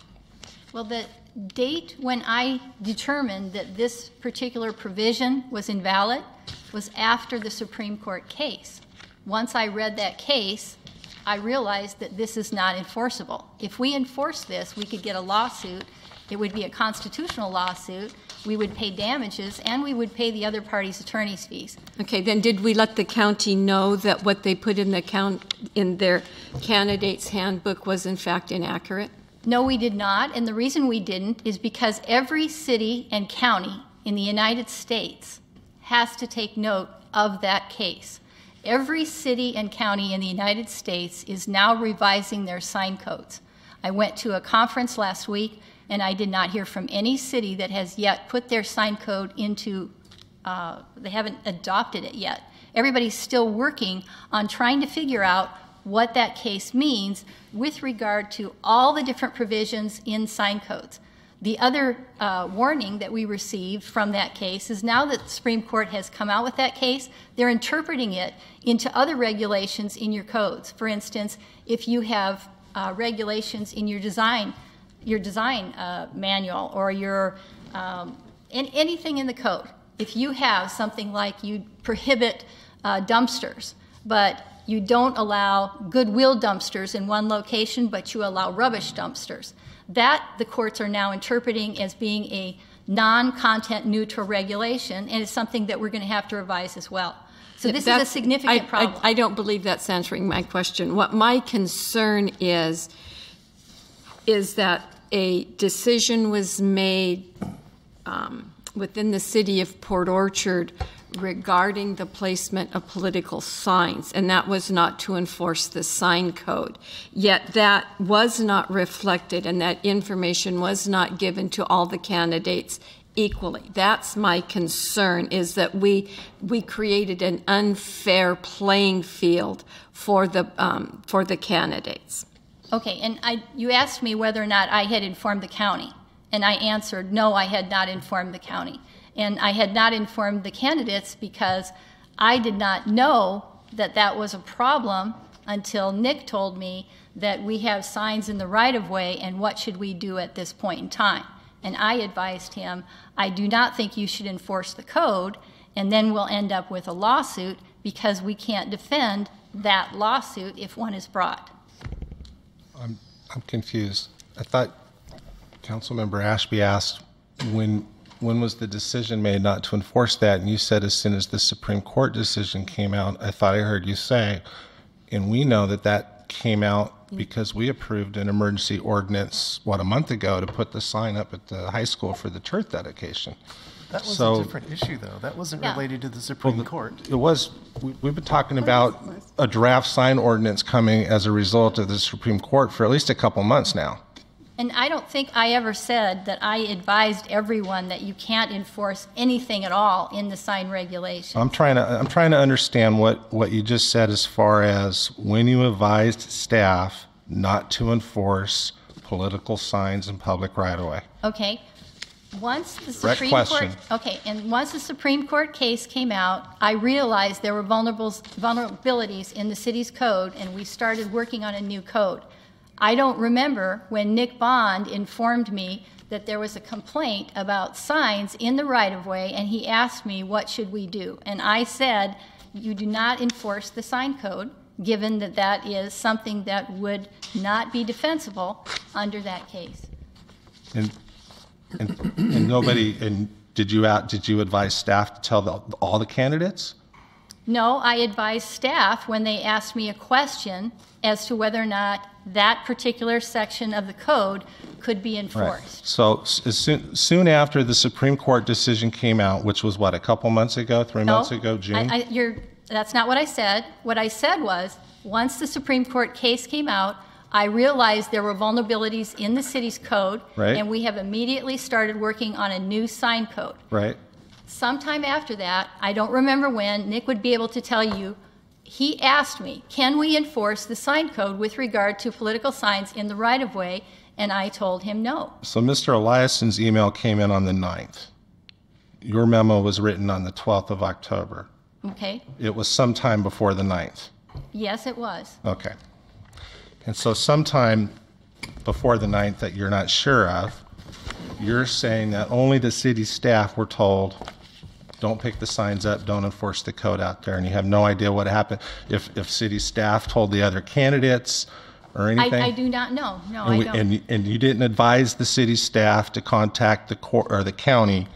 Well, the date when I determined that this particular provision was invalid was after the Supreme Court case. Once I read that case, I realized that this is not enforceable. If we enforce this, we could get a lawsuit. It would be a constitutional lawsuit. We would pay damages, and we would pay the other party's attorney's fees. Okay, then did we let the county know that what they put in their candidate's handbook was in fact inaccurate? No, we did not, and the reason we didn't is because every city and county in the United States has to take note of that case. Every city and county in the United States is now revising their sign codes. I went to a conference last week, and I did not hear from any city that has yet put their sign code into, they haven't adopted it yet. Everybody's still working on trying to figure out what that case means with regard to all the different provisions in sign codes. The other warning that we received from that case is now that the Supreme Court has come out with that case, they're interpreting it into other regulations in your codes. For instance, if you have regulations in your design manual or your anything in the code, if you have something like you prohibit dumpsters, but you don't allow Goodwill dumpsters in one location, but you allow rubbish dumpsters, that the courts are now interpreting as being a non-content neutral regulation, and it's something that we're going to have to revise as well. So this is a significant problem. I don't believe that's answering my question. What my concern is that a decision was made within the city of Port Orchard regarding the placement of political signs, and that was not to enforce the sign code. Yet that was not reflected, and that information was not given to all the candidates equally. That's my concern, is that we created an unfair playing field for the candidates. Okay, and you asked me whether or not I had informed the county, and I answered no, I had not informed the county. And I had not informed the candidates because I did not know that that was a problem until Nick told me that we have signs in the right-of-way and what should we do at this point in time. And I advised him, I do not think you should enforce the code, and then we'll end up with a lawsuit because we can't defend that lawsuit if one is brought. I'm confused. I thought Councilmember Ashby asked when was the decision made not to enforce that, and you said as soon as the Supreme Court decision came out. I thought I heard you say, and we know that came out because we approved an emergency ordinance, a month ago, to put the sign up at the high school for the church dedication. That was a different issue, though. That wasn't related to the Supreme Court. It was. We've been talking about a draft sign ordinance coming as a result of the Supreme Court for at least a couple months now. And I don't think I ever said that I advised everyone that you can't enforce anything at all in the sign regulation. I'm trying to understand what you just said as far as when you advised staff not to enforce political signs in public right-of-way. Okay. Once the Supreme Court case came out, I realized there were vulnerabilities in the city's code, and we started working on a new code. I don't remember when Nick Bond informed me that there was a complaint about signs in the right-of-way, and he asked me, what should we do? And I said, you do not enforce the sign code, given that that is something that would not be defensible under that case. And did you advise staff to tell all the candidates? No, I advised staff when they asked me a question as to whether or not that particular section of the code could be enforced. Right. So soon after the Supreme Court decision came out, which was a couple months ago, 3 months ago, June? That's not what I said. What I said was, once the Supreme Court case came out, I realized there were vulnerabilities in the city's code, right, and we have immediately started working on a new sign code. Right. Sometime after that, I don't remember when, Nick would be able to tell you, he asked me, can we enforce the sign code with regard to political signs in the right-of-way? And I told him no. So Mr. Eliason's email came in on the 9th. Your memo was written on the 12th of October. Okay. It was sometime before the 9th. Yes, it was. Okay. And so sometime before the 9th that you're not sure of, you're saying that only the city staff were told, don't pick the signs up, don't enforce the code out there, and you have no idea what happened, if city staff told the other candidates or anything? I do not know. No, I don't. And you didn't advise the city staff to contact the court or the county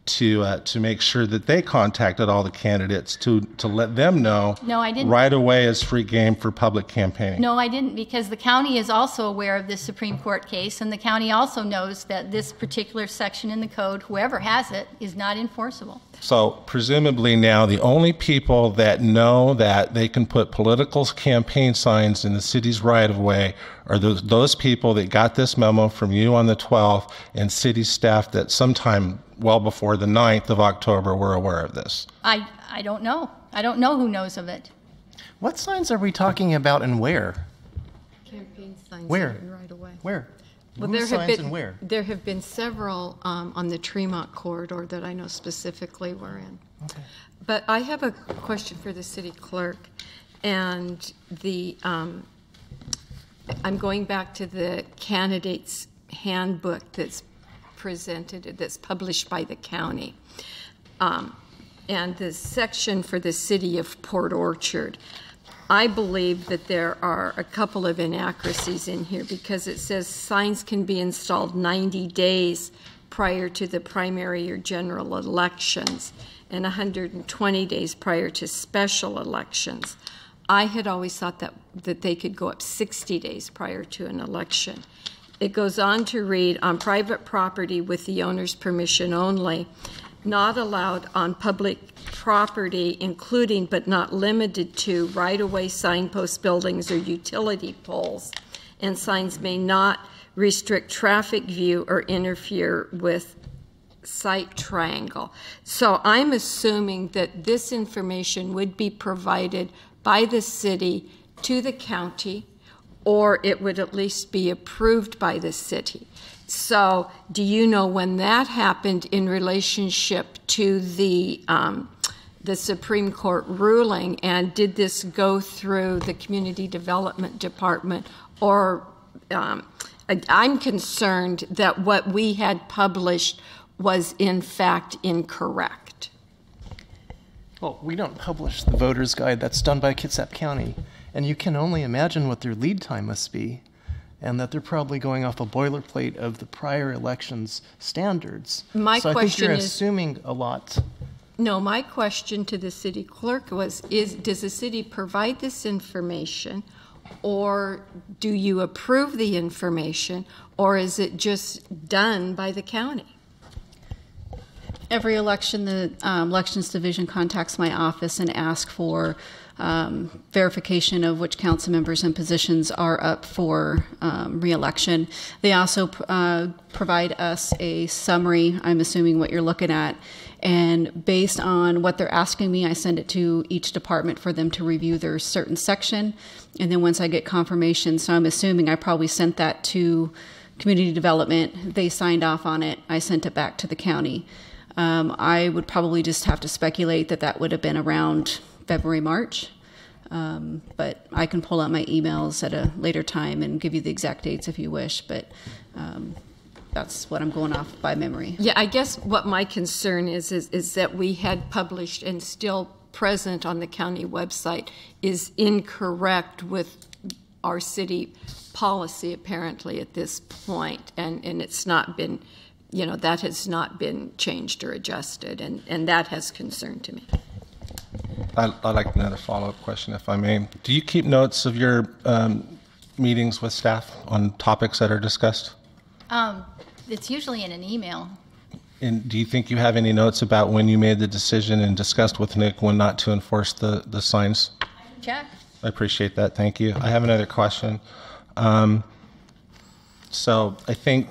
to make sure that they contacted all the candidates to let them know. No, I didn't. Right away as free game for public campaigning. No, I didn't, because the county is also aware of this Supreme Court case, and the county also knows that this particular section in the code, whoever has it, is not enforceable. So presumably now the only people that know that they can put political campaign signs in the city's right-of-way are those people that got this memo from you on the 12th and city staff that sometime well before the 9th of October were aware of this. I don't know. I don't know who knows of it. What signs are we talking about and where? Campaign signs. Where? Right away. Where? Well, Whose signs and where? There have been several on the Tremont corridor that I know specifically we're in. Okay. But I have a question for the city clerk, and I'm going back to the candidate's handbook that's presented, that's published by the county, and the section for the city of Port Orchard. I believe that there are a couple of inaccuracies in here, because it says signs can be installed 90 days prior to the primary or general elections and 120 days prior to special elections. I had always thought that they could go up 60 days prior to an election. It goes on to read, on private property with the owner's permission only, not allowed on public property, including but not limited to right-of-way signpost buildings or utility poles, and signs may not restrict traffic view or interfere with site triangle. So I'm assuming that this information would be provided by the city to the county, or it would at least be approved by the city. So do you know when that happened in relationship to the Supreme Court ruling, and did this go through the Community Development Department, or I'm concerned that what we had published was in fact incorrect. Well, we don't publish the voter's guide. That's done by Kitsap County. And you can only imagine what their lead time must be, and that they're probably going off a boilerplate of the prior election's standards. My so I think question you're is, assuming a lot. No, my question to the city clerk was, does the city provide this information, or do you approve the information, or is it just done by the county? Every election, the Elections Division contacts my office and asks for verification of which council members and positions are up for re-election. They also provide us a summary, I'm assuming what you're looking at, and based on what they're asking me, I send it to each department for them to review their certain section, and then once I get confirmation, so I'm assuming I probably sent that to Community Development, they signed off on it, I sent it back to the county. I would probably just have to speculate that that would have been around February, March, but I can pull out my emails at a later time and give you the exact dates if you wish, but that's what I'm going off by memory. Yeah, I guess what my concern is that we had published and still present on the county website is incorrect with our city policy apparently at this point, and it's not been, that has not been changed or adjusted, and that has concern to me. I'd like another follow-up question, if I may. Do you keep notes of your meetings with staff on topics that are discussed? It's usually in an email. And do you think you have any notes about when you made the decision and discussed with Nick when not to enforce the signs? Check. I appreciate that. Thank you. I have another question. So I think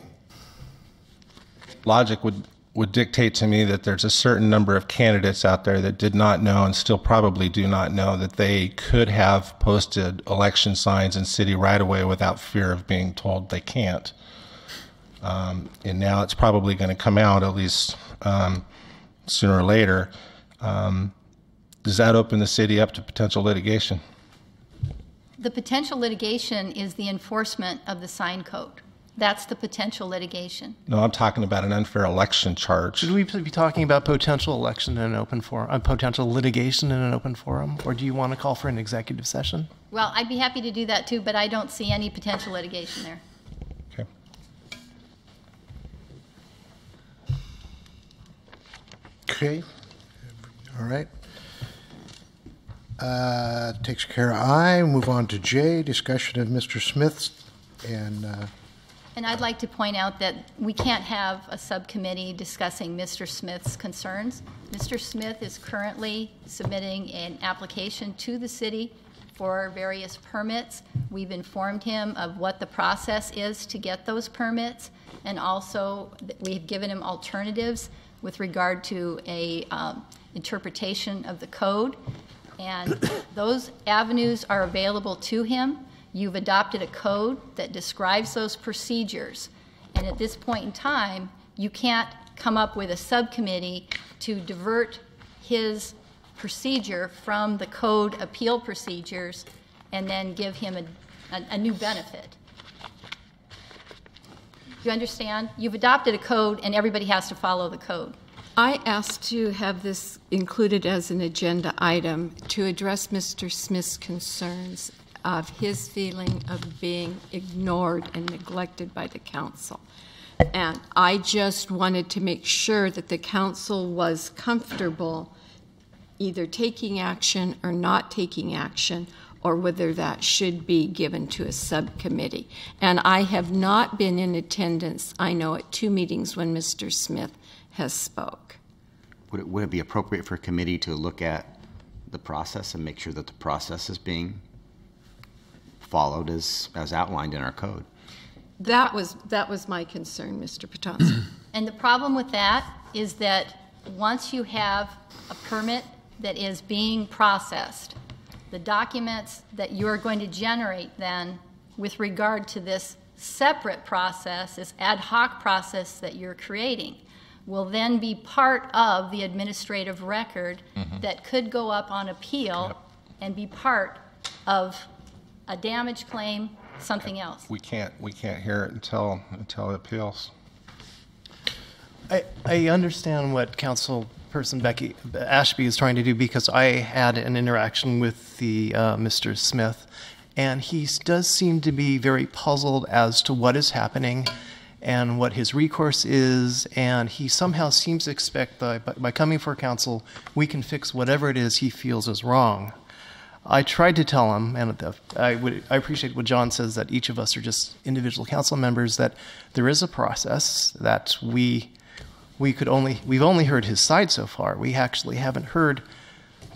logic would dictate to me that there's a certain number of candidates out there that did not know and still probably do not know that they could have posted election signs in city right away without fear of being told they can't. And now it's probably going to come out, at least sooner or later. Does that open the city up to potential litigation? The potential litigation is the enforcement of the sign code. That's the potential litigation. No, I'm talking about an unfair election charge. Should we be talking about potential election in an open forum, potential litigation in an open forum, or do you want to call for an executive session? Well, I'd be happy to do that too, but I don't see any potential litigation there. Okay. Okay. All right. Takes care of I. Move on to J, discussion of Mr. Smith's And I'd like to point out that we can't have a subcommittee discussing Mr. Smith's concerns. Mr. Smith is currently submitting an application to the city for various permits. We've informed him of what the process is to get those permits, and also we've given him alternatives with regard to a interpretation of the code, and those avenues are available to him. You've adopted a code that describes those procedures, and at this point in time, you can't come up with a subcommittee to divert his procedure from the code appeal procedures and then give him a new benefit. You understand? You've adopted a code, and everybody has to follow the code. I asked to have this included as an agenda item to address Mr. Smith's concerns of his feeling of being ignored and neglected by the council. And I just wanted to make sure that the council was comfortable either taking action or not taking action, or whether that should be given to a subcommittee. And I have not been in attendance, I know, at 2 meetings when Mr. Smith has spoke. would it be appropriate for a committee to look at the process and make sure that the process is being followed as outlined in our code? That was my concern, Mr. Patonski. And the problem with that is that once you have a permit that is being processed, the documents that you're going to generate then with regard to this separate process, this ad hoc process that you're creating, will then be part of the administrative record that could go up on appeal and be part of a damage claim, something else. We can't hear it until it appeals. I understand what Councilperson Becky Ashby is trying to do, because I had an interaction with the Mr. Smith, and he does seem to be very puzzled as to what is happening and what his recourse is, and he somehow seems to expect that by coming for council, we can fix whatever it is he feels is wrong. I tried to tell him, and I appreciate what John says, that each of us are just individual council members, that there is a process, that we've only heard his side so far. We actually haven't heard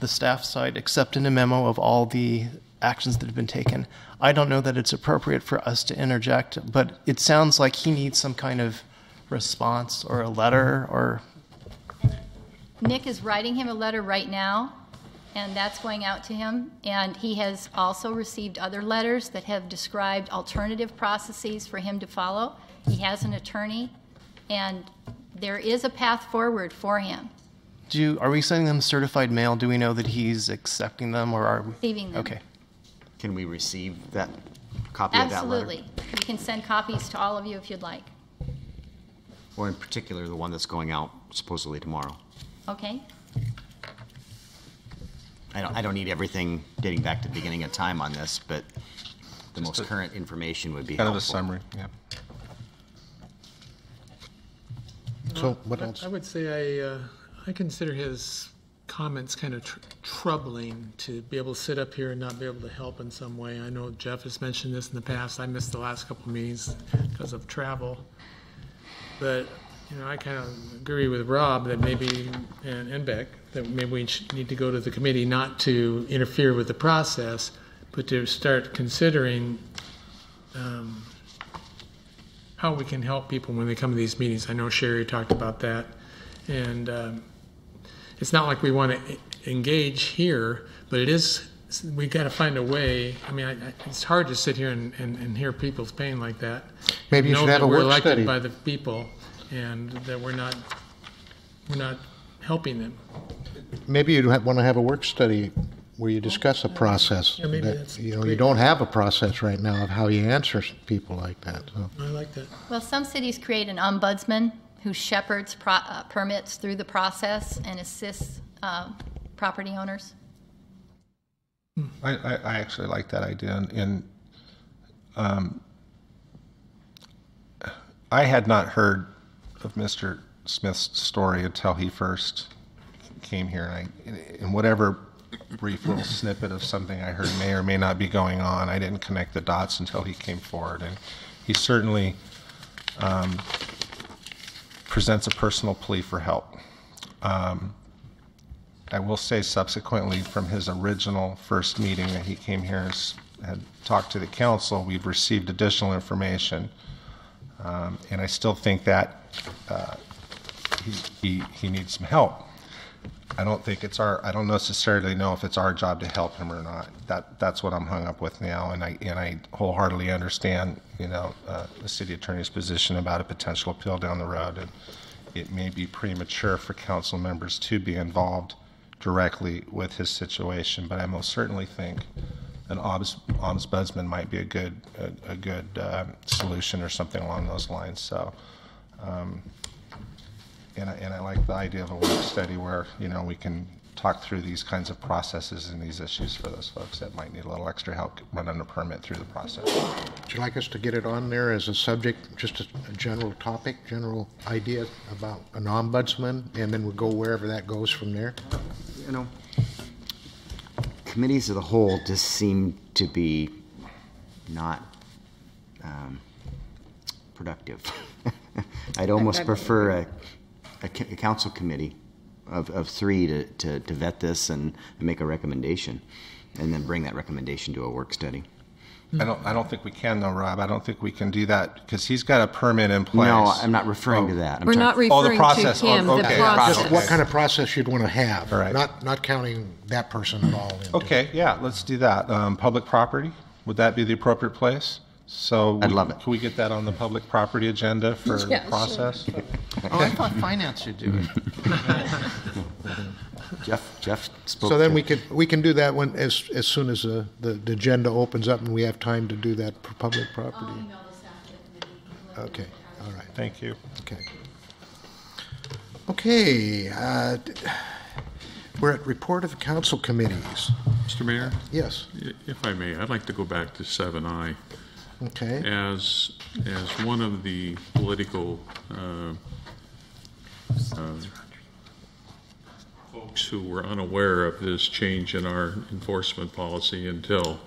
the staff side except in a memo of all the actions that have been taken. I don't know that it's appropriate for us to interject, but it sounds like he needs some kind of response or a letter or... Nick is writing him a letter right now, and that's going out to him. And he has also received other letters that have described alternative processes for him to follow. He has an attorney, and there is a path forward for him. Are we sending them certified mail? Do we know that he's accepting them, or are we? Receiving them. Okay. Can we receive that copy of that letter? Absolutely. You can send copies to all of you if you'd like. Or in particular, the one that's going out supposedly tomorrow. Okay. I don't need everything dating back to the beginning of time on this, but the most current information would be kind helpful. of a summary, yeah. So what else? I would say I consider his comments kind of troubling, to be able to sit up here and not be able to help in some way. I know Jeff has mentioned this in the past. I missed the last couple of meetings because of travel. But, I kind of agree with Rob that maybe, and Beck, that maybe we need to go to the committee not to interfere with the process, but to start considering how we can help people when they come to these meetings. I know Sherry talked about that. And it's not like we want to engage here, but it is, we got to find a way. I mean, it's hard to sit here and hear people's pain like that. Maybe you should have a we're work study. elected by the people, and that we're not helping them. Maybe you'd want to have a work study where you discuss a process. Yeah, maybe that, that's you great. don't have a process right now of how you answer people like that. So. I like that. Well, some cities create an ombudsman who shepherds permits through the process and assists property owners. I actually like that idea, and I had not heard of Mr. Smith's story until he first came here, and whatever brief little snippet of something I heard may or may not be going on, I didn't connect the dots until he came forward, and he certainly presents a personal plea for help. I will say subsequently, from his original first meeting that he came here, had talked to the council, we've received additional information, and I still think that he needs some help. I don't think it's I don't necessarily know if it's our job to help him or not. That's what I'm hung up with now, and I wholeheartedly understand, the city attorney's position about a potential appeal down the road, and it may be premature for council members to be involved directly with his situation, but I most certainly think an ombudsman might be a good solution or something along those lines. So. And I like the idea of a work study where, we can talk through these kinds of processes and these issues for those folks that might need a little extra help running a permit through the process. Would you like us to get it on there as a subject, just a general topic, general idea about an ombudsman, and then we'll go wherever that goes from there? Committees as a whole just seem to be not productive. I'd almost prefer a council committee of three to vet this and make a recommendation, and then bring that recommendation to a work study. I don't think we can though, Rob. I don't think we can do that because he's got a permit in place. No, I'm not referring to that. We're not referring the process. to him. Okay. The process. Just what kind of process you'd want to have, All right. not counting that person at all. Okay, yeah, let's do that. Public property, would that be the appropriate place? So I'd love it. Can we get that on the public property agenda for the process? Oh, I thought finance should do it. Jeff spoke. So then we can do that when as soon as the agenda opens up and we have time to do that for public property. Okay, all right. Thank you. Okay, we're at report of council committees. Mr. Mayor? Yes. If I may, I'd like to go back to 7I. Okay. As one of the political folks who were unaware of this change in our enforcement policy until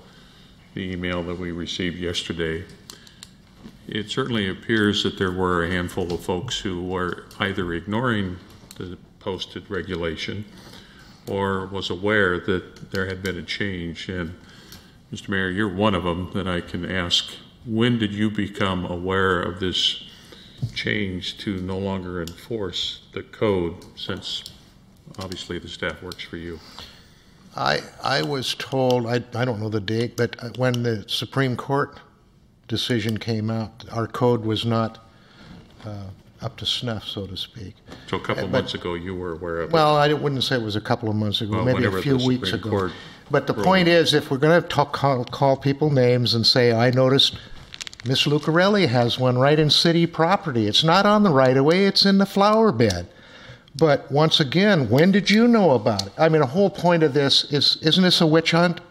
the email that we received yesterday, it certainly appears that there were a handful of folks who were either ignoring the posted regulation or was aware that there had been a change. And Mr. Mayor, you're one of them that I can ask, when did you become aware of this change to no longer enforce the code, since obviously the staff works for you? I was told, I don't know the date, but when the Supreme Court decision came out, our code was not up to snuff, so to speak. So a couple of months ago you were aware of it? Well, I wouldn't say it was a couple of months ago, Well, maybe a few weeks ago. But the point is, if we're going to call people names and say, I noticed Miss Lucarelli has one right in city property. It's not on the right-of-way, it's in the flower bed. But once again, when did you know about it? I mean, the whole point of this isn't this a witch hunt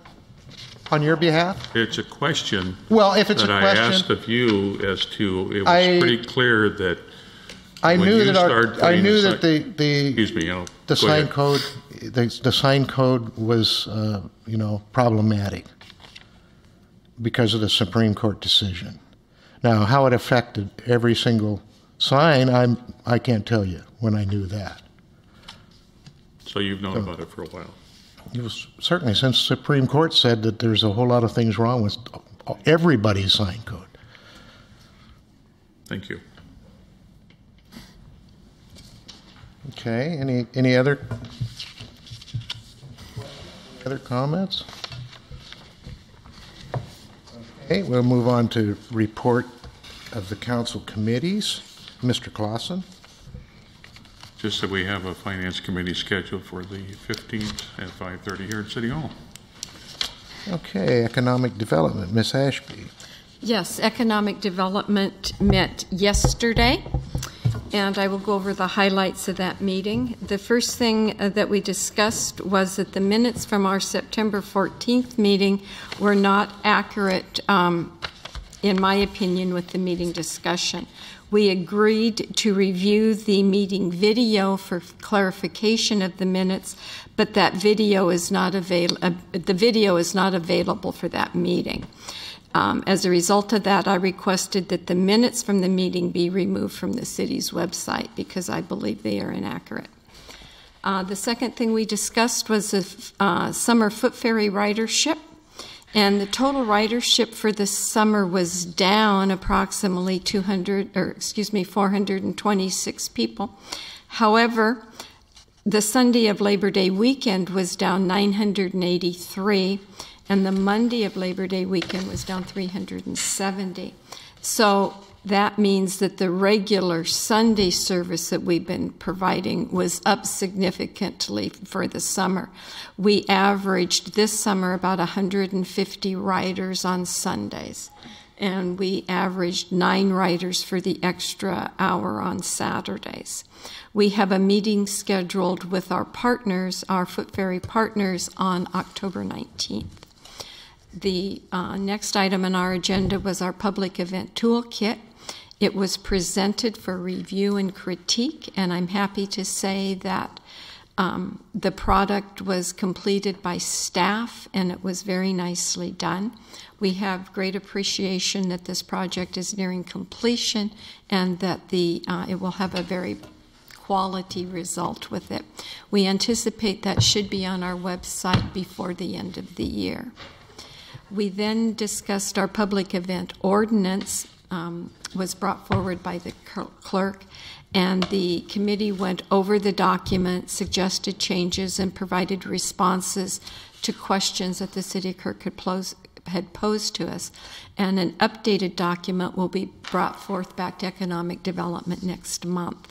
on your behalf? It's a question. Well, if it's that a question, I asked of you as to, it was pretty clear that I knew that the sign ahead. code, the sign code was problematic because of the Supreme Court decision. Now, how it affected every single sign, I can't tell you when I knew that. So you've known about it for a while. It was certainly since the Supreme Court said that there's a whole lot of things wrong with everybody's sign code. Thank you. Okay, any other comments? Okay, we'll move on to report of the council committees. Mr. Clausen. Just that we have a finance committee scheduled for the 15th at 5:30 here at City Hall. Okay, economic development, Ms. Ashby. Yes, economic development met yesterday, and I will go over the highlights of that meeting. The first thing that we discussed was that the minutes from our September 14th meeting were not accurate, in my opinion, with the meeting discussion. We agreed to review the meeting video for clarification of the minutes, but that video is not the video is not available for that meeting. As a result of that, I requested that the minutes from the meeting be removed from the city's website because I believe they are inaccurate. The second thing we discussed was the summer foot ferry ridership. And the total ridership for this summer was down approximately 426 people. However, the Sunday of Labor Day weekend was down 983, and the Monday of Labor Day weekend was down 370. So that means that the regular Sunday service that we've been providing was up significantly for the summer. We averaged this summer about 150 riders on Sundays, and we averaged 9 riders for the extra hour on Saturdays. We have a meeting scheduled with our partners, our foot ferry partners, on October 19th. The next item on our agenda was our public event toolkit. It was presented for review and critique, and I'm happy to say that the product was completed by staff, and it was very nicely done. We have great appreciation that this project is nearing completion and that it will have a very quality result with it. We anticipate that should be on our website before the end of the year. We then discussed our public event ordinance, was brought forward by the clerk, and the committee went over the document, suggested changes, and provided responses to questions that the city clerk had posed to us. And an updated document will be brought forth back to Economic Development next month.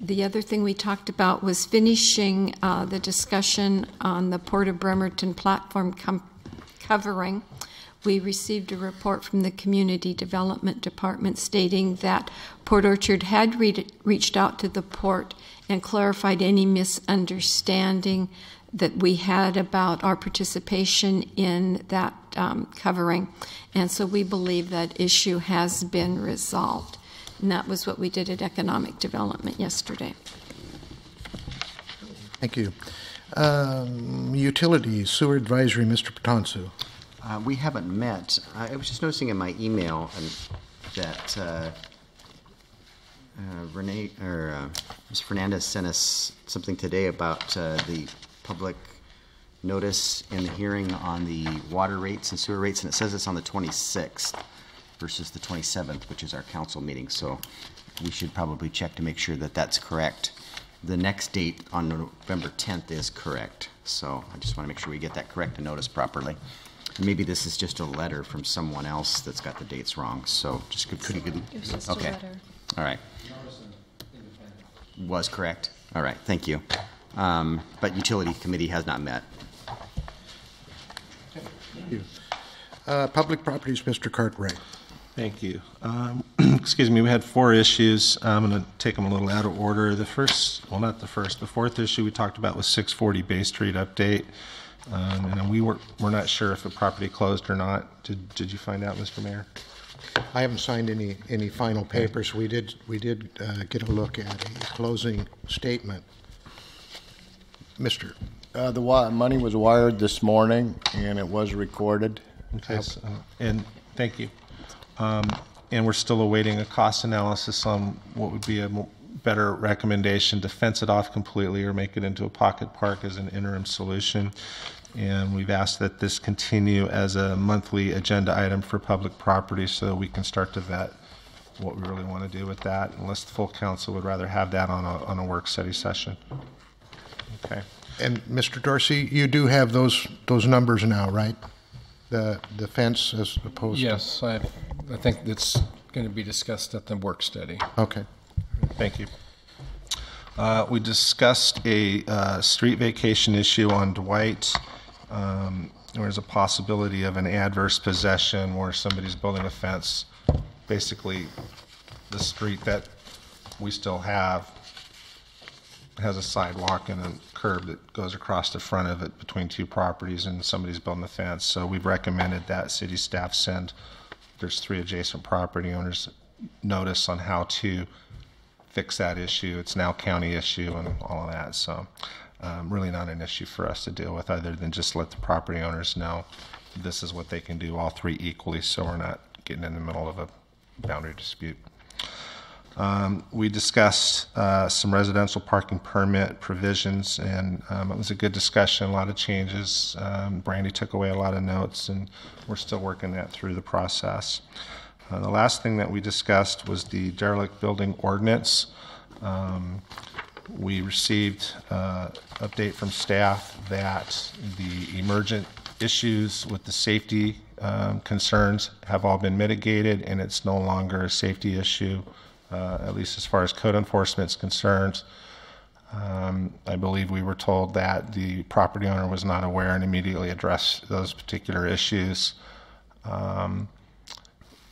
The other thing we talked about was finishing the discussion on the Port of Bremerton platform covering. We received a report from the Community Development Department stating that Port Orchard had reached out to the port and clarified any misunderstanding that we had about our participation in that covering. And so we believe that issue has been resolved. And that was what we did at Economic Development yesterday. Thank you. Utilities, Sewer Advisory, Mr. Patonsu. We haven't met. I was just noticing in my email that Ms. Fernandez sent us something today about the public notice in the hearing on the water rates and sewer rates, and it says it's on the 26th versus the 27th, which is our council meeting. So we should probably check to make sure that that's correct. The next date on November 10th is correct. So I just want to make sure we get that correct and notice properly. And maybe this is just a letter from someone else that's got the dates wrong. So just could you okay. A letter. All right. Was correct. All right. Thank you. But Utility Committee has not met. Thank you. Public Properties, Mr. Cartwright. Thank you. Excuse me, we had 4 issues. I'm going to take them a little out of order. The first, well, not the first, the 4th issue we talked about was 640 Bay Street update. And we're not sure if the property closed or not. Did you find out, Mr. Mayor? I haven't signed any final papers. We did get a look at a closing statement. Mr. The money was wired this morning, and it was recorded. Okay, and thank you. And we're still awaiting a cost analysis on what would be a better recommendation to fence it off completely or make it into a pocket park as an interim solution. And we've asked that this continue as a monthly agenda item for public property so we can start to vet what we really want to do with that, unless the full council would rather have that on a work study session. Okay. And Mr. Dorsey, you do have those numbers now, right? The fence as opposed to... Yes, I think it's going to be discussed at the work study. Okay. Thank you. We discussed a street vacation issue on Dwight. There's a possibility of an adverse possession where somebody's building a fence. Basically, the street that we still have has a sidewalk and a curb that goes across the front of it between 2 properties, and somebody's building a fence. So we've recommended that city staff send, there's 3 adjacent property owners, notice on how to fix that issue. It's now county issue and all of that. So really not an issue for us to deal with, other than just let the property owners know this is what they can do, all 3 equally, so we're not getting in the middle of a boundary dispute. We discussed some residential parking permit provisions, and it was a good discussion, a lot of changes. Brandy took away a lot of notes, and we're still working that through the process. The last thing that we discussed was the derelict building ordinance. We received an update from staff that the emergent issues with the safety concerns have all been mitigated, and it's no longer a safety issue, at least as far as code enforcement is concerned. I believe we were told that the property owner was not aware and immediately addressed those particular issues.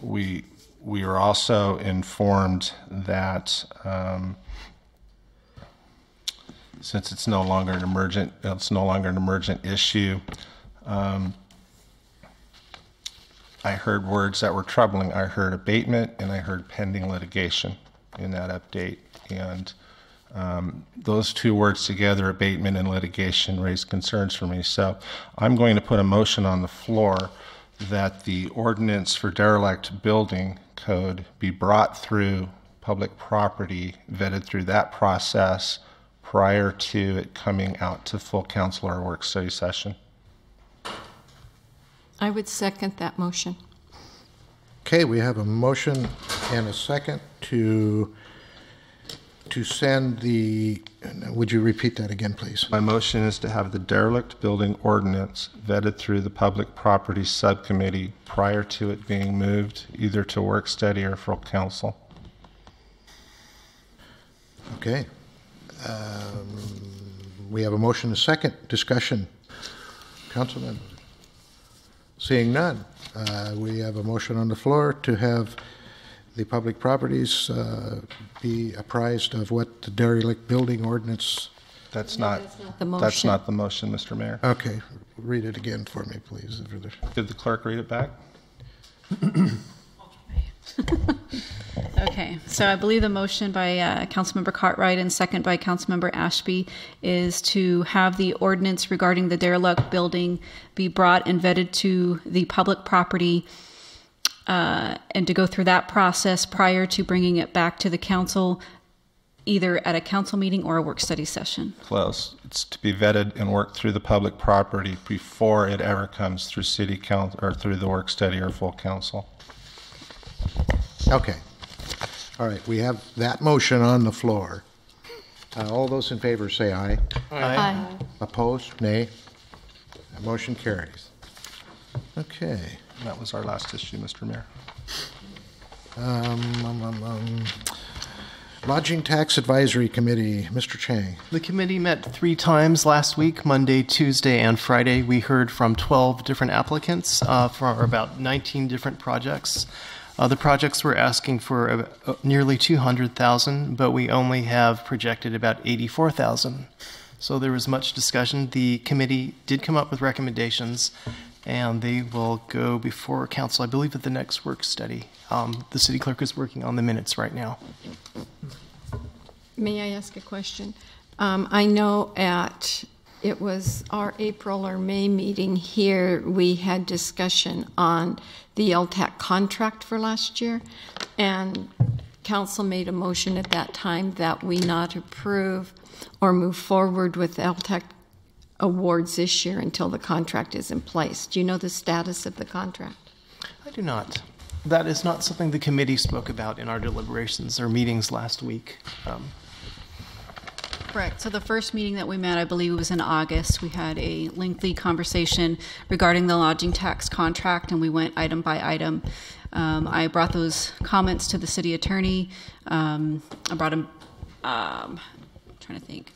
We were also informed that since it's no longer an emergent issue. I heard words that were troubling. I heard abatement and I heard pending litigation in that update. And those 2 words together, abatement and litigation, raised concerns for me. So I'm going to put a motion on the floor that the ordinance for derelict building code be brought through public property vetted through that process prior to it coming out to full council or work study session. I would second that motion. Okay, we have a motion and a second to send the, would you repeat that again, please? My motion is to have the derelict building ordinance vetted through the public property subcommittee prior to it being moved either to work study or full council. Okay. We have a motion and a second. Discussion. Councilman? Seeing none, we have a motion on the floor to have the public properties be apprised of what the derelict building ordinance. That's not the motion. That's not the motion, Mr. Mayor. Okay, read it again for me, please. Did the clerk read it back? Okay, so I believe the motion by Councilmember Cartwright and second by Councilmember Ashby is to have the ordinance regarding the derelict building be brought and vetted to the public property and to go through that process prior to bringing it back to the council, either at a council meeting or a work study session. Close. It's to be vetted and worked through the public property before it ever comes through city council or through the work study or full council. Okay. All right, we have that motion on the floor. All those in favor say aye. Aye. Opposed? Nay. The motion carries. Okay. And that was our last issue, Mr. Mayor. Lodging Tax Advisory Committee, Mr. Chang. The committee met 3 times last week, Monday, Tuesday, and Friday. We heard from 12 different applicants for about 19 different projects. The projects were asking for nearly $200,000, but we only have projected about $84,000. So there was much discussion. The committee did come up with recommendations, and they will go before council, I believe, at the next work study. The city clerk is working on the minutes right now. May I ask a question? I know it was our April or May meeting here, we had discussion on the LTAC contract for last year, and council made a motion at that time that we not approve or move forward with LTAC awards this year until the contract is in place. Do you know the status of the contract? I do not. That is not something the committee spoke about in our deliberations or meetings last week. Correct. So the first meeting that we met, I believe, was in August. We had a lengthy conversation regarding the lodging tax contract, and we went item by item. I brought those comments to the city attorney. I brought them, trying to think.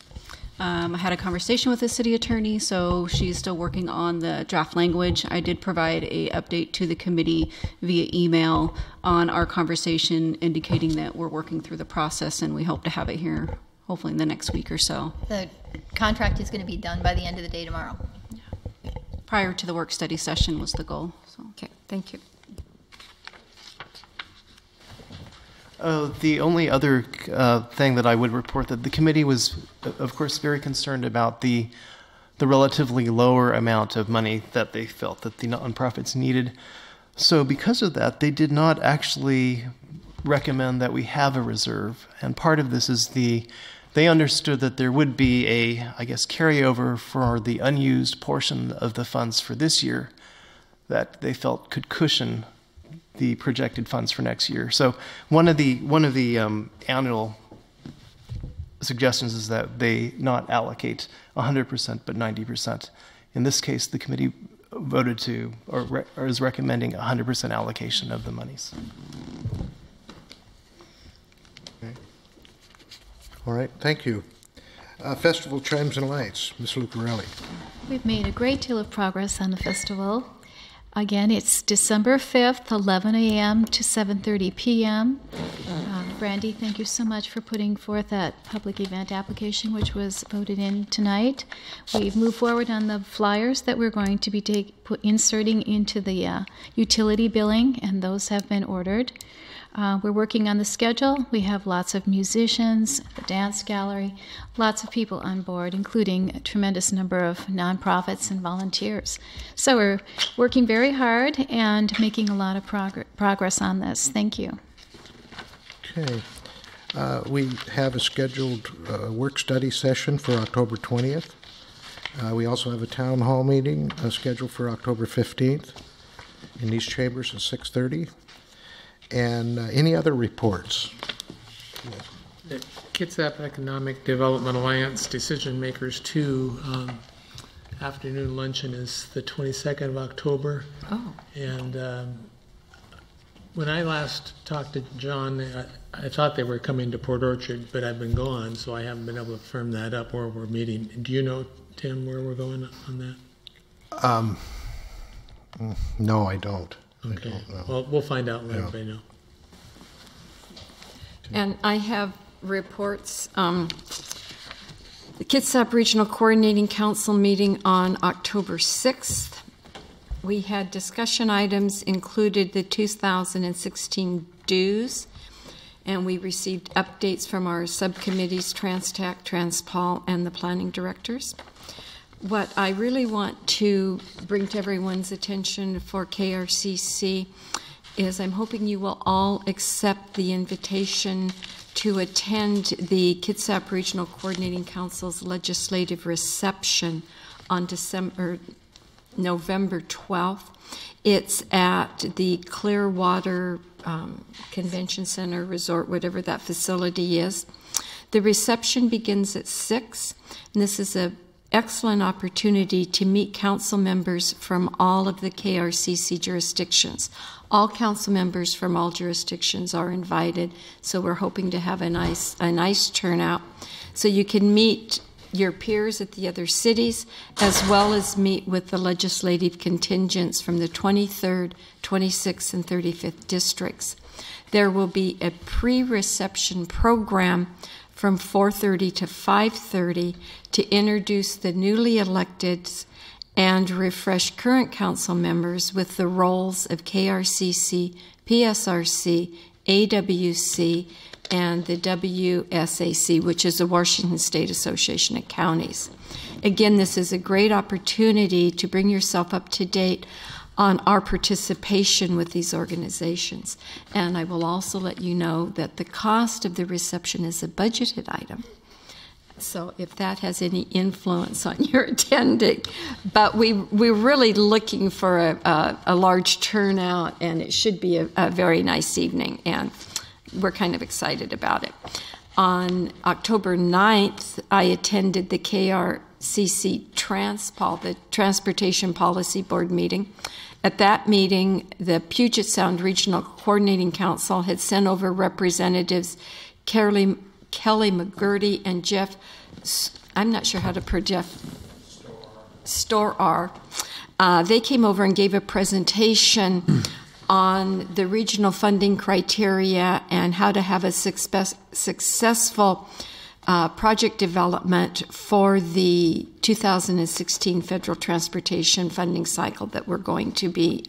I had a conversation with the city attorney, so she's still working on the draft language. I did provide an update to the committee via email on our conversation, indicating that we're working through the process, and we hope to have it here hopefully in the next week or so. The contract is going to be done by the end of the day tomorrow. Prior to the work study session was the goal. So. Okay, thank you. The only other thing that I would report that the committee was, of course, very concerned about the relatively lower amount of money that they felt that the nonprofits needed. So because of that, they did not actually recommend that we have a reserve. And part of this is they understood that there would be a, I guess, carryover for the unused portion of the funds for this year that they felt could cushion the projected funds for next year. So one of the annual suggestions is that they not allocate 100% but 90%. In this case, the committee voted to or is recommending 100% allocation of the monies. Okay. All right, thank you. Festival Chimes and Lights, Ms. Lucarelli. We've made a great deal of progress on the festival. Again, it's December 5th, 11 a.m. to 7:30 p.m. Brandy, thank you so much for putting forth that public event application, which was voted in tonight. We've moved forward on the flyers that we're going to be inserting into the utility billing, and those have been ordered. We're working on the schedule. We have lots of musicians, the dance gallery, lots of people on board, including a tremendous number of nonprofits and volunteers. So we're working very hard and making a lot of progress on this. Thank you. Okay. We have a scheduled work study session for October 20th. We also have a town hall meeting scheduled for October 15th in these chambers at 6:30. And any other reports? The Kitsap Economic Development Alliance Decision Makers 2 afternoon luncheon is the 22nd of October. Oh. And when I last talked to John, I thought they were coming to Port Orchard, but I've been gone, so I haven't been able to firm that up where we're meeting. Do you know, Tim, where we're going on that? No, I don't. Okay. I don't know. Well, we'll find out and let everybody know. And I have reports. The Kitsap Regional Coordinating Council meeting on October 6th. We had discussion items included the 2016 dues, and we received updates from our subcommittees, TransTac, Transpol, and the planning directors. What I really want to bring to everyone's attention for KRCC is I'm hoping you will all accept the invitation to attend the Kitsap Regional Coordinating Council's legislative reception on November 12th. It's at the Clearwater Convention Center, Resort, whatever that facility is. The reception begins at 6, and this is an excellent opportunity to meet council members from all of the KRCC jurisdictions. All council members from all jurisdictions are invited, so we're hoping to have a nice turnout. So you can meet your peers at the other cities, as well as meet with the legislative contingents from the 23rd, 26th, and 35th districts. There will be a pre-reception program from 4:30 to 5:30 to introduce the newly elected and refresh current council members with the roles of KRCC, PSRC, AWC, and the WSAC, which is the Washington State Association of Counties. Again, this is a great opportunity to bring yourself up to date on our participation with these organizations. And I will also let you know that the cost of the reception is a budgeted item. So if that has any influence on your attending, but we're really looking for a large turnout, and it should be a very nice evening, and we're kind of excited about it. On October 9th, I attended the KRCC Transpol, the Transportation Policy Board meeting. At that meeting, the Puget Sound Regional Coordinating Council had sent over representatives Kelly McGurty and Jeff, I'm not sure how to pronounce Jeff, Storar. They came over and gave a presentation on the regional funding criteria and how to have a successful project development for the 2016 federal transportation funding cycle that we're going to be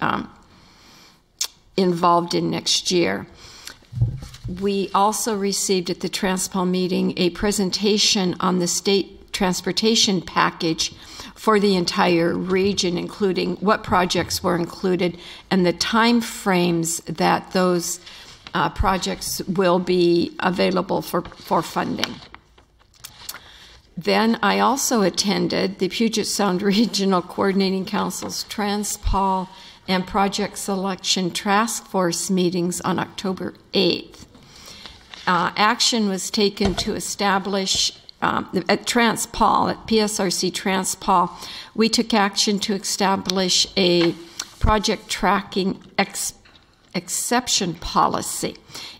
involved in next year. We also received at the Transpol meeting a presentation on the state transportation package for the entire region, including what projects were included and the time frames that those projects will be available for funding. Then I also attended the Puget Sound Regional Coordinating Council's Transpol and Project Selection Task Force meetings on October 8th. Action was taken to establish, at Transpol, at PSRC Transpol, we took action to establish a project tracking exception policy.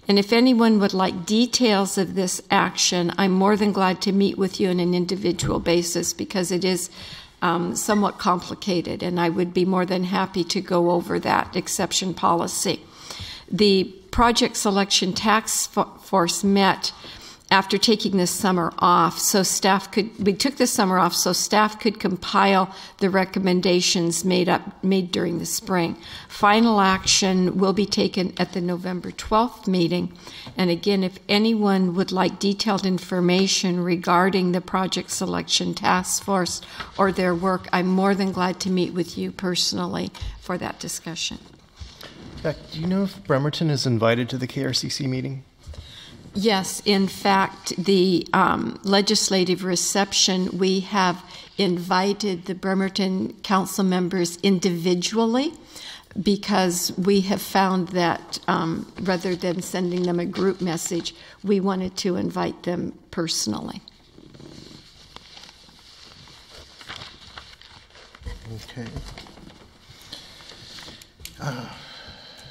And if anyone would like details of this action, I'm more than glad to meet with you on an individual basis because it is somewhat complicated, and I would be more than happy to go over that exception policy. The Project Selection Task Force met after taking this summer off, so we took the summer off so staff could compile the recommendations made during the spring. Final action will be taken at the November 12th meeting. And again, if anyone would like detailed information regarding the Project Selection Task Force or their work, I'm more than glad to meet with you personally for that discussion. Beck, do you know if Bremerton is invited to the KRCC meeting? Yes, in fact, the legislative reception, we have invited the Bremerton council members individually because we have found that rather than sending them a group message, we wanted to invite them personally. Okay.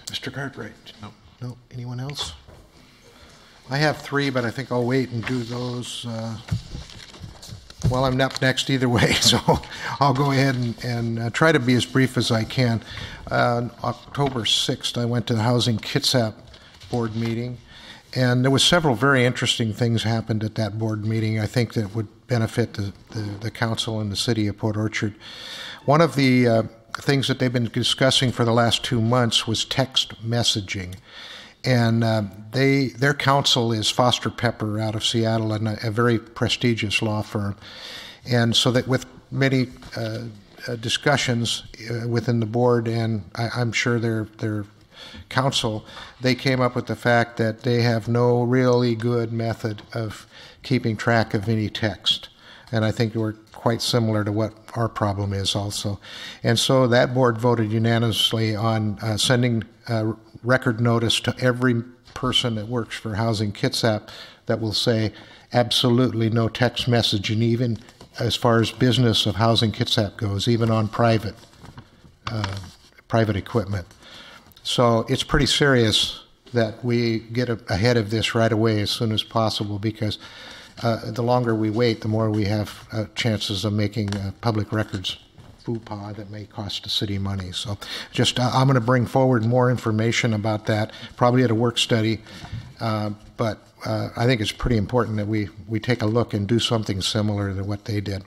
Mr. Cartwright? No. Anyone else? I have 3, but I think I'll wait and do those. Well, I'm up next either way, so I'll go ahead and try to be as brief as I can. On October 6th, I went to the Housing Kitsap board meeting, and there was several very interesting things happened at that board meeting I think that would benefit the council and the city of Port Orchard. One of the things that they've been discussing for the last 2 months was text messaging. And their counsel is Foster Pepper out of Seattle, and a very prestigious law firm. And so that with many discussions within the board, and I'm sure their counsel, they came up with the fact that they have no really good method of keeping track of any text. And I think we're quite similar to what our problem is also. And so that board voted unanimously on sending record notice to every person that works for Housing Kitsap that will say absolutely no text messaging, even as far as business of Housing Kitsap goes, even on private equipment. So it's pretty serious that we get ahead of this right away as soon as possible, because the longer we wait, the more we have chances of making public records FUPA that may cost the city money. So just I'm going to bring forward more information about that, probably at a work study, but I think it's pretty important that we take a look and do something similar to what they did.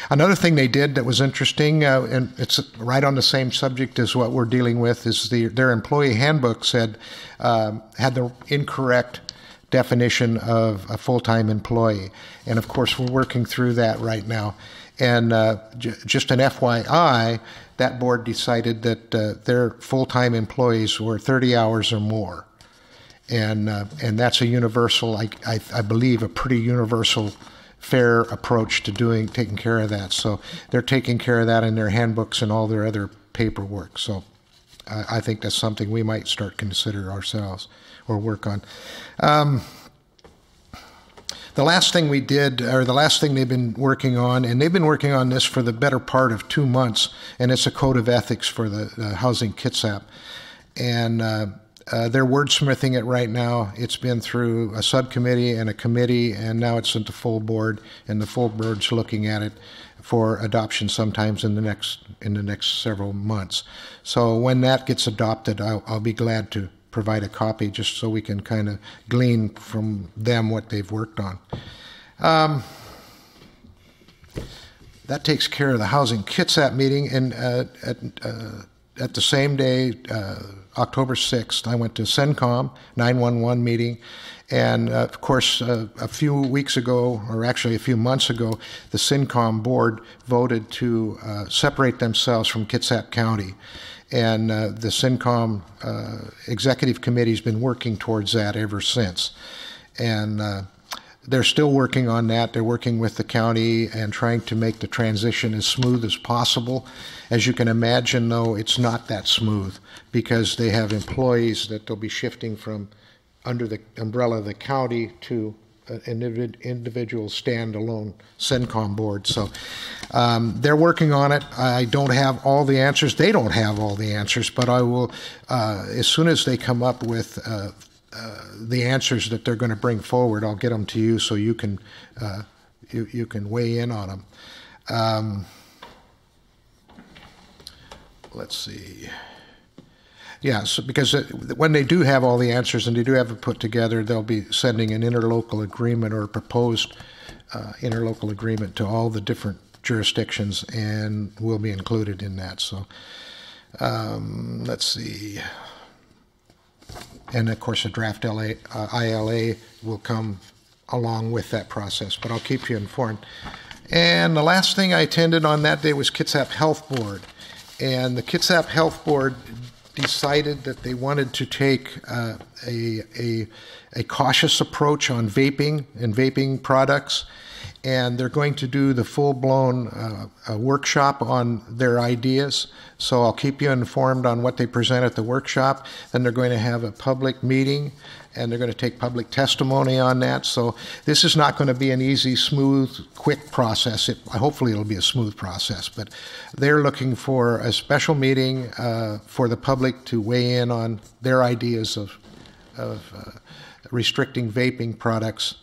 Another thing they did that was interesting, and it's right on the same subject as what we're dealing with, is their employee handbook said had the incorrect definition of a full-time employee. And of course, we're working through that right now. And just an FYI, that board decided that their full-time employees were 30 hours or more. And that's a universal, I believe, a pretty universal, fair approach to taking care of that. So they're taking care of that in their handbooks and all their other paperwork. So I think that's something we might start consider ourselves or work on. The last thing we did, or the last thing they've been working on, and they've been working on this for the better part of 2 months, and it's a code of ethics for the Housing Kitsap. And they're wordsmithing it right now. It's been through a subcommittee and a committee, and now it's into full board, and the full board's looking at it for adoption sometimes in the next several months. So when that gets adopted, I'll be glad to provide a copy just so we can kind of glean from them what they've worked on. That takes care of the Housing Kitsap meeting, and at the same day, October 6th, I went to CENTCOM 911 meeting, and of course, a few weeks ago, or actually a few months ago, the CENTCOM board voted to separate themselves from Kitsap County. And the CENTCOM executive committee has been working towards that ever since. And they're still working on that. They're working with the county and trying to make the transition as smooth as possible. As you can imagine, though, it's not that smooth because they have employees that they'll be shifting from under the umbrella of the county to an individual standalone CENTCOM board. So they're working on it. I don't have all the answers. They don't have all the answers, but I will, as soon as they come up with the answers that they're going to bring forward, I'll get them to you so you can you can weigh in on them. Let's see. Yeah, so because when they do have all the answers and they do have it put together, they'll be sending an interlocal agreement or a proposed interlocal agreement to all the different jurisdictions, and we'll be included in that. So let's see. And of course, a draft ILA will come along with that process, but I'll keep you informed. And the last thing I attended on that day was Kitsap Health Board. And the Kitsap Health Board decided that they wanted to take a cautious approach on vaping and vaping products, and they're going to do the full-blown workshop on their ideas. So I'll keep you informed on what they present at the workshop. Then they're going to have a public meeting, and they're going to take public testimony on that. So this is not going to be an easy, smooth, quick process. Hopefully it'll be a smooth process, but they're looking for a special meeting for the public to weigh in on their ideas of restricting vaping products.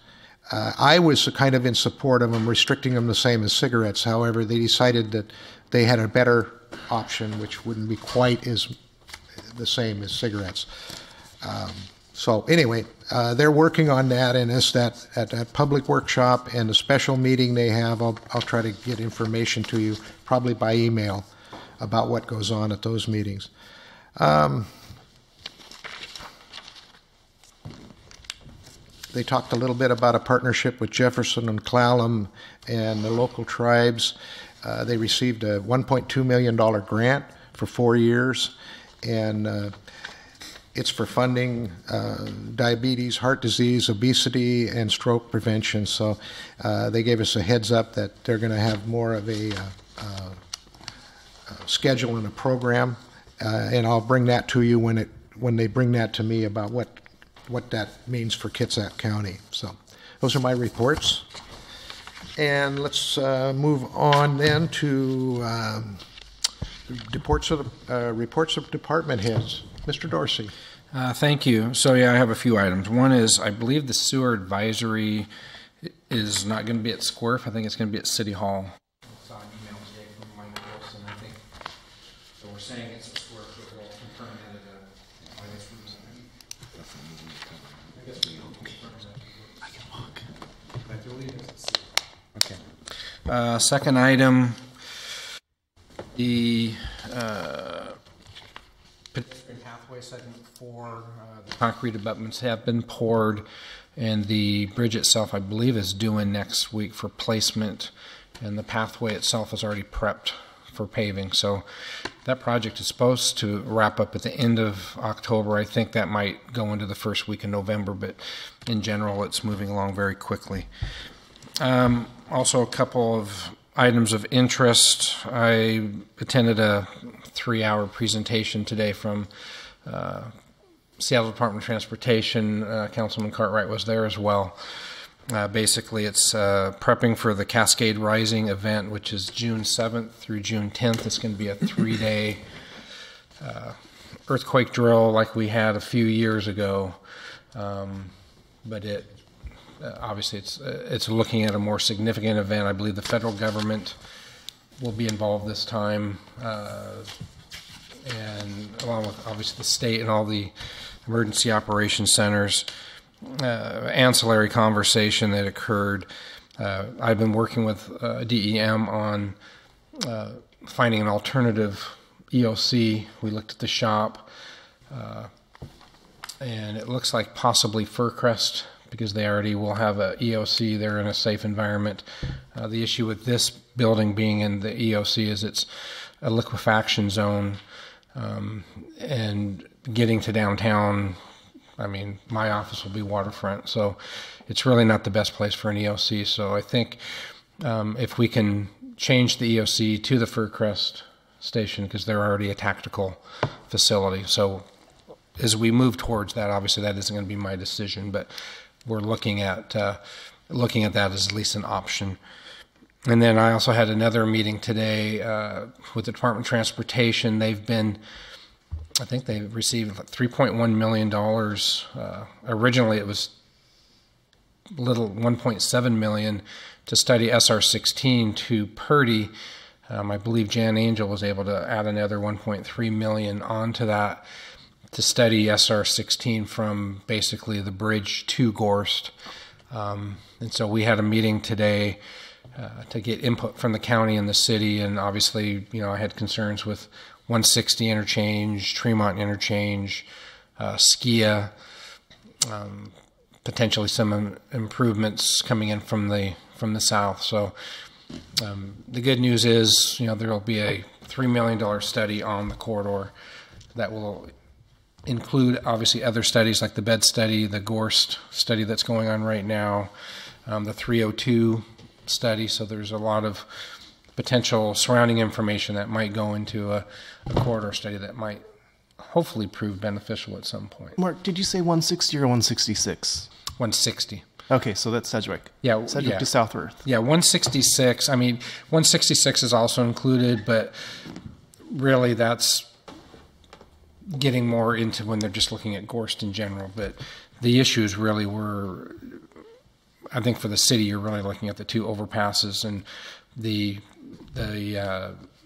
I was kind of in support of them restricting them the same as cigarettes. However, they decided that they had a better option, which wouldn't be quite as the same as cigarettes. So anyway, they're working on that, and as at that public workshop and the special meeting they have, I'll try to get information to you, probably by email, about what goes on at those meetings. They talked a little bit about a partnership with Jefferson and Clallam and the local tribes. They received a $1.2 million grant for 4 years, and it's for funding diabetes, heart disease, obesity, and stroke prevention. So they gave us a heads up that they're going to have more of a schedule and a program, and I'll bring that to you when they bring that to me about what that means for Kitsap County. So those are my reports. And let's move on then to reports of department heads. Mr. Dorsey. Thank you. So yeah, I have a few items. One is I believe the sewer advisory is not going to be at Squirf. I think it's going to be at City Hall. I saw an email today from Mike Wilson, I think. So we're saying it's at Squirf, but we'll confirm that at Okay. Second item, the pedestrian pathway segment 4, the concrete abutments have been poured, and the bridge itself, I believe, is due in next week for placement, and the pathway itself is already prepped for paving. So that project is supposed to wrap up at the end of October. I think that might go into the first week in November, but in general, it's moving along very quickly. Also, a couple of items of interest. I attended a 3-hour presentation today from Seattle Department of Transportation. Councilman Cartwright was there as well. Basically, it's prepping for the Cascade Rising event, which is June 7th through June 10th. It's going to be a 3-day earthquake drill like we had a few years ago. But obviously it's looking at a more significant event. I believe the federal government will be involved this time, and along with obviously the state and all the emergency operations centers. Ancillary conversation that occurred. I've been working with DEM on finding an alternative EOC. We looked at the shop, and it looks like possibly Furcrest, because they already will have a EOC. They're in a safe environment. The issue with this building being in the EOC is it's a liquefaction zone, and getting to downtown, I mean, my office will be waterfront, so it's really not the best place for an EOC. So I think if we can change the EOC to the Furcrest station, because they're already a tactical facility. So as we move towards that, obviously that isn't going to be my decision, but we're looking at that as at least an option. And then I also had another meeting today with the Department of Transportation. I think they received $3.1 million. Originally, it was $1.7 million to study SR-16 to Purdy. I believe Jan Angel was able to add another $1.3 million onto that to study SR-16 from basically the bridge to Gorst. And so we had a meeting today to get input from the county and the city, and obviously, I had concerns with 160 interchange, Tremont interchange, Skia, potentially some improvements coming in from the south. So the good news is, there will be a $3 million study on the corridor that will include obviously other studies like the bed study, the Gorst study that's going on right now, the 302 study. So there's a lot of potential surrounding information that might go into a corridor study that might hopefully prove beneficial at some point. Mark, did you say 160 or 166? 160. Okay, so that's Sedgwick. Yeah, Sedgwick to Southworth. Yeah, 166. I mean, 166 is also included, but really that's getting more into when they're just looking at Gorst in general. But the issues really were, I think for the city, you're really looking at the two overpasses and the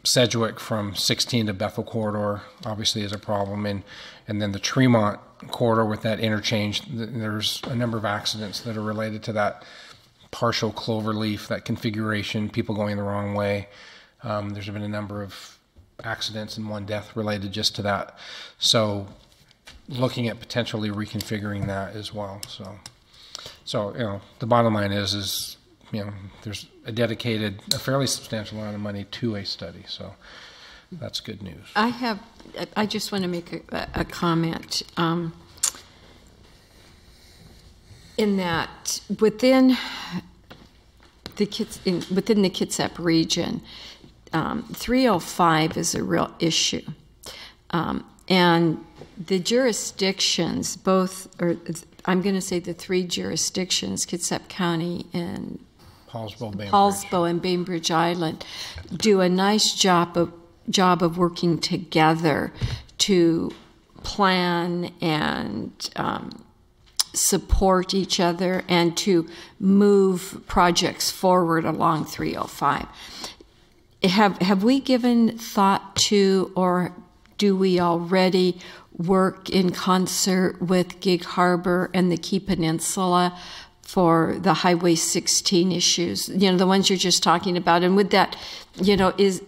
Sedgwick from 16 to Bethel corridor obviously is a problem, and then the Tremont corridor with that interchange, there's a number of accidents that are related to that partial cloverleaf, that configuration, people going the wrong way. There's been a number of accidents and one death related just to that. So looking at potentially reconfiguring that as well. So you know, the bottom line is you know, there's a fairly substantial amount of money to a study. So that's good news. I just want to make a comment in that within the Kitsap region, 305 is a real issue, and the jurisdictions, I'm going to say the three jurisdictions, Kitsap County and Hallsbow and Bainbridge Island, do a nice job of working together to plan and support each other and to move projects forward along 305. Have we given thought to, or do we already work in concert with Gig Harbor and the Key Peninsula for the Highway 16 issues, you know, the ones you're just talking about? And would that, you know, is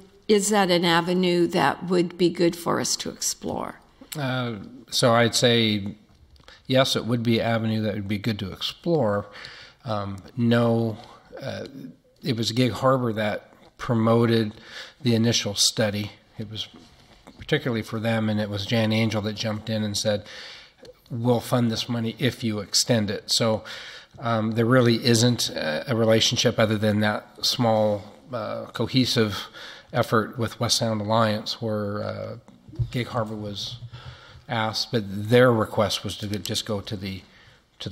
that an avenue that would be good for us to explore? So I'd say, yes, it would be an avenue that would be good to explore. No, it was Gig Harbor that promoted the initial study. It was particularly for them, and it was Jan Angel that jumped in and said, we'll fund this money if you extend it. So there really isn't a relationship other than that small cohesive effort with West Sound Alliance where Gig Harbor was asked, but their request was to just go to the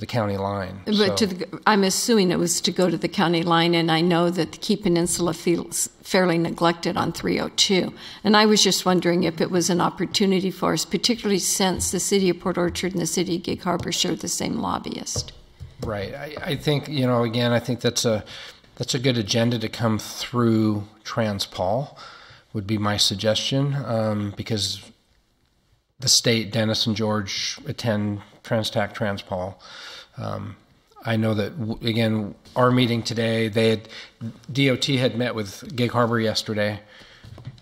county line. But I'm assuming it was to go to the county line, and I know that the Key Peninsula feels fairly neglected on 302. And I was just wondering if it was an opportunity for us, particularly since the city of Port Orchard and the city of Gig Harbor share the same lobbyist. Right. I think, you know, again, I think that's a good agenda to come through Transpol, would be my suggestion, because the state, Dennis and George, attend TransTac Transpol. I know that, again, our meeting today, DOT had met with Gig Harbor yesterday,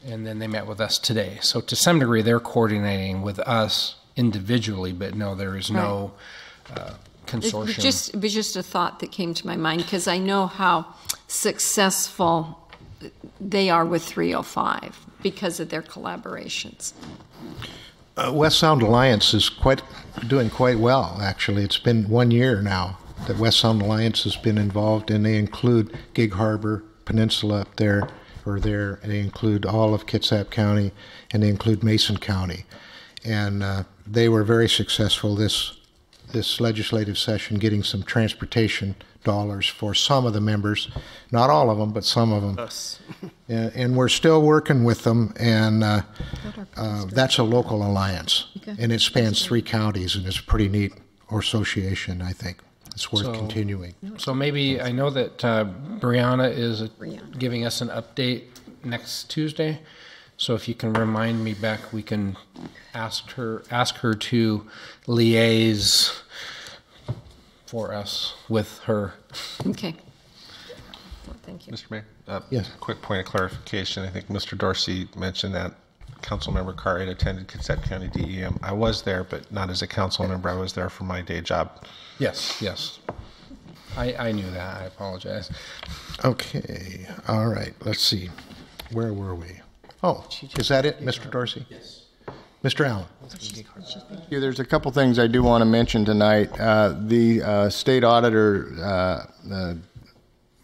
and then they met with us today. So to some degree, they're coordinating with us individually, but no, there is no consortium. It was just a thought that came to my mind, because I know how successful they are with 305 because of their collaborations. West Sound Alliance is doing quite well, actually. It's been 1 year now that West Sound Alliance has been involved, and they include Gig Harbor Peninsula up there, and they include all of Kitsap County, and they include Mason County. And they were very successful this legislative session getting some transportation dollars for some of the members, not all of them, but some of them. Us. And we're still working with them, and that's a local alliance, and it spans 3 counties, and it's a pretty neat association, I think. It's worth continuing. So maybe, I know that Brianna is giving us an update next Tuesday, so if you can remind me back, we can ask her to liaise for us with her. Okay. Well, thank you. Mr. Mayor? Yes. Quick point of clarification. I think Mr. Dorsey mentioned that Councilmember Carr had attended Kitsap County DEM. I was there, but not as a council member. I was there for my day job. Yes. I knew that. I apologize. Okay. All right. Let's see. Where were we? Oh, is that it, Mr. Dorsey? Yes. Mr. Allen. Yeah, there's a couple things I do want to mention tonight. The state auditor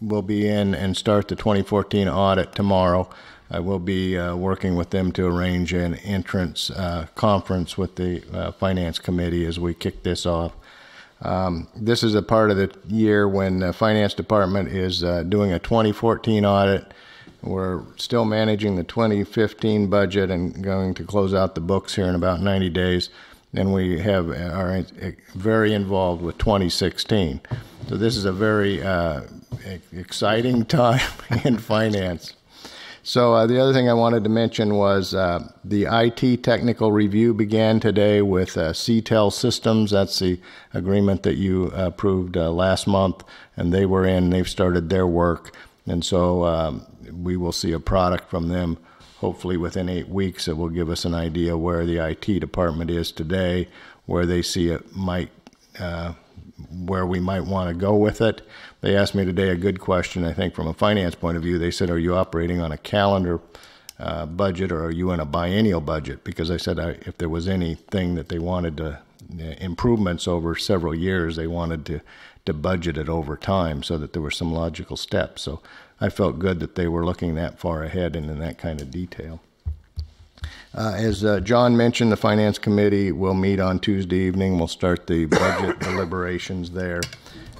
will be in and start the 2014 audit tomorrow. I will be working with them to arrange an entrance conference with the Finance Committee as we kick this off. This is a part of the year when the Finance Department is doing a 2014 audit. We're still managing the 2015 budget and going to close out the books here in about 90 days. And we are very involved with 2016. So this is a very exciting time in finance. So the other thing I wanted to mention was the IT technical review began today with CTEL Systems. That's the agreement that you approved last month, and they've started their work. And so we will see a product from them hopefully within 8 weeks that will give us an idea where the IT department is today, where they see it where we might want to go with it. They asked me today a good question, I think, from a finance point of view. They said, are you operating on a calendar budget or are you in a biennial budget? Because I said if there was anything that they wanted to improvements over several years, they wanted to budget it over time so that there were some logical steps. So I felt good that they were looking that far ahead and in that kind of detail. As John mentioned, the Finance Committee will meet on Tuesday evening. We'll start the budget deliberations there.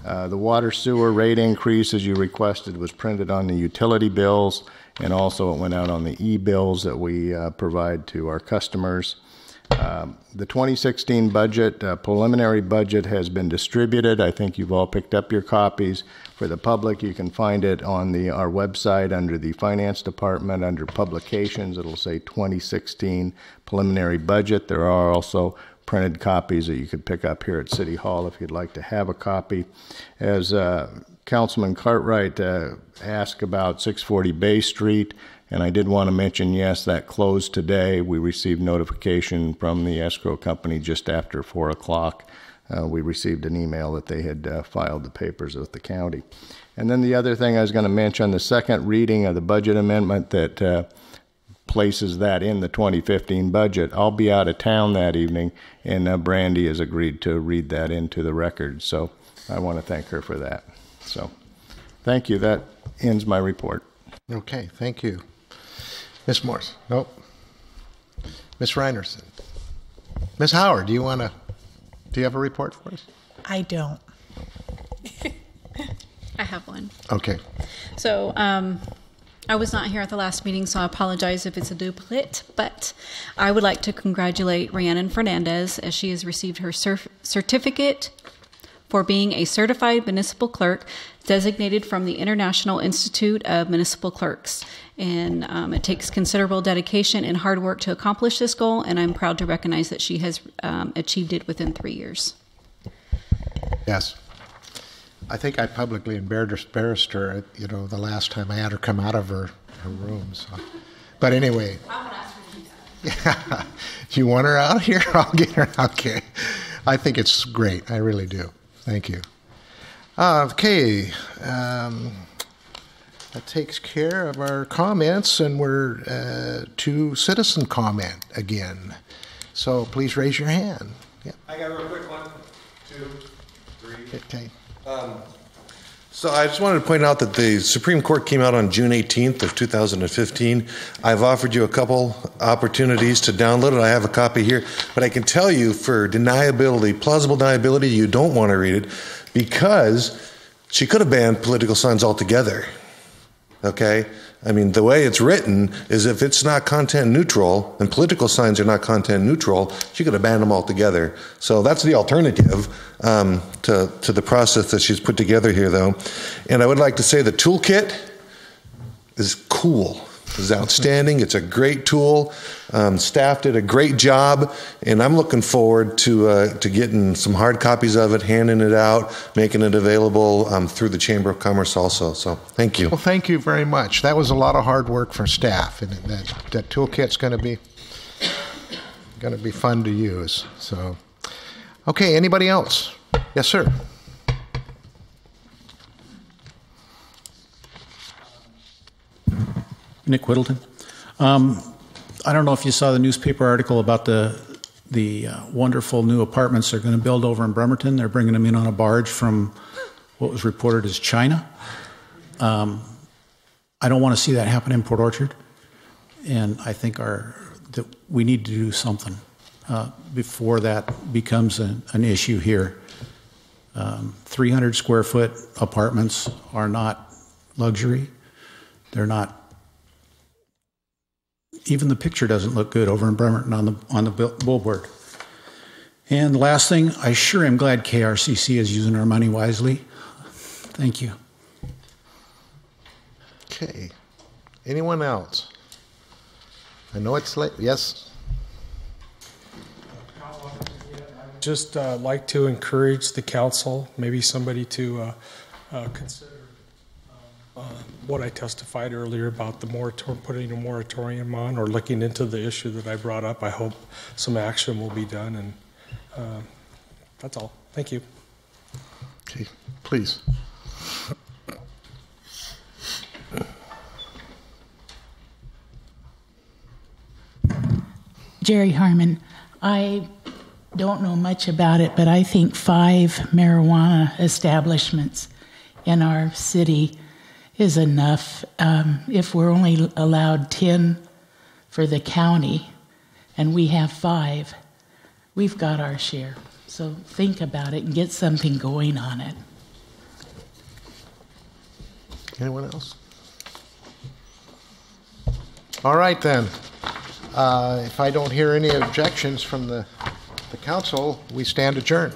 The water sewer rate increase, as you requested, was printed on the utility bills, and also it went out on the e-bills that we provide to our customers. The 2016 budget, preliminary budget, has been distributed. I think you've all picked up your copies. For the public, you can find it on our website under the Finance Department, under Publications. It'll say 2016 preliminary budget. There are also printed copies that you could pick up here at City Hall if you'd like to have a copy. As Councilman Cartwright asked about 640 Bay Street, and I did want to mention, yes, that closed today. We received notification from the escrow company just after 4 o'clock. We received an email that they had filed the papers with the county. And then the other thing I was going to mention, the second reading of the budget amendment that places that in the 2015 budget. I'll be out of town that evening, and Brandy has agreed to read that into the record. So I want to thank her for that. So thank you. That ends my report. Okay, thank you. Ms. Morse? Nope. Ms. Reinerson? Ms. Howard, do you have a report for us? I don't. I have one. Okay. So I was not here at the last meeting, so I apologize if it's a duplicate, but I would like to congratulate Rhiannon Fernandez as she has received her certificate for being a certified municipal clerk designated from the International Institute of Municipal Clerks. And it takes considerable dedication and hard work to accomplish this goal, and I'm proud to recognize that she has achieved it within 3 years. Yes. I think I publicly embarrassed her, the last time I had her come out of her room. So. But anyway. I would ask her to do that. Yeah. You want her out here? I'll get her. Okay. I think it's great. I really do. Thank you. Okay. That takes care of our comments, and we're to citizen comment again. So please raise your hand. Yeah. I got a real quick 1, 2, 3. Okay. So I just wanted to point out that the Supreme Court came out on June 18th of 2015. I've offered you a couple opportunities to download it. I have a copy here, but I can tell you for deniability, plausible deniability, you don't want to read it because she could have banned political signs altogether. Okay? I mean, the way it's written is if it's not content neutral, and political signs are not content neutral, she could have banned them altogether. So that's the alternative to the process that she's put together here, though. And I would like to say the toolkit is cool. It's outstanding. It's a great tool. Staff did a great job, and I'm looking forward to getting some hard copies of it, handing it out, making it available through the Chamber of Commerce also. So thank you. Well, thank you very much. That was a lot of hard work for staff, and that toolkit's going to be fun to use. So, okay, anybody else? Yes, sir. Nick Whittleton. I don't know if you saw the newspaper article about the wonderful new apartments they're going to build over in Bremerton. They're bringing them in on a barge from what was reported as China. I don't want to see that happen in Port Orchard, and I think that we need to do something before that becomes an issue here. 300 square foot apartments are not luxury. They're not. Even the picture doesn't look good over in Bremerton on the billboard. And the last thing, I sure am glad KRCC is using our money wisely. Thank you. Okay. Anyone else? I know it's late. Yes? Just like to encourage the council, maybe somebody to consider what I testified earlier about the putting a moratorium on, or looking into the issue that I brought up. I hope some action will be done, and that's all. Thank you. Okay, please. Jerry Harmon, I don't know much about it, but I think 5 marijuana establishments in our city is enough. If we're only allowed 10 for the county and we have 5, we've got our share. So think about it and get something going on it. Anyone else? All right then. If I don't hear any objections from the council, we stand adjourned.